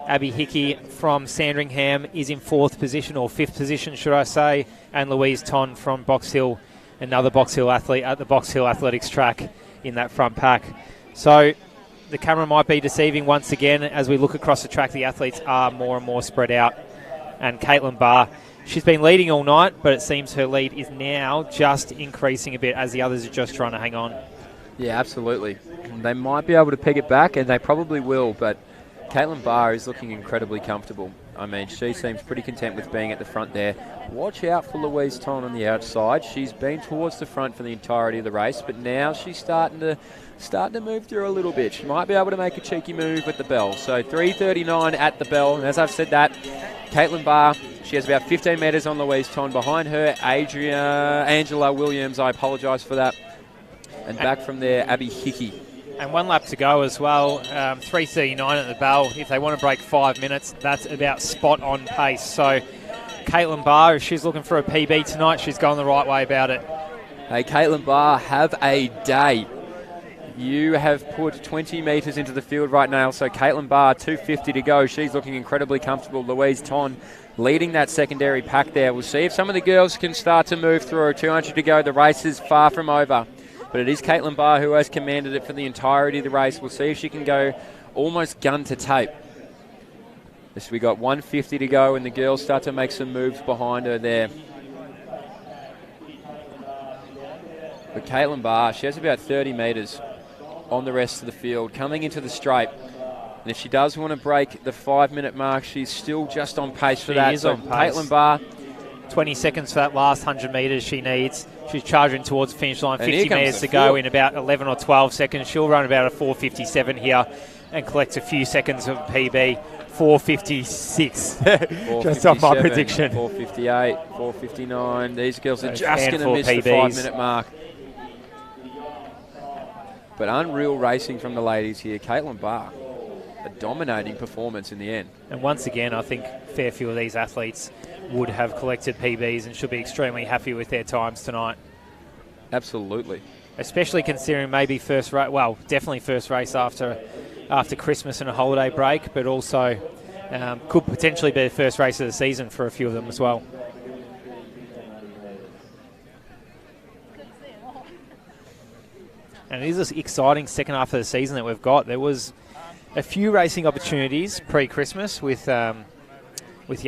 Abby Hickey from Sandringham is in 4th position, or 5th position, should I say, and Louise Ton from Box Hill, another Box Hill athlete at the Box Hill Athletics track in that front pack. So the camera might be deceiving once again as we look across the track. The athletes are more and more spread out. And Caitlin Barr, she's been leading all night, but it seems her lead is now just increasing a bit as the others are just trying to hang on. Yeah, absolutely. They might be able to peg it back, and they probably will, but Caitlin Barr is looking incredibly comfortable. I mean, she seems pretty content with being at the front there. Watch out for Louise Ton on the outside. She's been towards the front for the entirety of the race, but now she's starting to move through a little bit. She might be able to make a cheeky move at the bell. So 3:39 at the bell, and as I've said that, Caitlin Barr, she has about 15 metres on Louise Ton. Behind her, Angela Williams, I apologise for that. And back from there, Abby Hickey. And 1 lap to go as well. 3:39 at the bell. If they want to break 5 minutes, that's about spot on pace. So Caitlin Barr, if she's looking for a PB tonight, she's going the right way about it. Hey, Caitlin Barr, have a day. You have put 20 metres into the field right now, so Caitlin Barr, 2:50 to go. She's looking incredibly comfortable. Louise Ton leading that secondary pack there. We'll see if some of the girls can start to move through. 200 to go. The race is far from over, but it is Caitlin Barr who has commanded it for the entirety of the race. We'll see if she can go almost gun to tape. So we got 1:50 to go, and the girls start to make some moves behind her there. But Caitlin Barr, she has about 30 metres on the rest of the field coming into the straight, and if she does want to break the 5-minute mark, she's still just on pace for that. She is on pace. Caitlin Barr, 20 seconds for that last 100 metres she needs. She's charging towards the finish line. And 50 here comes metres the to go field. in about 11 or 12 seconds. She'll run about a 4:57 here and collect a few seconds of PB. 4:56. Just off my prediction. 4:58, 4:59. These girls are just going to handful miss of the PBs. 5-minute mark. But unreal racing from the ladies here. Caitlin Barr, a dominating performance in the end. And once again, I think a fair few of these athletes would have collected PBs and should be extremely happy with their times tonight. Absolutely. Especially considering maybe first race, well, definitely first race after Christmas and a holiday break, but also could potentially be the first race of the season for a few of them as well. And it is an exciting second half of the season that we've got. There was a few racing opportunities pre-Christmas with the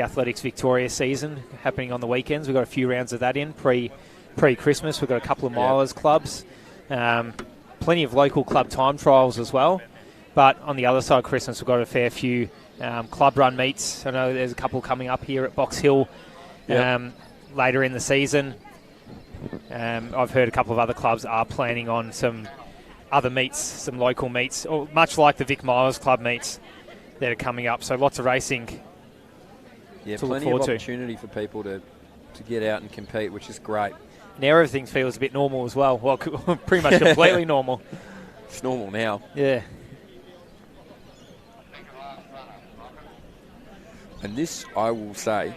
Athletics Victoria season happening on the weekends. We've got a few rounds of that in pre-Christmas. We've got a couple of Milers clubs, plenty of local club time trials as well. But on the other side of Christmas, we've got a fair few club run meets. I know there's a couple coming up here at Box Hill later in the season. I've heard a couple of other clubs are planning on some other meets, some local meets, or much like the Vic Milers Club meets that are coming up. So lots of racing to look plenty forward of to. opportunity for people to get out and compete, which is great. Now everything feels a bit normal as well. Well, pretty much completely normal. It's normal now. Yeah. And this, I will say,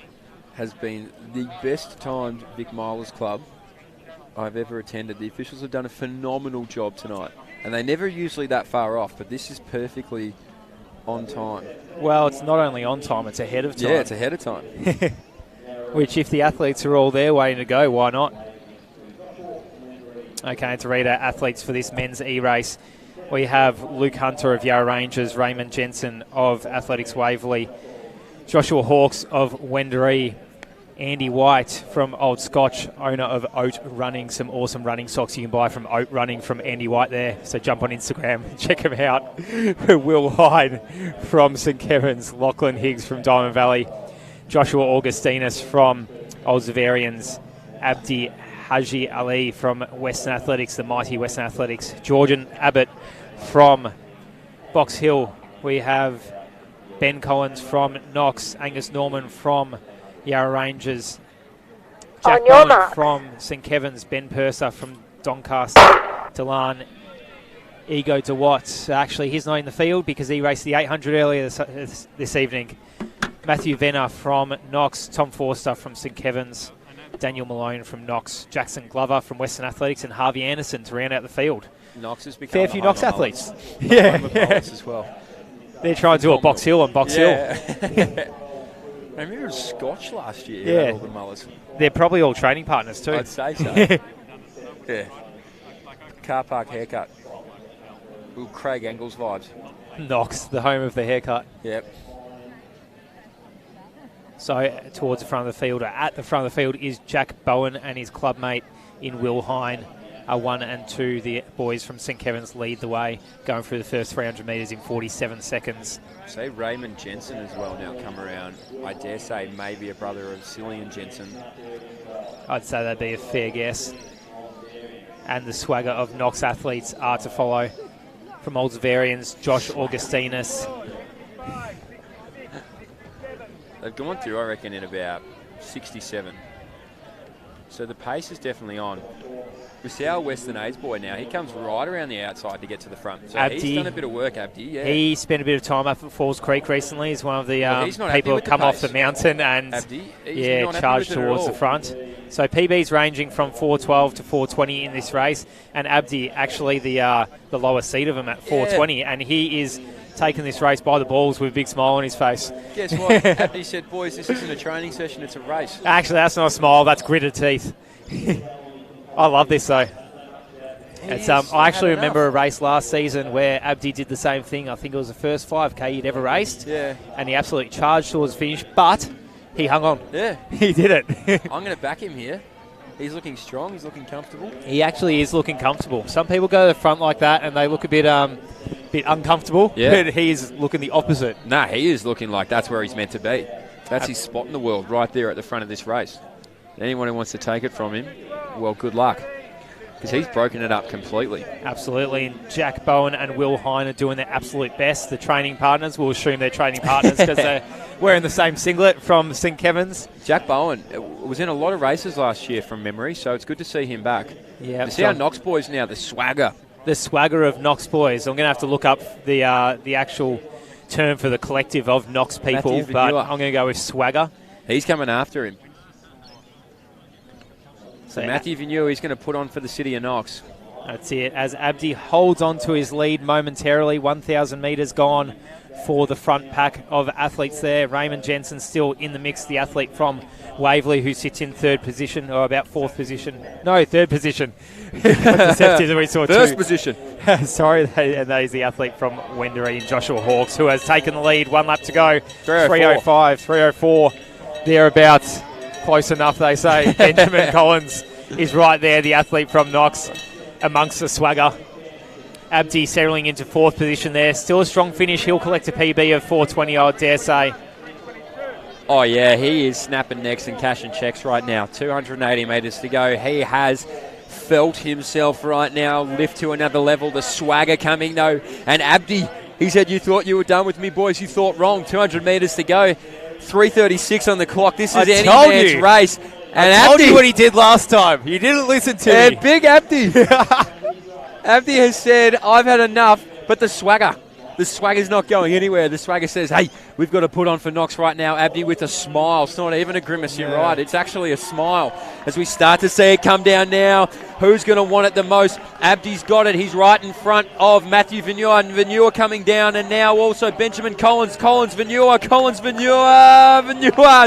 has been the best timed Vic Milers Club I've ever attended. The officials have done a phenomenal job tonight. And they're never usually that far off, but this is perfectly on time. Well, it's not only on time, it's ahead of time. Yeah, it's ahead of time. Which, if the athletes are all there waiting to go, why not? Okay, to read our athletes for this men's E-race, we have Luke Hunter of Yarra Rangers, Raymond Jensen of Athletics Waverley, Joshua Hawkes of Wendouree, Andy White from Old Scotch, owner of Oat Running, some awesome running socks you can buy from Oat Running from Andy White there. So jump on Instagram, check him out. Will Hyde from St Kevin's, Lachlan Higgs from Diamond Valley, Joshua Augustinus from Old Zavarians, Abdi Haji Ali from Western Athletics, the mighty Western Athletics, Georgian Abbott from Box Hill. We have Ben Collins from Knox, Angus Norman from Yarra Rangers, Jack Bowen from St Kevin's, Ben Purser from Doncaster, Delan Ego DeWatt. Actually, he's not in the field because he raced the 800 earlier this evening. Matthew Venner from Knox, Tom Forster from St Kevin's, Daniel Malone from Knox, Jackson Glover from Western Athletics, and Harvey Anderson to round out the field. Knox has become fair few Knox athletes. Yeah, as well. They're trying to do a Box Hill on Box Hill. I remember it was Scotch last year. Yeah. The Mullers. They're probably all training partners too. I'd say so. Yeah. Car park haircut. Little Craig Engels vibes. Knox, the home of the haircut. Yep. So towards the front of the field, at the front of the field is Jack Bowen and his clubmate in Will Hine. 1 and 2, the boys from St Kevin's lead the way, going through the first 300 metres in 47 seconds. Say Raymond Jensen as well now come around. I dare say maybe a brother of Cillian Jensen. I'd say that'd be a fair guess. And the swagger of Knox athletes are to follow. From Old Zavarians, Josh Augustinus. They've gone through, I reckon, in about 67. So the pace is definitely on. We see our Western A's boy now. He comes right around the outside to get to the front. So Abdi, he's done a bit of work, Abdi. Yeah. He spent a bit of time up at Falls Creek recently. He's one of the people who come off the mountain and charge towards the front. So PB's ranging from 412 to 420 in this race, and Abdi actually the lower seat of him at 420, and he is taking this race by the balls with a big smile on his face. Guess what? Abdi said, boys, this isn't a training session, it's a race. Actually, that's not a smile, that's gritted teeth. I love this though. It's, I actually remember a race last season where Abdi did the same thing. I think it was the first 5K he'd ever raced. Yeah. And he absolutely charged towards the finish, but he hung on. Yeah. He did it. I'm going to back him here. He's looking strong. He's looking comfortable. He actually is looking comfortable. Some people go to the front like that and they look a bit uncomfortable, but he's looking the opposite. Nah, he is looking like that's where he's meant to be. That's his spot in the world right there at the front of this race. Anyone who wants to take it from him, well, good luck. Because he's broken it up completely. Absolutely. And Jack Bowen and Will Hine are doing their absolute best. The training partners, we'll assume they're training partners because they're wearing the same singlet from St. Kevin's. Jack Bowen was in a lot of races last year from memory, so it's good to see him back. Yeah. To see our Knox boys now, the swagger. The swagger of Knox boys. I'm going to have to look up the actual term for the collective of Knox people, but I'm going to go with swagger. He's coming after him. So Matthew Vigneault, he's going to put on for the city of Knox. That's it. As Abdi holds on to his lead momentarily, 1,000 metres gone for the front pack of athletes there. Raymond Jensen still in the mix, the athlete from Waverley who sits in third position, or about fourth position. No, third position. First position. Sorry, and that is the athlete from Wendouree, Joshua Hawkes, who has taken the lead. 1 lap to go. 305, 304, thereabouts. Close enough, they say. Benjamin Collins is right there, the athlete from Knox, amongst the swagger. Abdi settling into fourth position there. Still a strong finish. He'll collect a PB of 420, I would dare say. Oh, yeah, he is snapping necks and cashing checks right now. 280 metres to go. He has felt himself right now lift to another level. The swagger coming, though. And Abdi, he said, you thought you were done with me, boys. You thought wrong. 200 metres to go. 3:36 on the clock. This is any man's race. And I told you what he did last time. You didn't listen to me. And big Abdi. Abdi has said, I've had enough, but the swagger's not going anywhere. The swagger says, hey, we've got to put on for Knox right now. Abdi with a smile. It's not even a grimace, you're right. It's actually a smile. As we start to see it come down now, who's going to want it the most? Abdi's got it. He's right in front of Matthew Vigneault, and Vigneault coming down, and now also Benjamin Collins. Vigneault has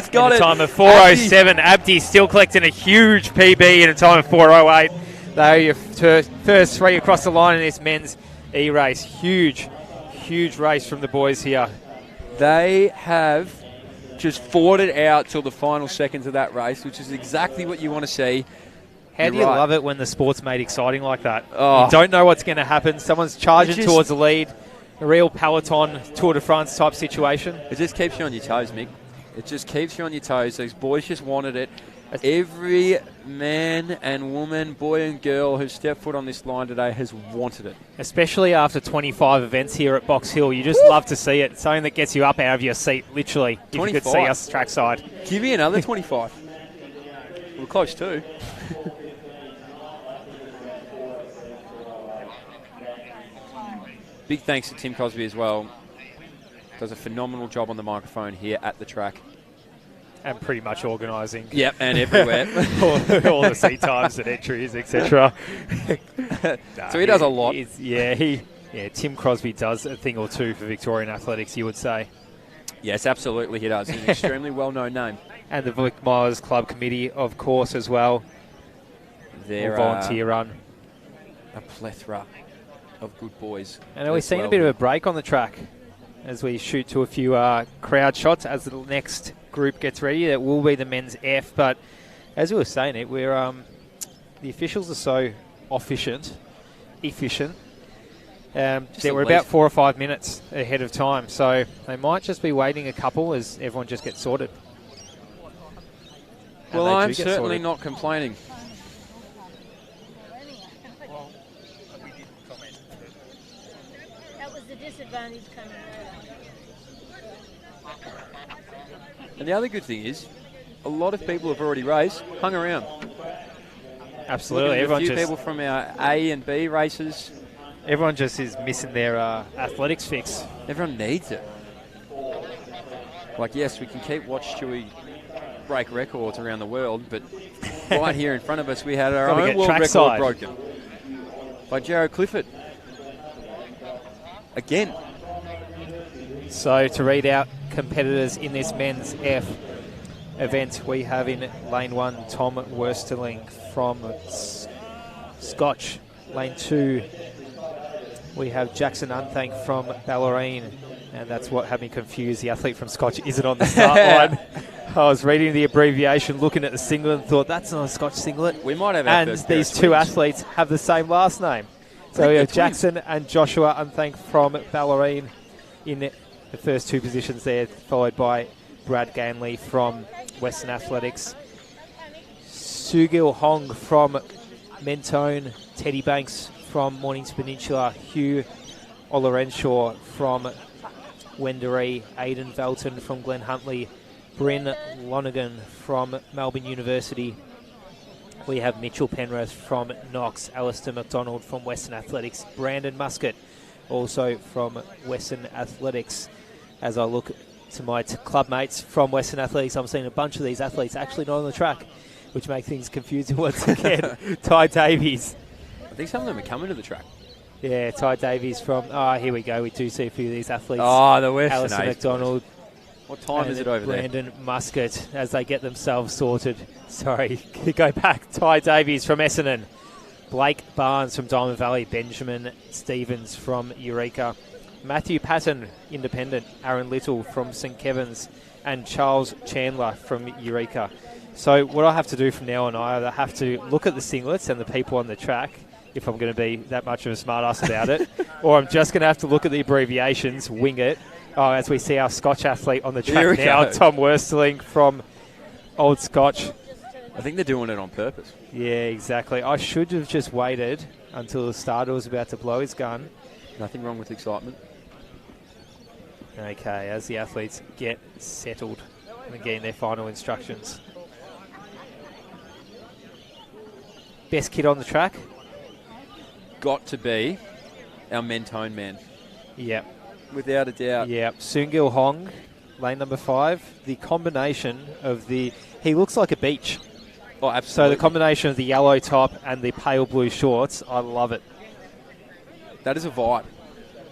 got it. In a time of 4:07. Abdi still collecting a huge PB in a time of 4:08. They are your first three across the line in this men's E-race. Huge race from the boys here. They have just fought it out till the final seconds of that race, which is exactly what you want to see. How do you love it when the sport's made exciting like that? Oh. You don't know what's going to happen. Someone's charging towards the lead. A real peloton Tour de France type situation. It just keeps you on your toes, Mick. It just keeps you on your toes. Those boys just wanted it. Every man and woman, boy and girl who's stepped foot on this line today has wanted it. Especially after 25 events here at Box Hill. You just love to see it. It's something that gets you up out of your seat, literally, 25. If you could see us trackside. Give me another 25. We're close too. Big thanks to Tim Cosby as well. Does a phenomenal job on the microphone here at the track. And pretty much organising. Yep, and everywhere. all the seat times and entries, etc. So he does a lot. Tim Crosby does a thing or two for Victorian athletics, you would say. Yes, absolutely he does. He's an extremely well-known name. And the Victorian Milers Club committee, of course, as well. Their volunteer run. A plethora of good boys. And we've seen a bit of a break on the track as we shoot to a few crowd shots as the next group gets ready. That will be the men's F, but as we were saying it, we're the officials are so efficient that we're about 4 or 5 minutes ahead of time, so they might just be waiting a couple as everyone just gets sorted. Well, I'm certainly not complaining. That was the disadvantage coming And the other good thing is, a lot of people have already raced, hung around. Absolutely. A few people from our A and B races. Everyone just is missing their athletics fix. Everyone needs it. Like, yes, we can keep Watch Chewy break records around the world, but right here in front of us, we had our own world record broken by Jared Clifford. Again. So to read out competitors in this men's F event, we have in lane 1 Tom Worsterling from Scotch. Lane 2 we have Jackson Unthank from Ballerine, and that's what had me confused. The athlete from Scotch isn't on the start line. I was reading the abbreviation, looking at the singlet, and thought that's not a Scotch singlet. We might have our and these two athletes have the same last name. So we have Jackson and Joshua Unthank from Ballerine in the first 2 positions there, followed by Brad Ganley from Western Athletics. Sugil Hong from Mentone, Teddy Banks from Mornings Peninsula, Hugh Olorenshaw from Wendouree, Aidan Velton from Glen Huntly, Bryn Lonergan from Melbourne University. We have Mitchell Penrith from Knox, Alistair McDonald from Western Athletics, Brandon Muscat also from Western Athletics. As I look to my club mates from Western Athletics, I'm seeing a bunch of these athletes actually not on the track, which makes things confusing once again. Ty Davies. I think some of them are coming to the track. Yeah, Ty Davies from, here we go. We do see a few of these athletes. Oh, the Western Alistair McDonald. What time is it over there? Brandon Muscat, as they get themselves sorted. Sorry, go back. Ty Davies from Essendon. Blake Barnes from Diamond Valley. Benjamin Stevens from Eureka. Matthew Patton, Independent. Aaron Little from St Kevin's. And Charles Chandler from Eureka. So what I have to do from now on, I either have to look at the singlets and the people on the track, if I'm going to be that much of a smartass about it, or I'm just going to have to look at the abbreviations, wing it. Oh, as we see our Scotch athlete on the track now, Tom Worsterling from Old Scotch. I think they're doing it on purpose. Yeah, exactly. I should have just waited until the starter was about to blow his gun. Nothing wrong with excitement. Okay, as the athletes get settled and getting their final instructions. Best kid on the track? Got to be our Mentone man. Yep. Without a doubt. Yep. Soongil Hong, lane number 5. The combination of he looks like a beach. Oh, absolutely. So the combination of the yellow top and the pale blue shorts, I love it. That is a vibe.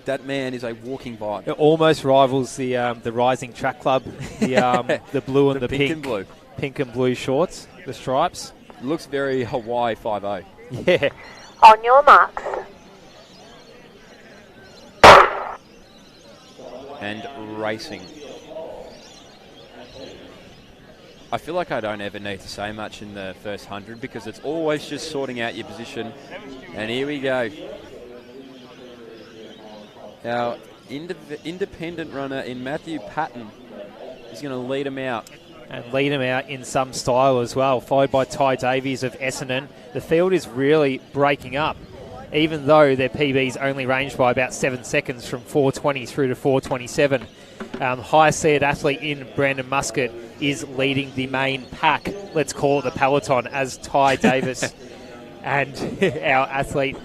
That man is a walking vibe. It almost rivals the Rising Track Club, the blue and the pink and blue. Pink and blue shorts, the stripes. It looks very Hawaii 5-0. Yeah. On your marks. And racing. I feel like I don't ever need to say much in the first 100 because it's always just sorting out your position. And here we go. Our independent runner in Matthew Patton is going to lead him out. And lead him out in some style as well, followed by Ty Davies of Essendon. The field is really breaking up, even though their PB's only ranged by about 7 seconds from 4:20 through to 4:27. Highest seeded athlete in Brandon Muscat is leading the main pack, let's call it the peloton, as Ty Davis and our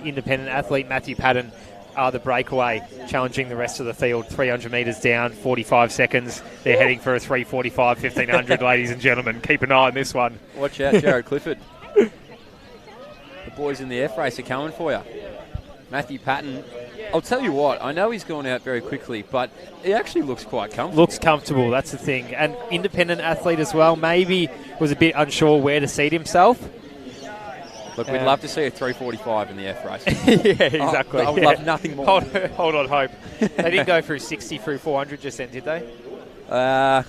independent athlete Matthew Patton are the breakaway, challenging the rest of the field. 300 metres down, 45 seconds. They're heading for a 3:45, 1500, ladies and gentlemen. Keep an eye on this one. Watch out, Jared Clifford. The boys in the F race are coming for you. Matthew Patton, I'll tell you what, I know he's gone out very quickly, but he actually looks quite comfortable. Looks comfortable, that's the thing. And independent athlete as well, maybe was a bit unsure where to seat himself. Look, we'd love to see a 3:45 in the F race. Yeah, exactly. I would love nothing more. Hold on, hope. They didn't go through 60 through 400 just then, did they? Yeah,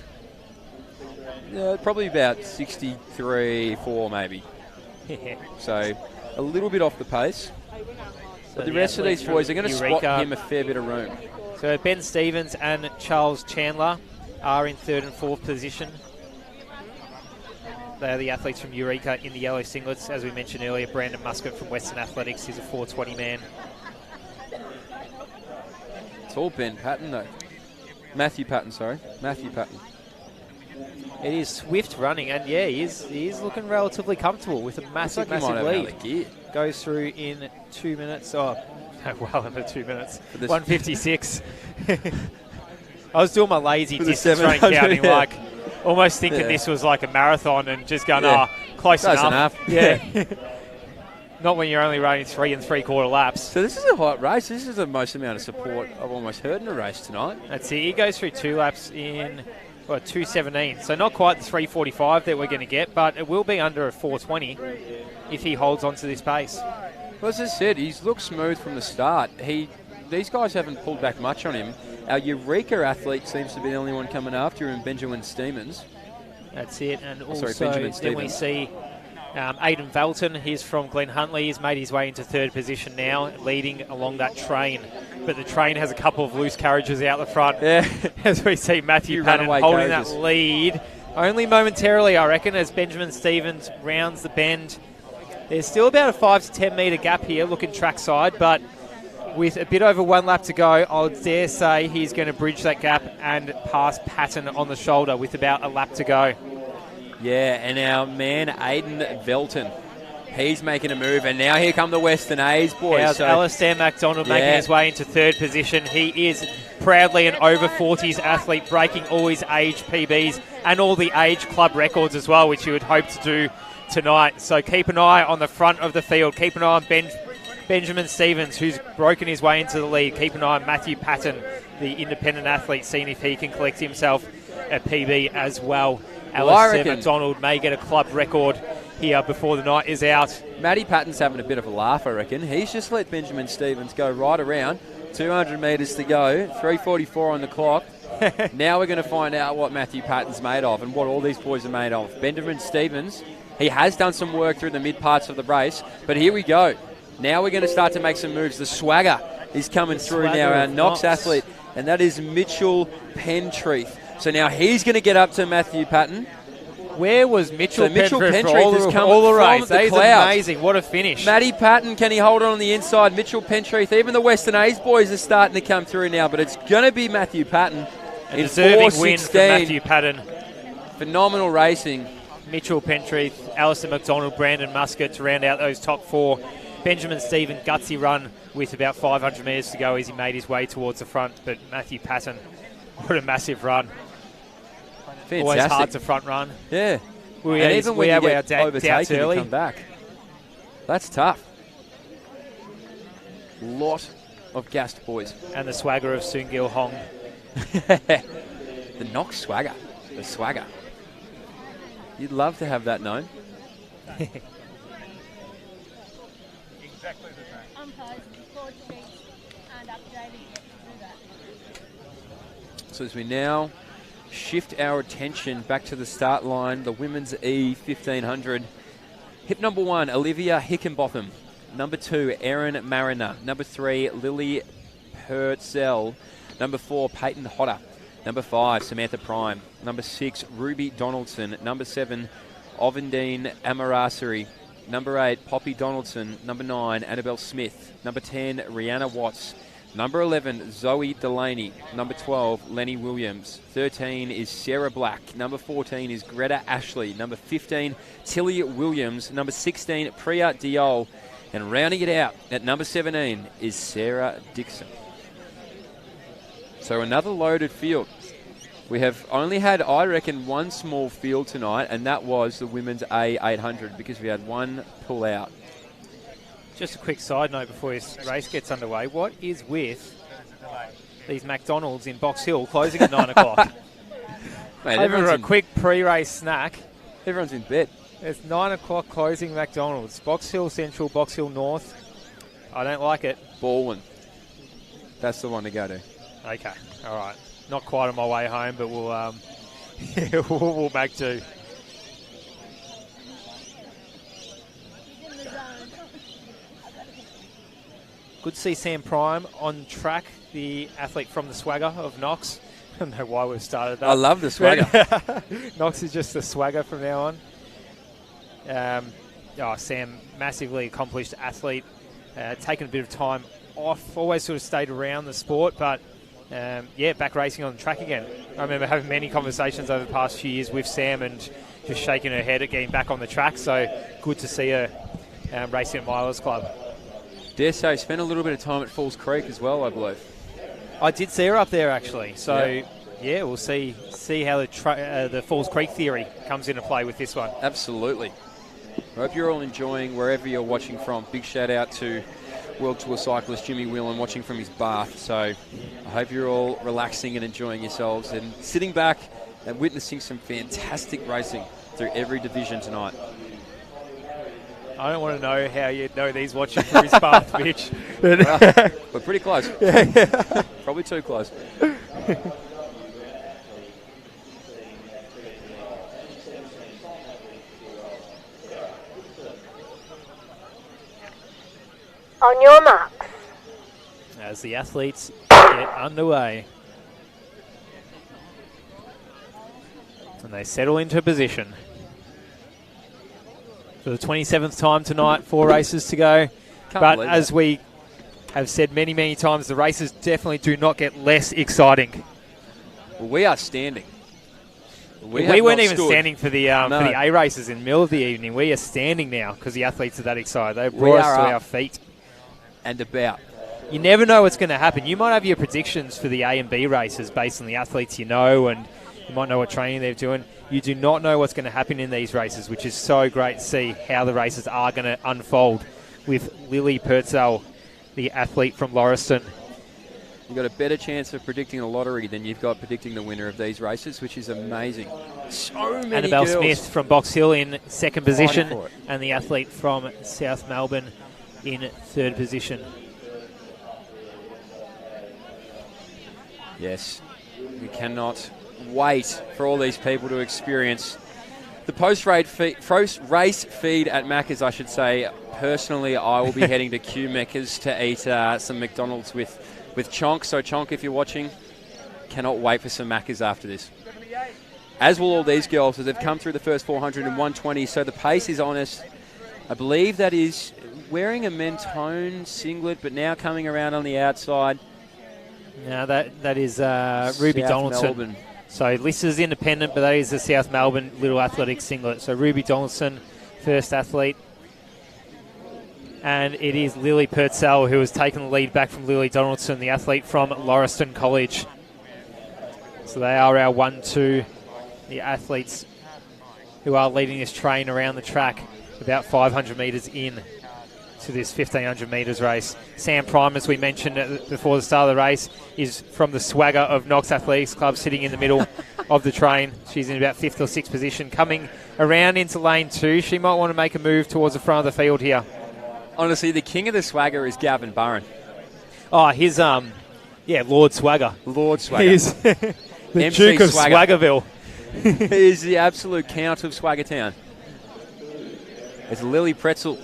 probably about 63.4 maybe. So a little bit off the pace. But the rest of these boys are going to spot him a fair bit of room. So Ben Stevens and Charles Chandler are in 3rd and 4th position. They are the athletes from Eureka in the yellow singlets. As we mentioned earlier, Brandon Muscat from Western Athletics is a 4:20 man. It's all Ben Patton, though. Matthew Patton, sorry. Matthew Patton. It is swift running, and yeah, he is looking relatively comfortable with a massive lead. Goes through in 2 minutes. Oh, well under 2 minutes. 1:56. I was doing my lazy distance running counting, like almost thinking this was like a marathon and just going, close enough. Yeah. Not when you're only running 3 3/4 laps. So this is a hot race. This is the most amount of support I've almost heard in a race tonight. That's it. He goes through 2 laps in 2:17. So not quite the 3:45 that we're going to get, but it will be under a 4:20 if he holds on to this pace. Well, as I said, he's looked smooth from the start. These guys haven't pulled back much on him. Our Eureka athlete seems to be the only one coming after him, Benjamin Stevens. That's it. And also then we see Aidan Velton. He's from Glen Huntly. He's made his way into 3rd position now, leading along that train. But the train has a couple of loose carriages out the front. Yeah. As we see Matthew Patton holding that lead. Only momentarily, I reckon, as Benjamin Stevens rounds the bend. There's still about a 5 to 10 metre gap here, looking trackside, but with a bit over 1 lap to go, I dare say he's going to bridge that gap and pass Patton on the shoulder with about a lap to go. Yeah, and our man, Aidan Velton, he's making a move, and now here come the Western A's boys. How's Alistair MacDonald making his way into 3rd position. He is proudly an over 40s athlete, breaking all his age PBs and all the age club records as well, which you would hope to do tonight. So keep an eye on the front of the field. Keep an eye on Benjamin Stevens, who's broken his way into the lead. Keep an eye on Matthew Patton, the independent athlete, seeing if he can collect himself a PB as well. Alistair MacDonald may get a club record here before the night is out. Matty Patton's having a bit of a laugh, I reckon. He's just let Benjamin Stevens go right around. 200 metres to go, 3:44 on the clock. Now we're going to find out what Matthew Patton's made of and what all these boys are made of. Benjamin Stevens, he has done some work through the mid parts of the race, but here we go. Now we're going to start to make some moves. The swagger is coming through now, our Knox athlete, and that is Mitchell Pentreath. So now he's going to get up to Matthew Patton. Where was Mitchell Pentreath has come all the race? That is amazing. What a finish. Matty Patton, can he hold on the inside? Mitchell Pentreath, even the Western A's boys are starting to come through now, but it's going to be Matthew Patton. A deserving win for Matthew Patton. Phenomenal racing. Mitchell Pentreath, Alistair MacDonald, Brandon Muscat to round out those top 4. Benjamin Stevens, gutsy run with about 500 metres to go as he made his way towards the front. But Matthew Patton, what a massive run. Fantastic. Always hard to front run. Yeah. And even when you get overtaken early, to come back. That's tough. Lot of gassed boys. And the swagger of Soongil Hong. The Knox swagger. The swagger. You'd love to have that known. Exactly the same. So as we now shift our attention back to the start line, the women's E1500. Hip number 1, Olivia Hickenbotham. Number 2, Erin Mariner. Number 3, Lily Purcell. Number 4, Peyton Hodder. Number 5, Samantha Prime. Number 6, Ruby Donaldson. Number 7, Ovendine Amarasari. Number 8, Poppy Donaldson. Number 9, Annabelle Smith. Number 10, Rihanna Watts. Number 11, Zoe Delaney. Number 12, Lenny Williams. 13 is Sarah Black. Number 14 is Greta Ashley. Number 15, Tilly Williams. Number 16, Priya Diol. And rounding it out at number 17 is Sarah Dixon. So another loaded field. We have only had, I reckon, one small field tonight, and that was the women's A800 because we had one pull out. Just a quick side note before this race gets underway. What is with these McDonald's in Box Hill closing at 9 o'clock? Mate, over a quick pre-race snack. Everyone's in bed. It's 9 o'clock closing McDonald's. Box Hill Central, Box Hill North. I don't like it. Baldwin. That's the one to go to. Okay, all right. Not quite on my way home, but we'll we'll back to. Good to see Sam Prime on track, the athlete from the swagger of Knox. I don't know why we've started that. I love the swagger. Knox is just the swagger from now on. Sam, massively accomplished athlete, taken a bit of time off, always sort of stayed around the sport, but back racing on the track again. I remember having many conversations over the past few years with Sam and just shaking her head at getting back on the track. So good to see her racing at Milers Club. Dare say, spent a little bit of time at Falls Creek as well, I believe. I did see her up there actually. So we'll see how the Falls Creek theory comes into play with this one. Absolutely. I hope you're all enjoying wherever you're watching from. Big shout out to World Tour cyclist Jimmy Whelan watching from his bath. So I hope you're all relaxing and enjoying yourselves and sitting back and witnessing some fantastic racing through every division tonight. I don't want to know how you know these watching from his bath, Mitch. Well, we're pretty close. Probably too close. On your marks. As the athletes get underway. And they settle into position. For the 27th time tonight, 4 races to go. But as we have said many, many times, the races definitely do not get less exciting. Well, we are standing. We weren't even standing for the A races in the middle of the evening. We are standing now because the athletes are that excited. They brought us to our feet. And about. You never know what's going to happen. You might have your predictions for the A and B races based on the athletes you know, and you might know what training they're doing. You do not know what's going to happen in these races, which is so great to see how the races are going to unfold with Lily Purcell, the athlete from Lauriston. You've got a better chance of predicting a lottery than you've got predicting the winner of these races, which is amazing. So many Annabelle girls. Smith from Box Hill in second position, and the athlete from South Melbourne in third position. Yes, we cannot wait for all these people to experience the post-race feed at Macca's, I should say. Personally, I will be heading to Q Macca's to eat some McDonald's with Chonk. So, Chonk, if you're watching, cannot wait for some Macca's after this. As will all these girls, as they've come through the first 400 in 120. So the pace is honest. I believe that is wearing a Mentone singlet, but now coming around on the outside. Now that is Ruby South Donaldson. Melbourne. So Lissa's independent, but that is the South Melbourne Little Athletics singlet. So Ruby Donaldson, first athlete. And it is Lily Purcell who has taken the lead back from Lily Donaldson, the athlete from Lauriston College. So they are our 1-2, the athletes who are leading this train around the track, about 500 metres in to this 1,500 metres race. Sam Prime, as we mentioned before the start of the race, is from the swagger of Knox Athletics Club, sitting in the middle of the train. She's in about 5th or 6th position, coming around into lane 2. She might want to make a move towards the front of the field here. Honestly, the king of the swagger is Gavin Burren. Oh, his, Lord Swagger. Lord Swagger. He's the Duke of Swaggerville. He is the absolute count of Swaggertown. It's Lily Pretzel.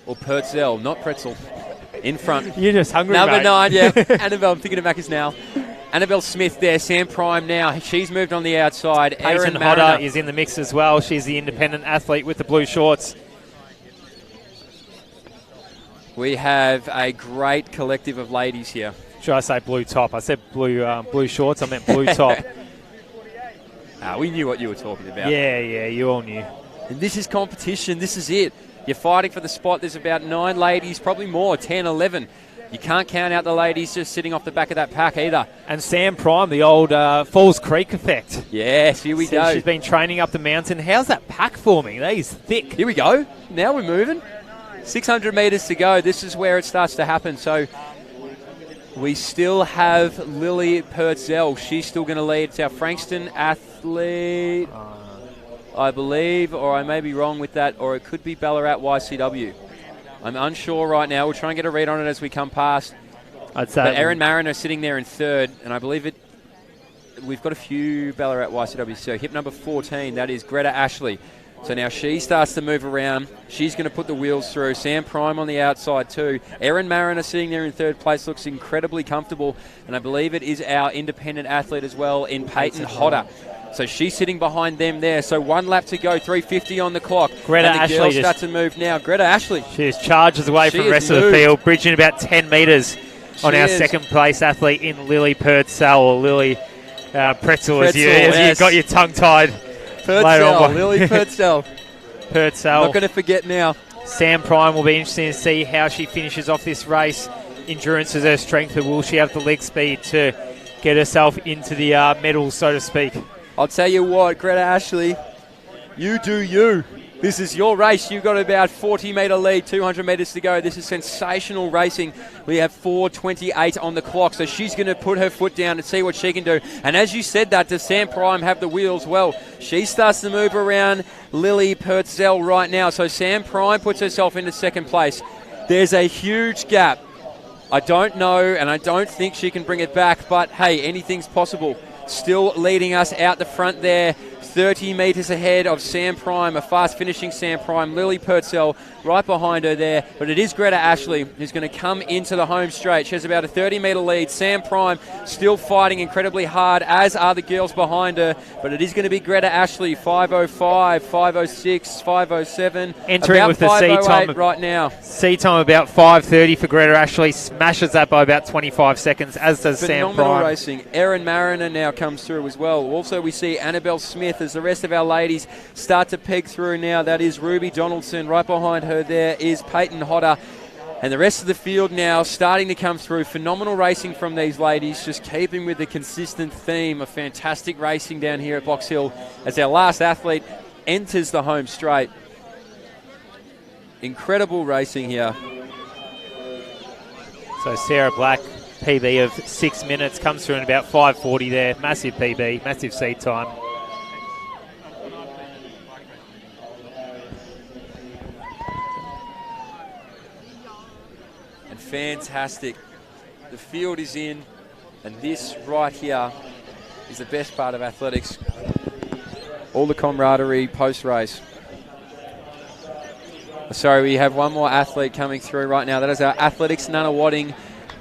Or Purcell, not Pretzel, in front. You're just hungry, Number mate. 9, yeah. Annabelle, I'm thinking of Macca's now. Annabelle Smith there, Sam Prime now. She's moved on the outside. Peyton Hodder is in the mix as well. She's the independent athlete with the blue shorts. We have a great collective of ladies here. Should I say blue top? I said blue shorts. I meant blue top. We knew what you were talking about. Yeah, you all knew. And this is competition. This is it. You're fighting for the spot. There's about 9 ladies, probably more, 10, 11. You can't count out the ladies just sitting off the back of that pack either. And Sam Prime, the old Falls Creek effect. Yes, here we go. She's been training up the mountain. How's that pack forming? That is thick. Here we go. Now we're moving. 600 metres to go. This is where it starts to happen. So we still have Lily Purcell. She's still going to lead. It's our Frankston athlete, I believe, or I may be wrong with that, or it could be Ballarat YCW. I'm unsure right now. We'll try and get a read on it as we come past. I'd say. But Erin Mariner sitting there in third, and I believe we've got a few Ballarat YCW. So hip number 14, that is Greta Ashley. So now she starts to move around. She's going to put the wheels through. Sam Prime on the outside too. Erin Mariner sitting there in third place, looks incredibly comfortable. And I believe it is our independent athlete as well in Peyton Hodder. So she's sitting behind them there. So 1 lap to go, 3:50 on the clock. Greta and the Ashley girls start to move now. Greta Ashley. She just charges away from the rest of the field, bridging about 10 metres on our second place athlete in Lily Purcell, or Lily Pretzel, as you got your tongue tied. Purcell, Lily Purcell. Purcell. Not going to forget now. Sam Prime will be interesting to see how she finishes off this race. Endurance is her strength, but will she have the leg speed to get herself into the medals, so to speak? I'll tell you what, Greta Ashley, you do you. This is your race. You've got about 40-metre lead, 200 metres to go. This is sensational racing. We have 4:28 on the clock, so she's going to put her foot down and see what she can do. And as you said that, does Sam Prime have the wheels? Well, she starts to move around Lily Purcell right now. So Sam Prime puts herself into second place. There's a huge gap. I don't know, and I don't think she can bring it back, but hey, anything's possible. Still leading us out the front there. 30 metres ahead of Sam Prime, a fast-finishing Sam Prime. Lily Purcell right behind her there. But it is Greta Ashley who's going to come into the home straight. She has about a 30-metre lead. Sam Prime still fighting incredibly hard, as are the girls behind her. But it is going to be Greta Ashley, 5:05, 5:06, 5:07. Entering about with the C time right now. C time about 5:30 for Greta Ashley. Smashes that by about 25 seconds, as does Sam Prime. Phenomenal racing. Erin Mariner now comes through as well. Also, we see Annabelle Smith as the rest of our ladies start to peg through now. That is Ruby Donaldson. Right behind her there is Peyton Hodder. And the rest of the field now starting to come through. Phenomenal racing from these ladies, just keeping with the consistent theme of fantastic racing down here at Box Hill as our last athlete enters the home straight. Incredible racing here. So Sarah Black, PB of 6 minutes, comes through in about 5:40 there. Massive PB, massive seed time. And fantastic. The field is in, and this right here is the best part of athletics. All the camaraderie post-race. Sorry, we have one more athlete coming through right now. That is our athletics Nana Wadding.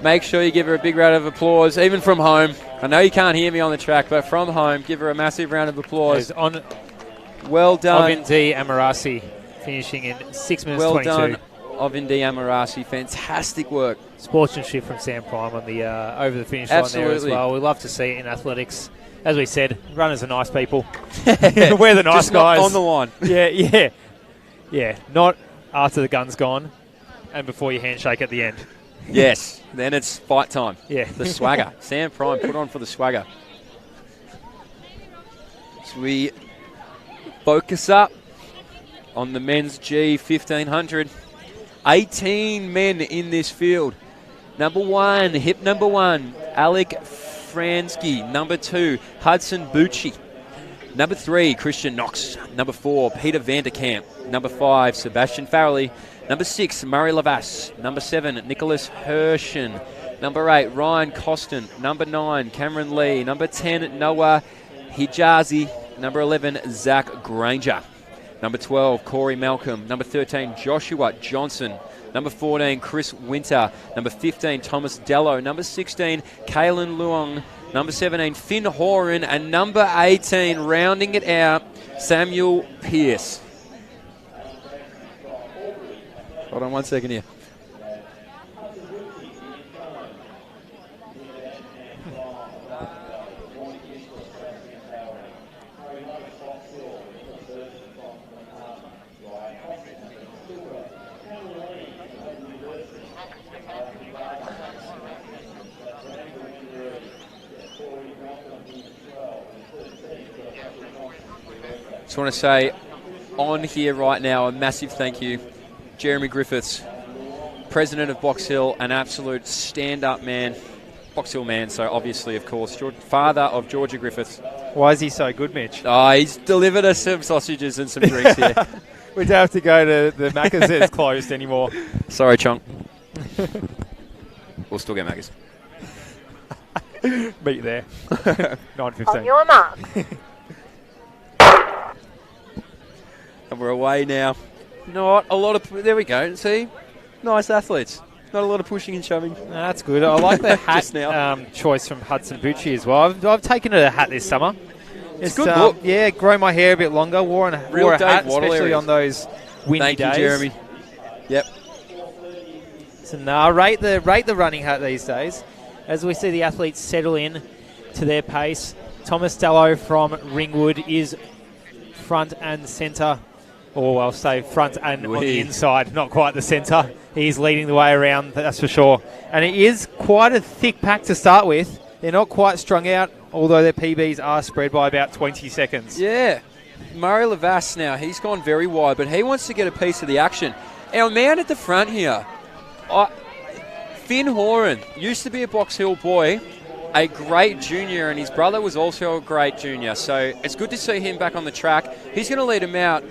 Make sure you give her a big round of applause, even from home. I know you can't hear me on the track, but from home, give her a massive round of applause. Well done. Ovindi Amarasi finishing in 6 minutes 22. Well done, Ovindi Amarasi. Fantastic work. Sportsmanship from Sam Prime on the over the finish line there as well. We love to see it in athletics. As we said, runners are nice people. We're the nice just guys. Not on the line. Yeah. Not after the gun's gone and before you handshake at the end. Yes, then it's fight time. Yeah. The swagger. Sam Prime put on for the swagger. So we focus up on the men's G1500. 18 men in this field. Number 1, hip number 1, Alec Fransky. Number 2, Hudson Bucci. Number 3, Christian Knox. Number 4, Peter Vanderkamp. Number 5, Sebastian Farrelly. Number 6, Murray Lavas. Number 7, Nicholas Hershen. Number 8, Ryan Costin. Number 9, Cameron Lee. Number 10, Noah Hijazi. Number 11, Zach Granger. Number 12, Corey Malcolm. Number 13, Joshua Johnson. Number 14, Chris Winter. Number 15, Thomas Dello. Number 16, Kaylin Luong. Number 17, Finn Horan. And number 18, rounding it out, Samuel Pearce. Hold on 1 second here. Just want to say on here right now a massive thank you. Jeremy Griffiths, president of Box Hill, an absolute stand-up man. Box Hill man, so obviously, of course, father of Georgia Griffiths. Why is he so good, Mitch? Oh, he's delivered us some sausages and some drinks here. We don't have to go to the Macca's that's closed anymore. Sorry, Chunk. We'll still get Macca's. Meet you there. 9:15. On your mark. And we're away now. Not a lot of... There we go. See? Nice athletes. Not a lot of pushing and shoving. No, that's good. I like the hat choice from Hudson Bucci as well. I've taken a hat this summer. It's good look. Yeah, grow my hair a bit longer. Wore a hat, especially on those windy days. Thank you, Jeremy. Yep. So no, rate the running hat these days. As we see the athletes settle in to their pace. Thomas Dello from Ringwood is front and centre. Or I'll say front and on the inside, not quite the centre. He's leading the way around, that's for sure. And it is quite a thick pack to start with. They're not quite strung out, although their PBs are spread by about 20 seconds. Yeah. Murray Lavasse now, he's gone very wide, but he wants to get a piece of the action. Our man at the front here, Finn Horan, used to be a Box Hill boy, a great junior, and his brother was also a great junior. So it's good to see him back on the track. He's going to lead him out.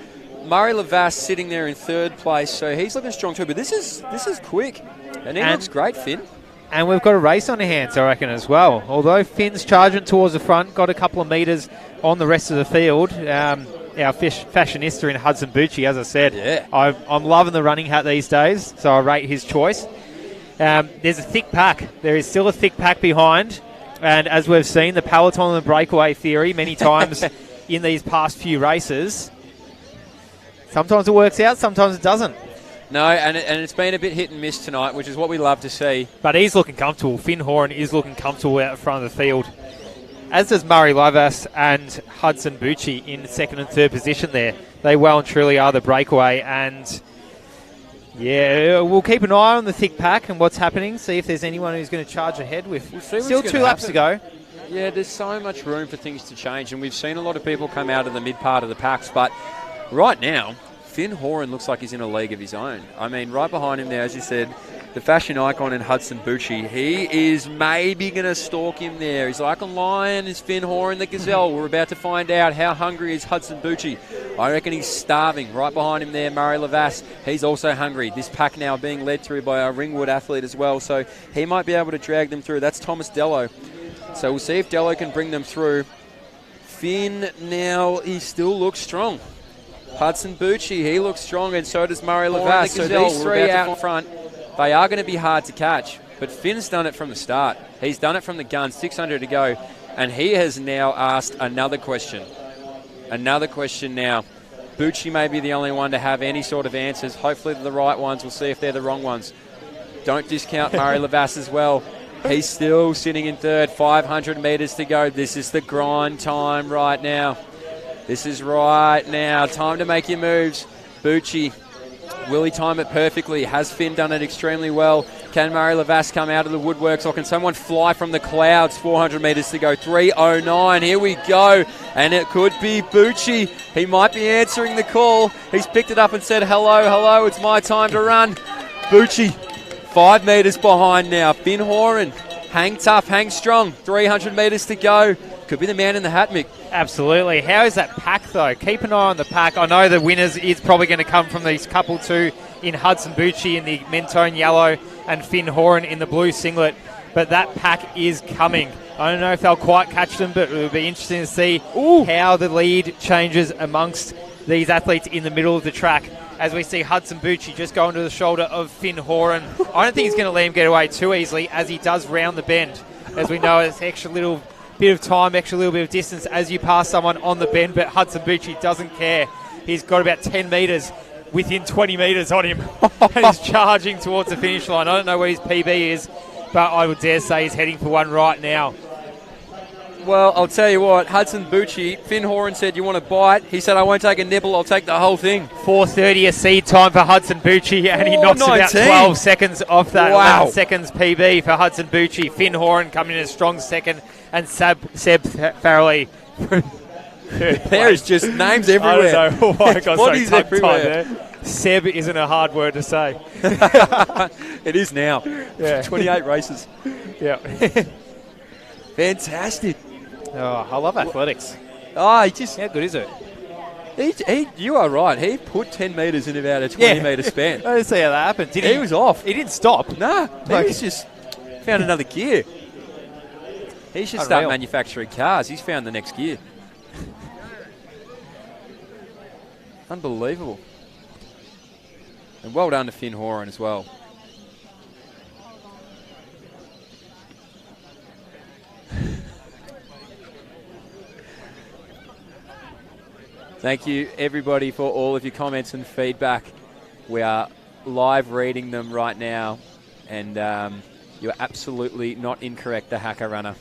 Murray Lavasse sitting there in third place, so he's looking strong too. But this is quick, and he looks great, Finn. And we've got a race on our hands, I reckon, as well. Although Finn's charging towards the front, got a couple of metres on the rest of the field. Our fashionista in Hudson Bucci, as I said. Yeah. I'm loving the running hat these days, so I rate his choice. There's a thick pack. There is still a thick pack behind. And as we've seen, the peloton and the breakaway theory many times in these past few races, sometimes it works out, sometimes it doesn't. No, and it's been a bit hit and miss tonight, which is what we love to see. But he's looking comfortable. Finn Horan is looking comfortable out front of the field. As does Murray Lavasse and Hudson Bucci in second and third position there. They well and truly are the breakaway. And, yeah, we'll keep an eye on the thick pack and what's happening, see if there's anyone who's going to charge ahead with still 2 laps to go. Yeah, there's so much room for things to change, and we've seen a lot of people come out of the mid part of the packs, but right now, Finn Horan looks like he's in a league of his own. I mean, right behind him there, as you said, the fashion icon in Hudson Bucci. He is maybe going to stalk him there. He's like a lion. Is Finn Horan the gazelle? We're about to find out. How hungry is Hudson Bucci? I reckon he's starving. Right behind him there, Murray Lavasse. He's also hungry. This pack now being led through by a Ringwood athlete as well, so he might be able to drag them through. That's Thomas Dello. So we'll see if Dello can bring them through. Finn now, he still looks strong. Hudson Bucci, he looks strong, and so does Murray Lavasse. So these three out in front, they are going to be hard to catch. But Finn's done it from the start. He's done it from the gun, 600 to go. And he has now asked another question. Another question now. Bucci may be the only one to have any sort of answers. Hopefully they're the right ones. We'll see if they're the wrong ones. Don't discount Murray Lavasse as well. He's still sitting in third, 500 metres to go. This is the grind time right now. This is right now. Time to make your moves. Bucci, will he time it perfectly? Has Finn done it extremely well? Can Murray Lavasse come out of the woodworks, or can someone fly from the clouds? 400 metres to go. 3:09. Here we go. And it could be Bucci. He might be answering the call. He's picked it up and said, hello, hello, it's my time to run. Bucci, 5 metres behind now. Finn Horan, hang tough, hang strong. 300 metres to go. Could be the man in the hat, Mick. Absolutely. How is that pack, though? Keep an eye on the pack. I know the winners is probably going to come from these couple two in Hudson Bucci in the Mentone yellow and Finn Horan in the blue singlet. But that pack is coming. I don't know if they'll quite catch them, but it'll be interesting to see how the lead changes amongst these athletes in the middle of the track. As we see Hudson Bucci just going to the shoulder of Finn Horan. I don't think he's going to let him get away too easily as he does round the bend. As we know, it's extra little bit of time, extra little bit of distance as you pass someone on the bend, but Hudson Bucci doesn't care. He's got about 10 metres within 20 metres on him. He's charging towards the finish line. I don't know where his PB is, but I would dare say he's heading for one right now. Well, I'll tell you what, Hudson Bucci, Finn Horan said, you want to bite? He said, I won't take a nibble, I'll take the whole thing. 4:30 a seed time for Hudson Bucci, and he knocks about 12 seconds off that. Wow. 11 seconds PB for Hudson Bucci. Finn Horan coming in a strong second, and Seb Farrelly. There is just names everywhere. I don't know why I got Bodies so tongue-tied everywhere. there. Seb isn't a hard word to say. It is now. Yeah. 28 races. Yeah. Fantastic. Oh, I love athletics. Oh, he just... How good is it? You are right. He put 10 metres in about a 20-metre span. I didn't see how that happened. He was off. He didn't stop. Nah, he was just found another gear. He should start manufacturing cars. He's found the next gear. Unbelievable. And well done to Finn Horan as well. Thank you, everybody, for all of your comments and feedback. We are live reading them right now. And you're absolutely not incorrect, the Hacker Runner.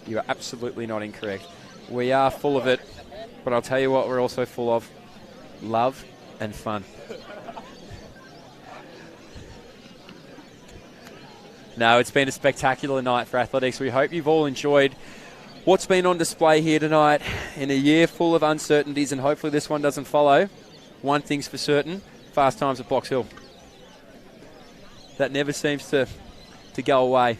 You are absolutely not incorrect. We are full of it, but I'll tell you what we're also full of: love and fun. No, it's been a spectacular night for athletics. We hope you've all enjoyed what's been on display here tonight in a year full of uncertainties, and hopefully this one doesn't follow. One thing's for certain: fast times at Box Hill. That never seems to go away.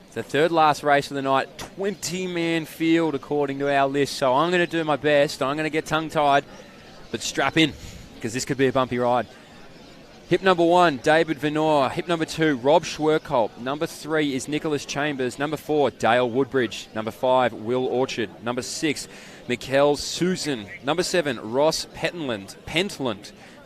It's the third last race of the night, 20-man field according to our list, so I'm going to do my best. I'm going to get tongue-tied, but strap in, because this could be a bumpy ride. Hip number 1, David Venor. Hip number 2, Rob Schwerkolb. Number 3 is Nicholas Chambers. Number 4, Dale Woodbridge. Number 5, Will Orchard. Number 6, Mikkel Susan. Number 7, Ross Pentland.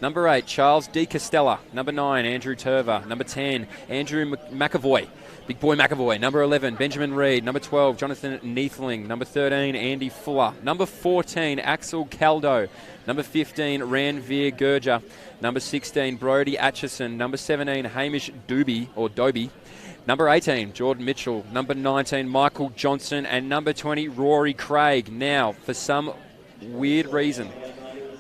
Number 8, Charles D. Costella. Number 9, Andrew Turver. Number 10, Andrew McAvoy. Big boy McAvoy. Number 11, Benjamin Reed. Number 12, Jonathan Neathling. Number 13, Andy Fuller. Number 14, Axel Caldo. Number 15, Ranveer Gurja. Number 16, Brody Atchison. Number 17, Hamish Doby. Number 18, Jordan Mitchell. Number 19, Michael Johnson. And number 20, Rory Craig. Now, for some weird reason,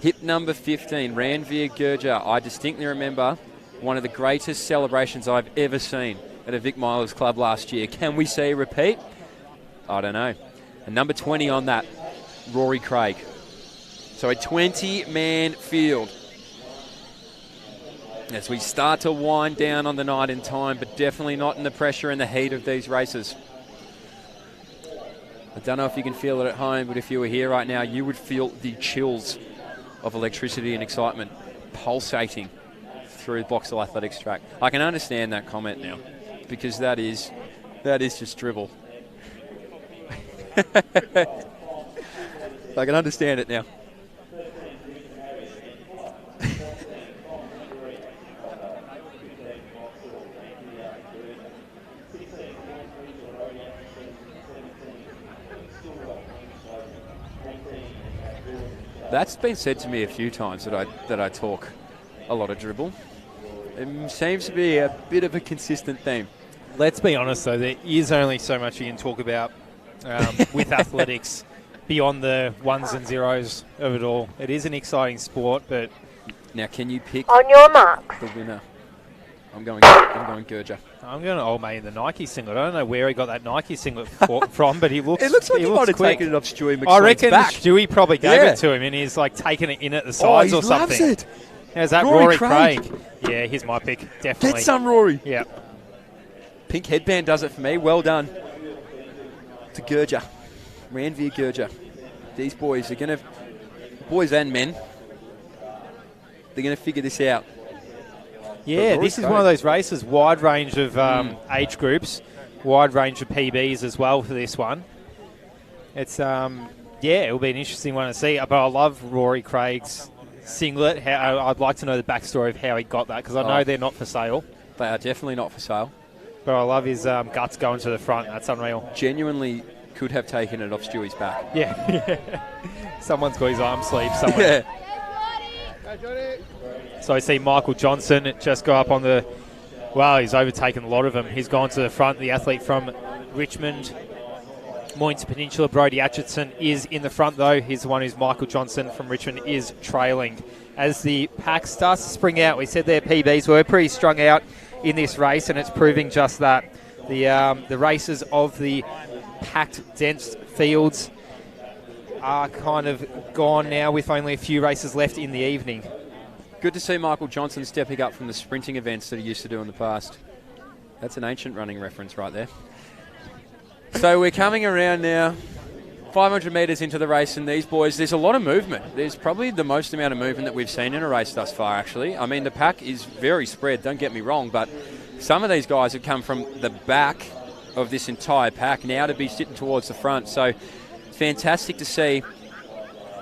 hip number 15, Ranveer Gurja. I distinctly remember one of the greatest celebrations I've ever seen at a Vic Milers Club last year. Can we see a repeat? I don't know. And number 20 on that, Rory Craig. So a 20-man field as we start to wind down on the night in time, but definitely not in the pressure and the heat of these races. I don't know if you can feel it at home, but if you were here right now, you would feel the chills of electricity and excitement pulsating through Box Hill Athletics track. I can understand that comment now, because that is just dribble. I can understand it now. That's been said to me a few times that I talk a lot of dribble. It seems to be a bit of a consistent theme. Let's be honest, though, there is only so much you can talk about with athletics beyond the ones and zeros of it all. It is an exciting sport, but... Now, can you pick on your mark the winner? I'm going Gurja. I'm going to old mate in the Nike singlet. I don't know where he got that Nike singlet from, but he looks. It looks like he might have quick. taken it off Stewie McSwain's I reckon back. Stewie probably gave it to him, and he's like taking it in at the sides or something. He loves it. How's that, Rory Craig? Yeah, here's my pick, definitely. Get some, Rory. Yeah. Pink headband does it for me. Well done to Gurja, Ranveer Gurja. These boys are going to, boys and men, they're going to figure this out. Yeah, this is one of those races, wide range of age groups, wide range of PBs as well for this one. It's, yeah, it'll be an interesting one to see. But I love Rory Craig's singlet. I'd like to know the backstory of how he got that, because I know they're not for sale. They are definitely not for sale. But I love his guts going to the front. That's unreal. Genuinely could have taken it off Stewie's back. Yeah. Someone's got his arm sleeve somewhere. Yeah. So I see Michael Johnson just go up on the... Well, he's overtaken a lot of them. He's gone to the front. The athlete from Richmond, Moynihan Peninsula, Brody Atchison, is in the front, though. He's the one who's Michael Johnson from Richmond is trailing. As the pack starts to spring out, we said their PBs were pretty strung out in this race, and it's proving just that. The races of the packed, dense fields are kind of gone now, with only a few races left in the evening. Good to see Michael Johnson stepping up from the sprinting events that he used to do in the past. That's an ancient running reference right there. So we're coming around now, 500 metres into the race, and these boys, there's a lot of movement. There's probably the most amount of movement that we've seen in a race thus far, actually. I mean, the pack is very spread, don't get me wrong, but some of these guys have come from the back of this entire pack now to be sitting towards the front. So fantastic to see.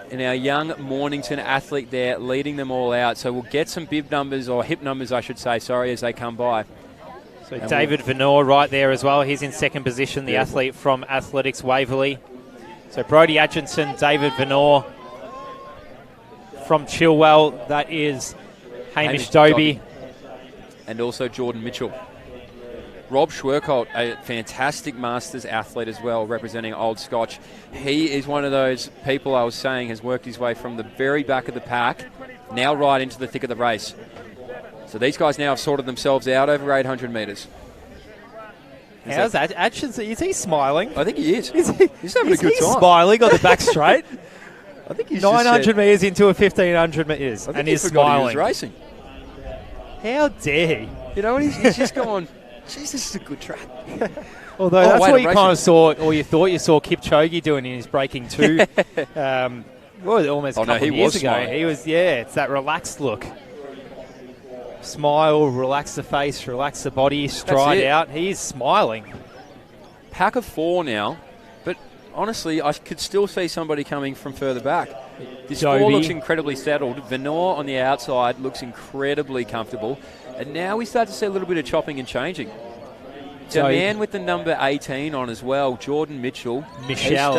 And our young Mornington athlete there leading them all out. So we'll get some bib numbers, or hip numbers, I should say, sorry, as they come by. So and David Venor right there as well. He's in second position, the athlete from Athletics Waverley. So Brody Atchison, David Venor from Chilwell. That is Hamish Doby. and also Jordan Mitchell. Rob Schwerkolt, a fantastic Masters athlete as well, representing Old Scotch. He is one of those people I was saying has worked his way from the very back of the pack, now right into the thick of the race. So these guys now have sorted themselves out over 800 metres. How's that? Is he smiling? I think he is. He's having a good time. Smiling on the back straight. I think he's 900 metres into a 1500 metres, and he's smiling. He was racing. How dare he? You know, he's just going, geez, this is a good track. Although that's what you kind of saw, or you thought you saw Kipchoge doing in his breaking two. Almost a couple of years ago. Smiling. He was, it's that relaxed look. Smile, relax the face, relax the body, stride out. He's smiling. Pack of 4 now, but honestly, I could still see somebody coming from further back. This 4 looks incredibly settled. Venor on the outside looks incredibly comfortable. And now we start to see a little bit of chopping and changing. The man with the number 18 on as well, Jordan Mitchell. Michelle,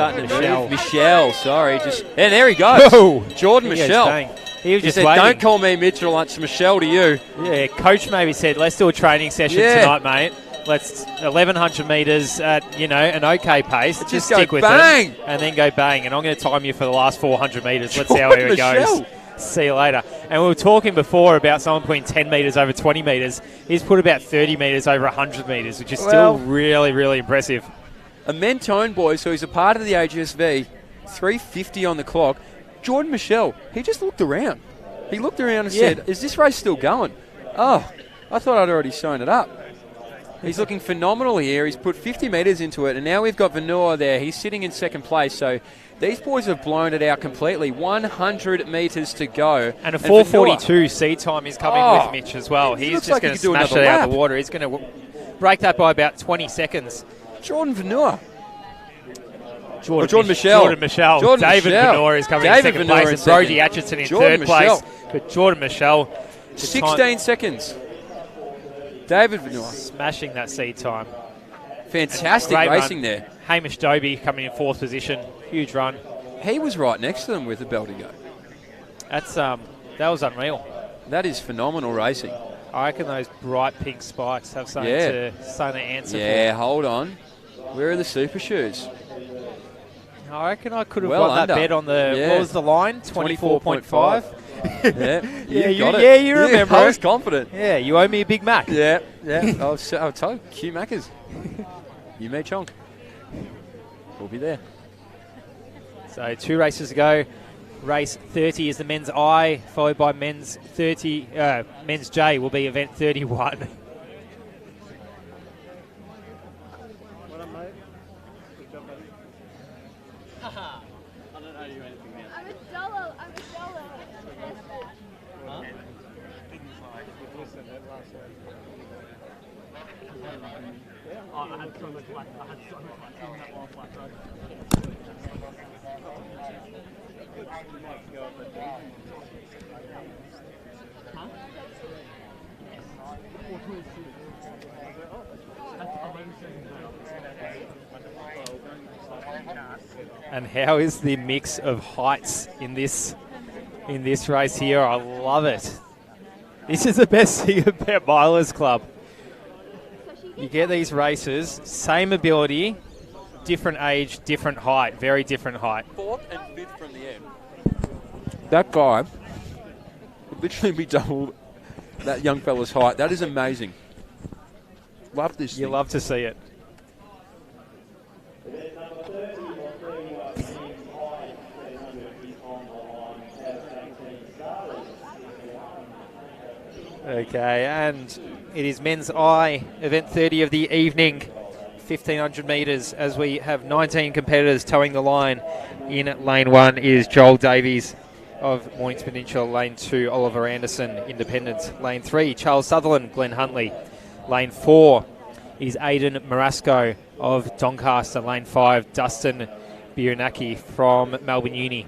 sorry. And there he goes. Whoa. Jordan Michelle. He said, don't call me Mitchell, it's Michelle to you. Yeah, coach maybe said, let's do a training session tonight, mate. Let's 1,100 metres at, an okay pace. Just stick with bang. it. And then go bang. And I'm going to time you for the last 400 metres. Let's see how it goes. See you later. And we were talking before about someone putting 10 metres over 20 metres. He's put about 30 metres over 100 metres, which is still really, really impressive. A Mentone boy, so he's a part of the AGSV, 350 on the clock. Jordan Michelle, he just looked around. He looked around and said, is this race still going? Oh, I thought I'd already shown it up. He's looking phenomenal here. He's put 50 metres into it, and now we've got Venor there. He's sitting in second place, so these boys have blown it out completely. 100 metres to go. And a 4:42 seed time is coming with Mitch as well. He's just going to smash it out of the water. He's going to break that by about 20 seconds. Jordan Venor. Jordan Michelle. David Venor is coming in second place, and Brody Atchison in third place. But Jordan Michelle. 16 seconds. David Venor. Smashing that seed time. Fantastic racing there. Hamish Dobie coming in fourth position. Huge run. He was right next to them with the bell to go. That was unreal. That is phenomenal racing. I reckon those bright pink spikes have something to answer for. Yeah, hold on. Where are the super shoes? I reckon I could have got that bet on the, what was the line? 24.5? You remember. I was confident. Yeah, you owe me a Big Mac. Yeah. I'll tell you, Q Maccas. You may chonk. We'll be there. So 2 races to go. Race 30 is the men's I, followed by men's 30. Men's J will be event 31. I had so much like in that last lap road. And how is the mix of heights in this race here? I love it. This is the best thing about Milers Club. You get these races, same ability, different age, different height, very different height. 4th and 5th from the end. That guy would literally be double that young fella's height. That is amazing. Love this thing. You love to see it. Okay, and it is men's I, event 30 of the evening, 1,500 metres, as we have 19 competitors towing the line. In lane 1 is Joel Davies of Mornington Peninsula. Lane 2, Oliver Anderson, Independent. Lane 3, Charles Sutherland, Glenn Huntley. Lane 4 is Aidan Marasco of Doncaster. Lane 5, Dustin Biernacki from Melbourne Uni.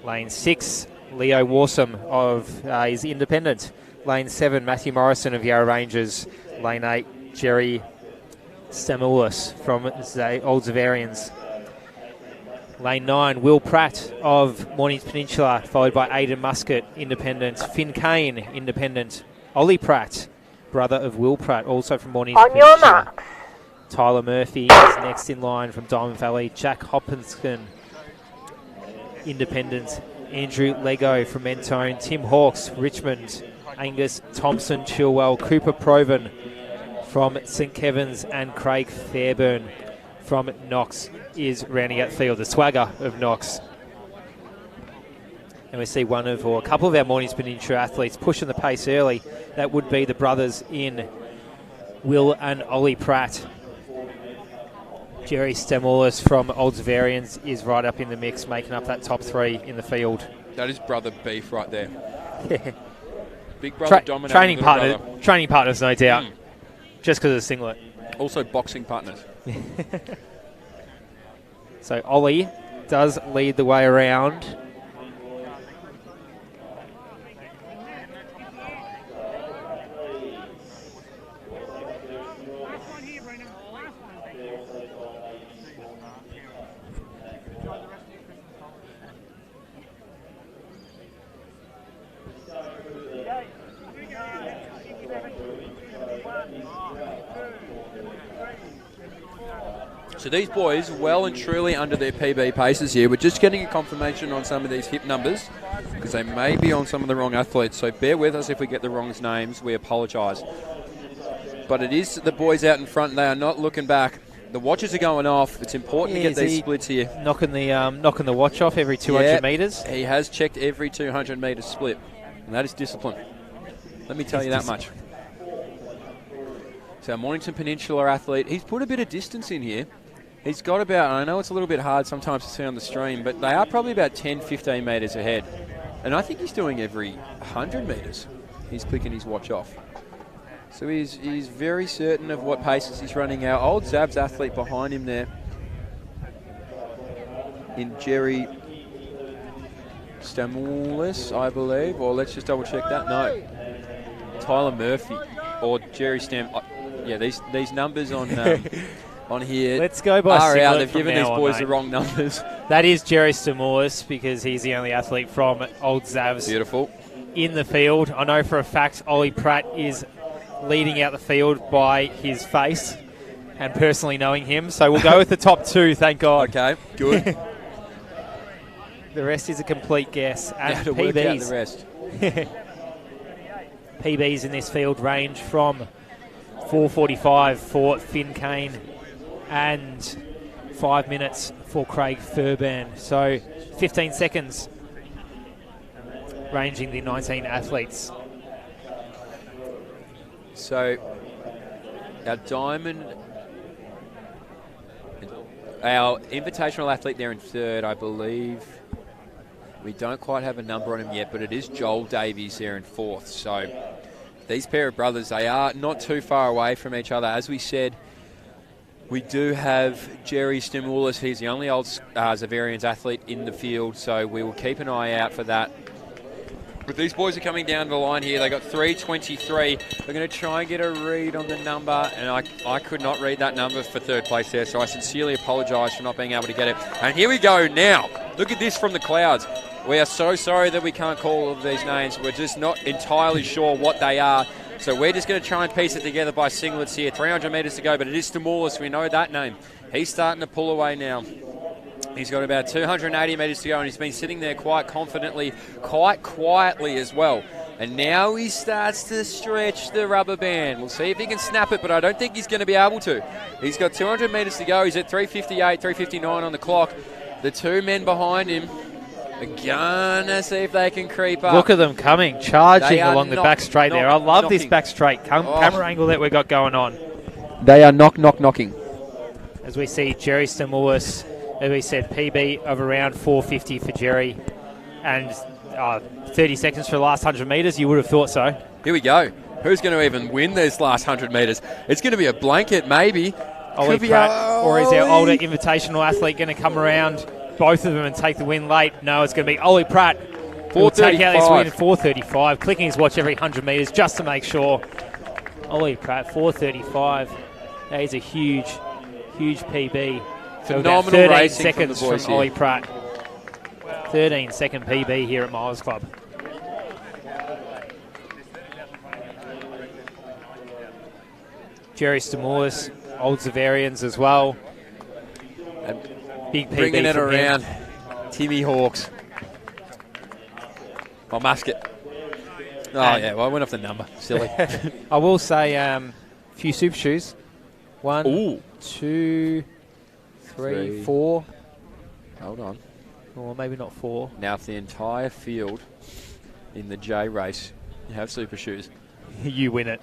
Lane 6, Leo Warsam of is Independent. Lane 7, Matthew Morrison of Yarra Rangers. Lane 8, Jerry Stamoulis from Old Zavarians. Lane 9, Will Pratt of Mornington Peninsula, followed by Aidan Muscat, Independent. Finn Kane, Independent. Ollie Pratt brother of Will Pratt, also from Mornington. On your marks. Tyler Murphy is next in line from Diamond Valley. Jack Hopkinson, Independent. Andrew Lego from Mentone. Tim Hawkes, Richmond. Angus Thompson, Chilwell. Cooper Proven from St Kevin's, and Craig Fairburn from Knox is rounding out the field, the swagger of Knox. And we see one of, or a couple of our Mornington Peninsula athletes pushing the pace early. That would be the brothers in Will and Ollie Pratt. Jerry Stamoulis from Old Zavarians is right up in the mix, making up that top 3 in the field. That is brother beef right there. Big brother dominating training partners, no doubt. Just because of the singlet. Also boxing partners. So Ollie does lead the way around. So these boys well and truly under their PB paces here. We're just getting a confirmation on some of these hip numbers because they may be on some of the wrong athletes. So bear with us if we get the wrong names. We apologise. But it is the boys out in front. They are not looking back. The watches are going off. It's important to get these splits here. Knocking the watch off every 200 metres. He has checked every 200 metres split. And that is discipline. Let me tell you that much. So our Mornington Peninsula athlete, he's put a bit of distance in here. He's got about, I know it's a little bit hard sometimes to see on the stream, but they are probably about 10, 15 metres ahead. And I think he's doing every 100 metres. He's clicking his watch off. So he's very certain of what paces he's running out. Old Zab's athlete behind him there in Jerry Stamoulis, I believe. Or let's just double check that. No. Tyler Murphy or Jerry Stam. Yeah, these numbers on here. Let's go by are singlet. out. They've given these boys the wrong numbers. That is Jerry Stamoulis because he's the only athlete from Old Zavs. Beautiful. In the field. I know for a fact Ollie Pratt is leading out the field by his face and personally knowing him. So we'll go with the top 2, thank God. Okay, good. The rest is a complete guess. And to work out the rest. PBs in this field range from 4:45 for Finn Kane and 5 minutes for Craig Fairburn. So 15 seconds ranging the 19 athletes. So our invitational athlete there in third, I believe. We don't quite have a number on him yet, but it is Joel Davies there in fourth. So these pair of brothers, they are not too far away from each other. As we said, we do have Jerry Stamoulis. He's the only old Zavarians athlete in the field, so we will keep an eye out for that. But these boys are coming down the line here. They got 3:23. They're going to try and get a read on the number, and I could not read that number for third place there, so I sincerely apologise for not being able to get it. And here we go now. Look at this from the clouds. We are so sorry that we can't call all of these names. We're just not entirely sure what they are. So we're just going to try and piece it together by singlets here. 300 metres to go, but it is Stamoulis. We know that name. He's starting to pull away now. He's got about 280 metres to go, and he's been sitting there quite confidently, quite quietly as well. And now he starts to stretch the rubber band. We'll see if he can snap it, but I don't think he's going to be able to. He's got 200 metres to go. He's at 3:58, 3:59 on the clock. The two men behind him are going to see if they can creep up. Look at them coming, charging along the back straight there. I love this back straight camera angle that we've got going on. They are knocking. As we see Jerry Stamoulis, as we said, PB of around 4:50 for Jerry, and 30 seconds for the last 100 metres. You would have thought so. Here we go. Who's going to even win this last 100 metres? It's going to be a blanket, maybe. Ollie Pratt, or is our older invitational athlete going to come around, both of them, and take the win late? No, it's going to be Ollie Pratt who will take out this win at 4:35, clicking his watch every 100 metres just to make sure. Ollie Pratt, 4:35. That is a huge PB. Phenomenal 13 racing seconds from the boys from Ollie Pratt. 13-second PB here at Milers Club. Jerry Stamoulis, Old Zavarians as well. And big PB bringing it around. Him. Timmy Hawks. Oh, Musket. Oh, yeah, well, I went off the number. Silly. I will say a few super shoes. 1, Ooh. 2, 3, 4. Hold on. Or maybe not 4. Now, if the entire field in the J race have super shoes, you win it.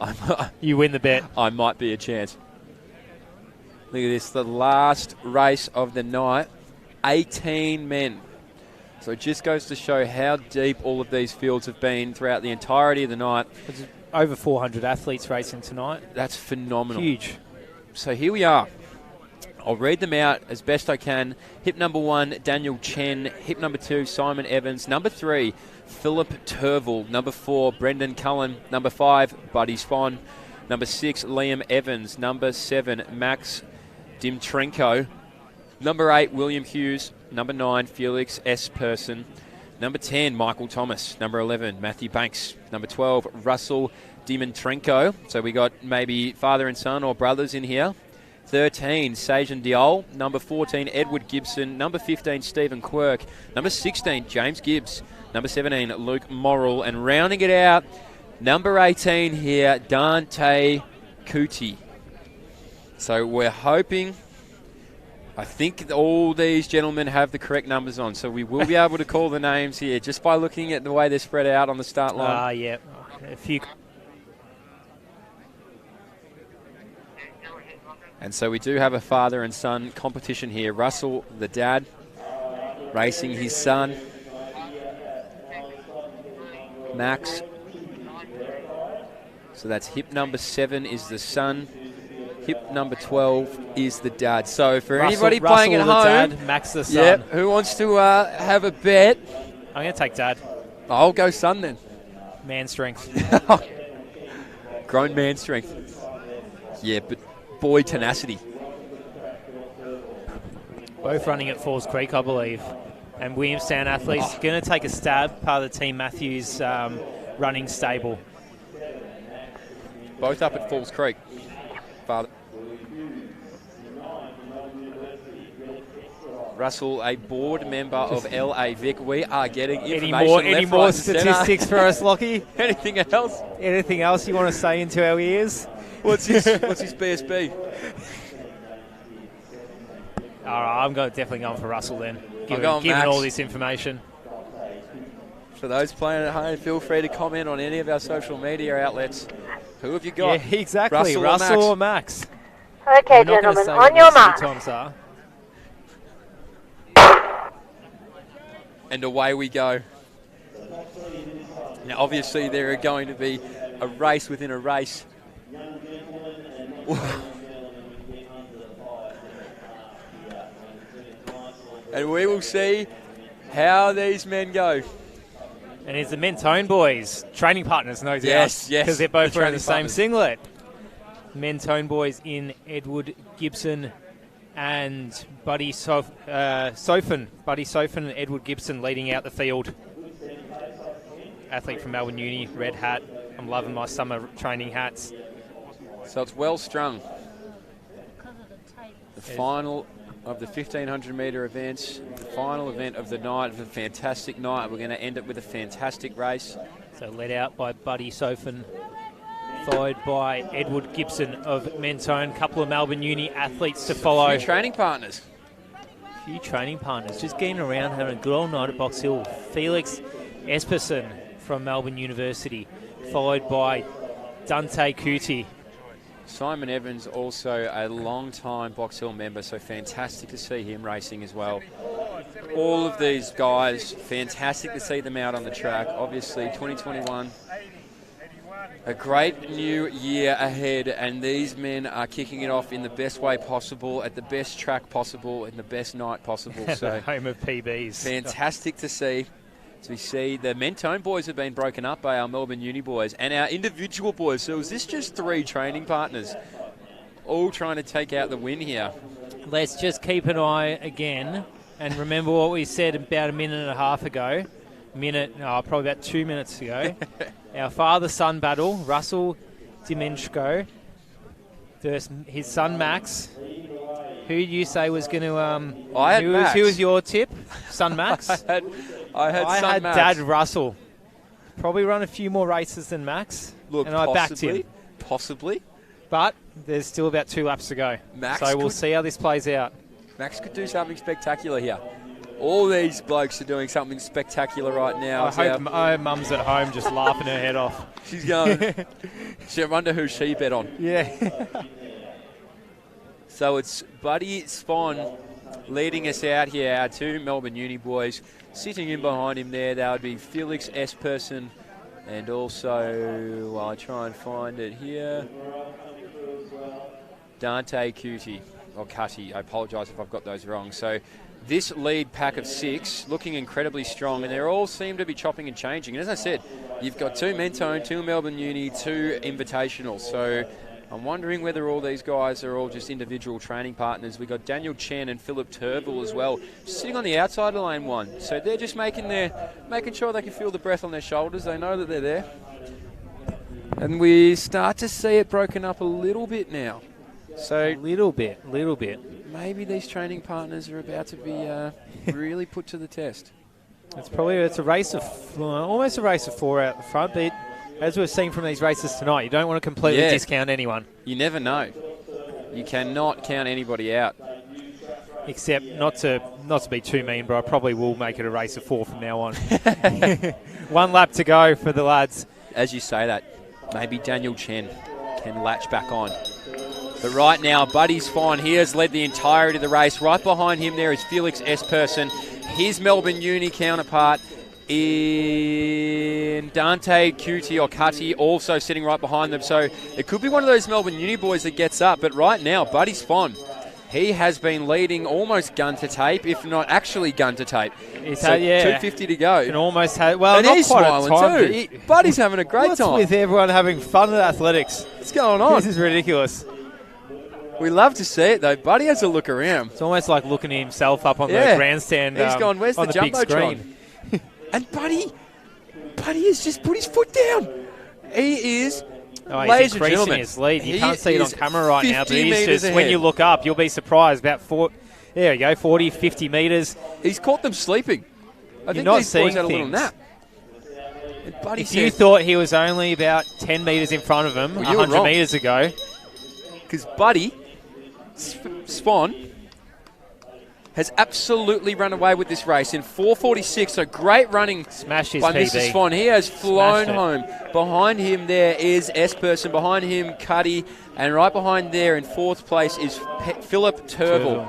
You win the bet. I might be a chance. Look at this, the last race of the night, 18 men. So it just goes to show how deep all of these fields have been throughout the entirety of the night. It's over 400 athletes racing tonight. That's phenomenal. Huge. So here we are. I'll read them out as best I can. Hip number 1, Daniel Chen. Hip number 2, Simon Evans. Number 3, Philip Turville. Number 4, Brendan Cullen. Number 5, Buddy Spon. Number 6, Liam Evans. Number 7, Max Dimtrenko. Number 8, William Hughes. Number 9, Felix S. Person. Number 10, Michael Thomas. Number 11, Matthew Banks. Number 12, Russell Dimitrenko. So we got maybe father and son or brothers in here. 13, Sajan Diol. Number 14, Edward Gibson. Number 15, Stephen Quirk. Number 16, James Gibbs. Number 17, Luke Morrill. And rounding it out, number 18 here, Dante Kuti. So we're hoping... I think all these gentlemen have the correct numbers on, so we will be able to call the names here just by looking at the way they're spread out on the start line. Yeah. A few. And so we do have a father and son competition here. Russell, the dad, racing his son. Max. So that's hip number 7 is the son. Hip number 12 is the dad. So for anybody playing at home, dad, Max the son. Yep, who wants to have a bet? I'm going to take dad. I'll go son then. Man strength. Grown man strength. Yeah, but boy tenacity. Both running at Falls Creek, I believe. And Williamstown athletes going to take a stab, part of the Team Matthews running stable. Both up at Falls Creek. Father. Russell, a board member of LA Vic. We are getting information. Any more statistics for us, Lockie? Anything else? Anything else you want to say into our ears? What's his BSB? All right, I'm definitely going for Russell then, given Max. all this information. For those playing at home, feel free to comment on any of our social media outlets. Who have you got? Yeah, exactly. Russell or Max? Okay, gentlemen, on your mark. And away we go. Now, obviously, there are going to be a race within a race. And we will see how these men go. And it's the Mentone boys, training partners, no doubt. Yes. Because they're both wearing the same singlet. Mentone boys in Edward Gibson and Buddy Sofin. Buddy Sofin and Edward Gibson leading out the field. Athlete from Melbourne Uni, red hat. I'm loving my summer training hats. So it's well strung. The final of the 1,500 metre events, the final event of the night, of a fantastic night. We're going to end it with a fantastic race. So led out by Buddy Sofin, followed by Edward Gibson of Mentone. Couple of Melbourne Uni athletes to follow. A few training partners. Just getting around, having a good old night at Box Hill. Felix Esperson from Melbourne University, followed by Dante Kuti. Simon Evans, also a long-time Box Hill member, so fantastic to see him racing as well. All of these guys, fantastic to see them out on the track. Obviously, 2021, a great new year ahead, and these men are kicking it off in the best way possible, at the best track possible, in the best night possible. So the home of PBs. Fantastic to see. So we see the Mentone boys have been broken up by our Melbourne Uni boys and our individual boys. So is this just 3 training partners all trying to take out the win here? Let's just keep an eye again and remember what we said about a minute and a half ago. Probably about 2 minutes ago. Our father-son battle, Russell Dimenshko his son Max. Who did you say was going to? I had Max. Who was your tip? Son Max. I had Max. Dad Russell. Probably run a few more races than Max. Look, and I backed him. Possibly. But there's still about 2 laps to go. So we'll see how this plays out. Max could do something spectacular here. All these blokes are doing something spectacular right now. I hope Mum's at home just laughing her head off. She's going. I wonder who she bet on. Yeah. So it's Buddy Spawn leading us out here, our 2 Melbourne Uni boys. Sitting in behind him there, that would be Felix Esperson and also, I'll try and find it here, Dante Cutty, or Cutty. I apologise if I've got those wrong. So this lead pack of 6 looking incredibly strong, and they all seem to be chopping and changing. And as I said, you've got 2 Mentone, 2 Melbourne Uni, 2 Invitational. So I'm wondering whether all these guys are all just individual training partners. We've got Daniel Chen and Philip Turville as well, sitting on the outside of lane 1. So they're just making sure they can feel the breath on their shoulders. They know that they're there. And we start to see it broken up a little bit now. So little bit. Maybe these training partners are about to be really put to the test. It's a race of almost a race of 4 out the front, but as we've seen from these races tonight, you don't want to completely discount anyone. You never know. You cannot count anybody out. Except not to be too mean, but I probably will make it a race of 4 from now on. 1 lap to go for the lads. As you say that, maybe Daniel Chen can latch back on. But right now, Buddy's fine. He has led the entirety of the race. Right behind him there is Felix Esperson. His Melbourne Uni counterpart in Dante Cutty also sitting right behind them. So it could be one of those Melbourne Uni boys that gets up. But right now, Buddy's fine. He has been leading almost gun to tape, if not actually gun to tape. So 250 to go. And almost well, and not he's quite smiling too. Buddy's having a great time. What's with everyone having fun at athletics? What's going on? This is ridiculous. We love to see it though. Buddy has a look around. It's almost like looking at himself up on the grandstand. He's gone, where's the big screen? And Buddy has just put his foot down. He is, he's increasing his lead. You can't see it on camera right now, but he's just, ahead. When you look up, you'll be surprised. About 40, 50 metres. He's caught them sleeping. I think not these boys had a little nap. If you thought he was only about 10 metres in front of him 100 metres ago. Because Buddy Spawn has absolutely run away with this race in 4:46. So great running by Mr. Spawn. He has flown home. Behind him there is Esperson. Behind him, Cuddy. And right behind there in 4th place is Philip Turville.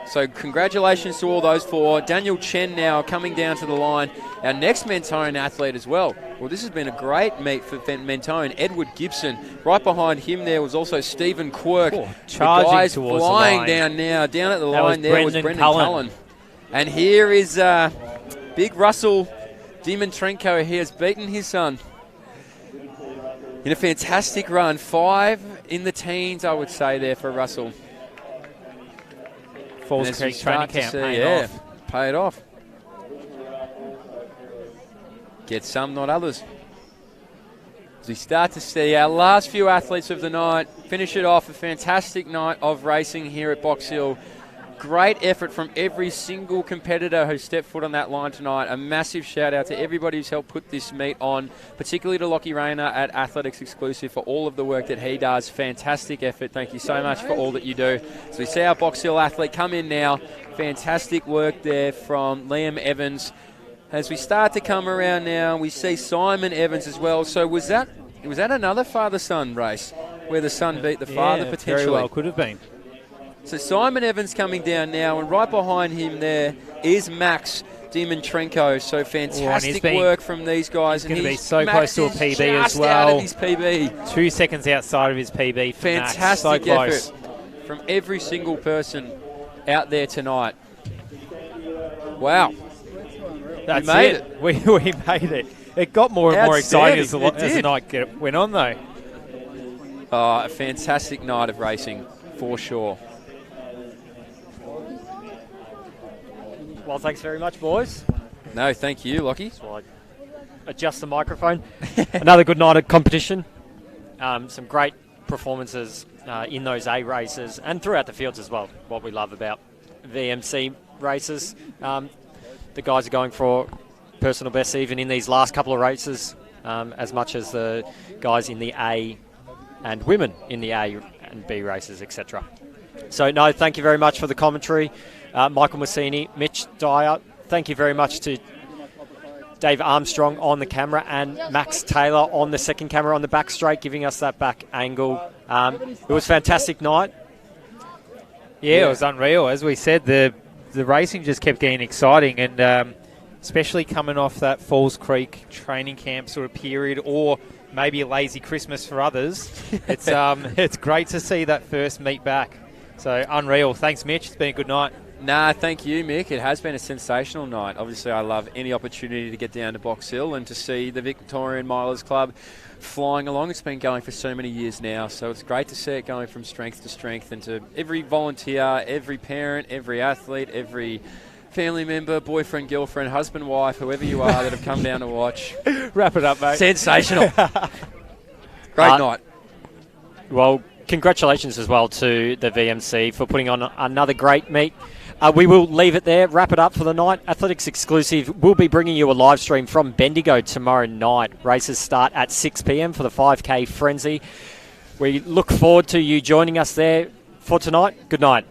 So congratulations to all those 4. Daniel Chen now coming down to the line. Our next Mentone athlete as well. Well, this has been a great meet for Mentone. Edward Gibson. Right behind him there was also Stephen Quirk. The guys flying down now. Down at the line there was Brendan Cullen. And here is big Russell Dimitrenko. He has beaten his son in a fantastic run. 5 in the teens, I would say, there for Russell. Falls Creek training camp pay it off. Get some, not others. As we start to see our last few athletes of the night finish it off, a fantastic night of racing here at Box Hill. Great effort from every single competitor who stepped foot on that line tonight. A massive shout out to everybody who's helped put this meet on, particularly to Lachlan Rayner at Athletics Exclusive for all of the work that he does. Fantastic effort. Thank you so much for all that you do. So we see our Box Hill athlete come in now. Fantastic work there from Liam Evans. As we start to come around now, we see Simon Evans as well. So was that another father-son race where the son beat the father potentially? Very well could have been. So Simon Evans coming down now, and right behind him there is Max Dimitrenko. So fantastic work from these guys. He's going to be so close to a PB as well. Out of his PB. 2 seconds outside of his PB. Fantastic effort from every single person out there tonight. Wow. That's it. We made it. It got more and more exciting as the night went on, though. Oh, a fantastic night of racing, for sure. Well, thanks very much, boys. No, thank you, Lockie. So I adjust the microphone. Another good night of competition. Some great performances in those A races and throughout the fields as well. What we love about VMC races. The guys are going for personal bests even in these last couple of races, as much as the guys in the A and women in the A and B races, etc. So, no, thank you very much for the commentary. Michael Masseni, Mitch Dyer, thank you very much to Dave Armstrong on the camera and Max Taylor on the second camera on the back straight, giving us that back angle. It was a fantastic night. Yeah, it was unreal. As we said, the racing just kept getting exciting, and especially coming off that Falls Creek training camp sort of period, or maybe a lazy Christmas for others. It's great to see that first meet back. So unreal. Thanks, Mitch. It's been a good night. Nah, thank you, Mick. It has been a sensational night. Obviously, I love any opportunity to get down to Box Hill and to see the Victorian Milers Club flying along. It's been going for so many years now, so it's great to see it going from strength to strength, and to every volunteer, every parent, every athlete, every family member, boyfriend, girlfriend, husband, wife, whoever you are that have come down to watch. Wrap it up, mate. Sensational. Great night. Well, congratulations as well to the VMC for putting on another great meet. We will leave it there, wrap it up for the night. Athletics Exclusive will be bringing you a live stream from Bendigo tomorrow night. Races start at 6 p.m. for the 5K Frenzy. We look forward to you joining us there for tonight. Good night.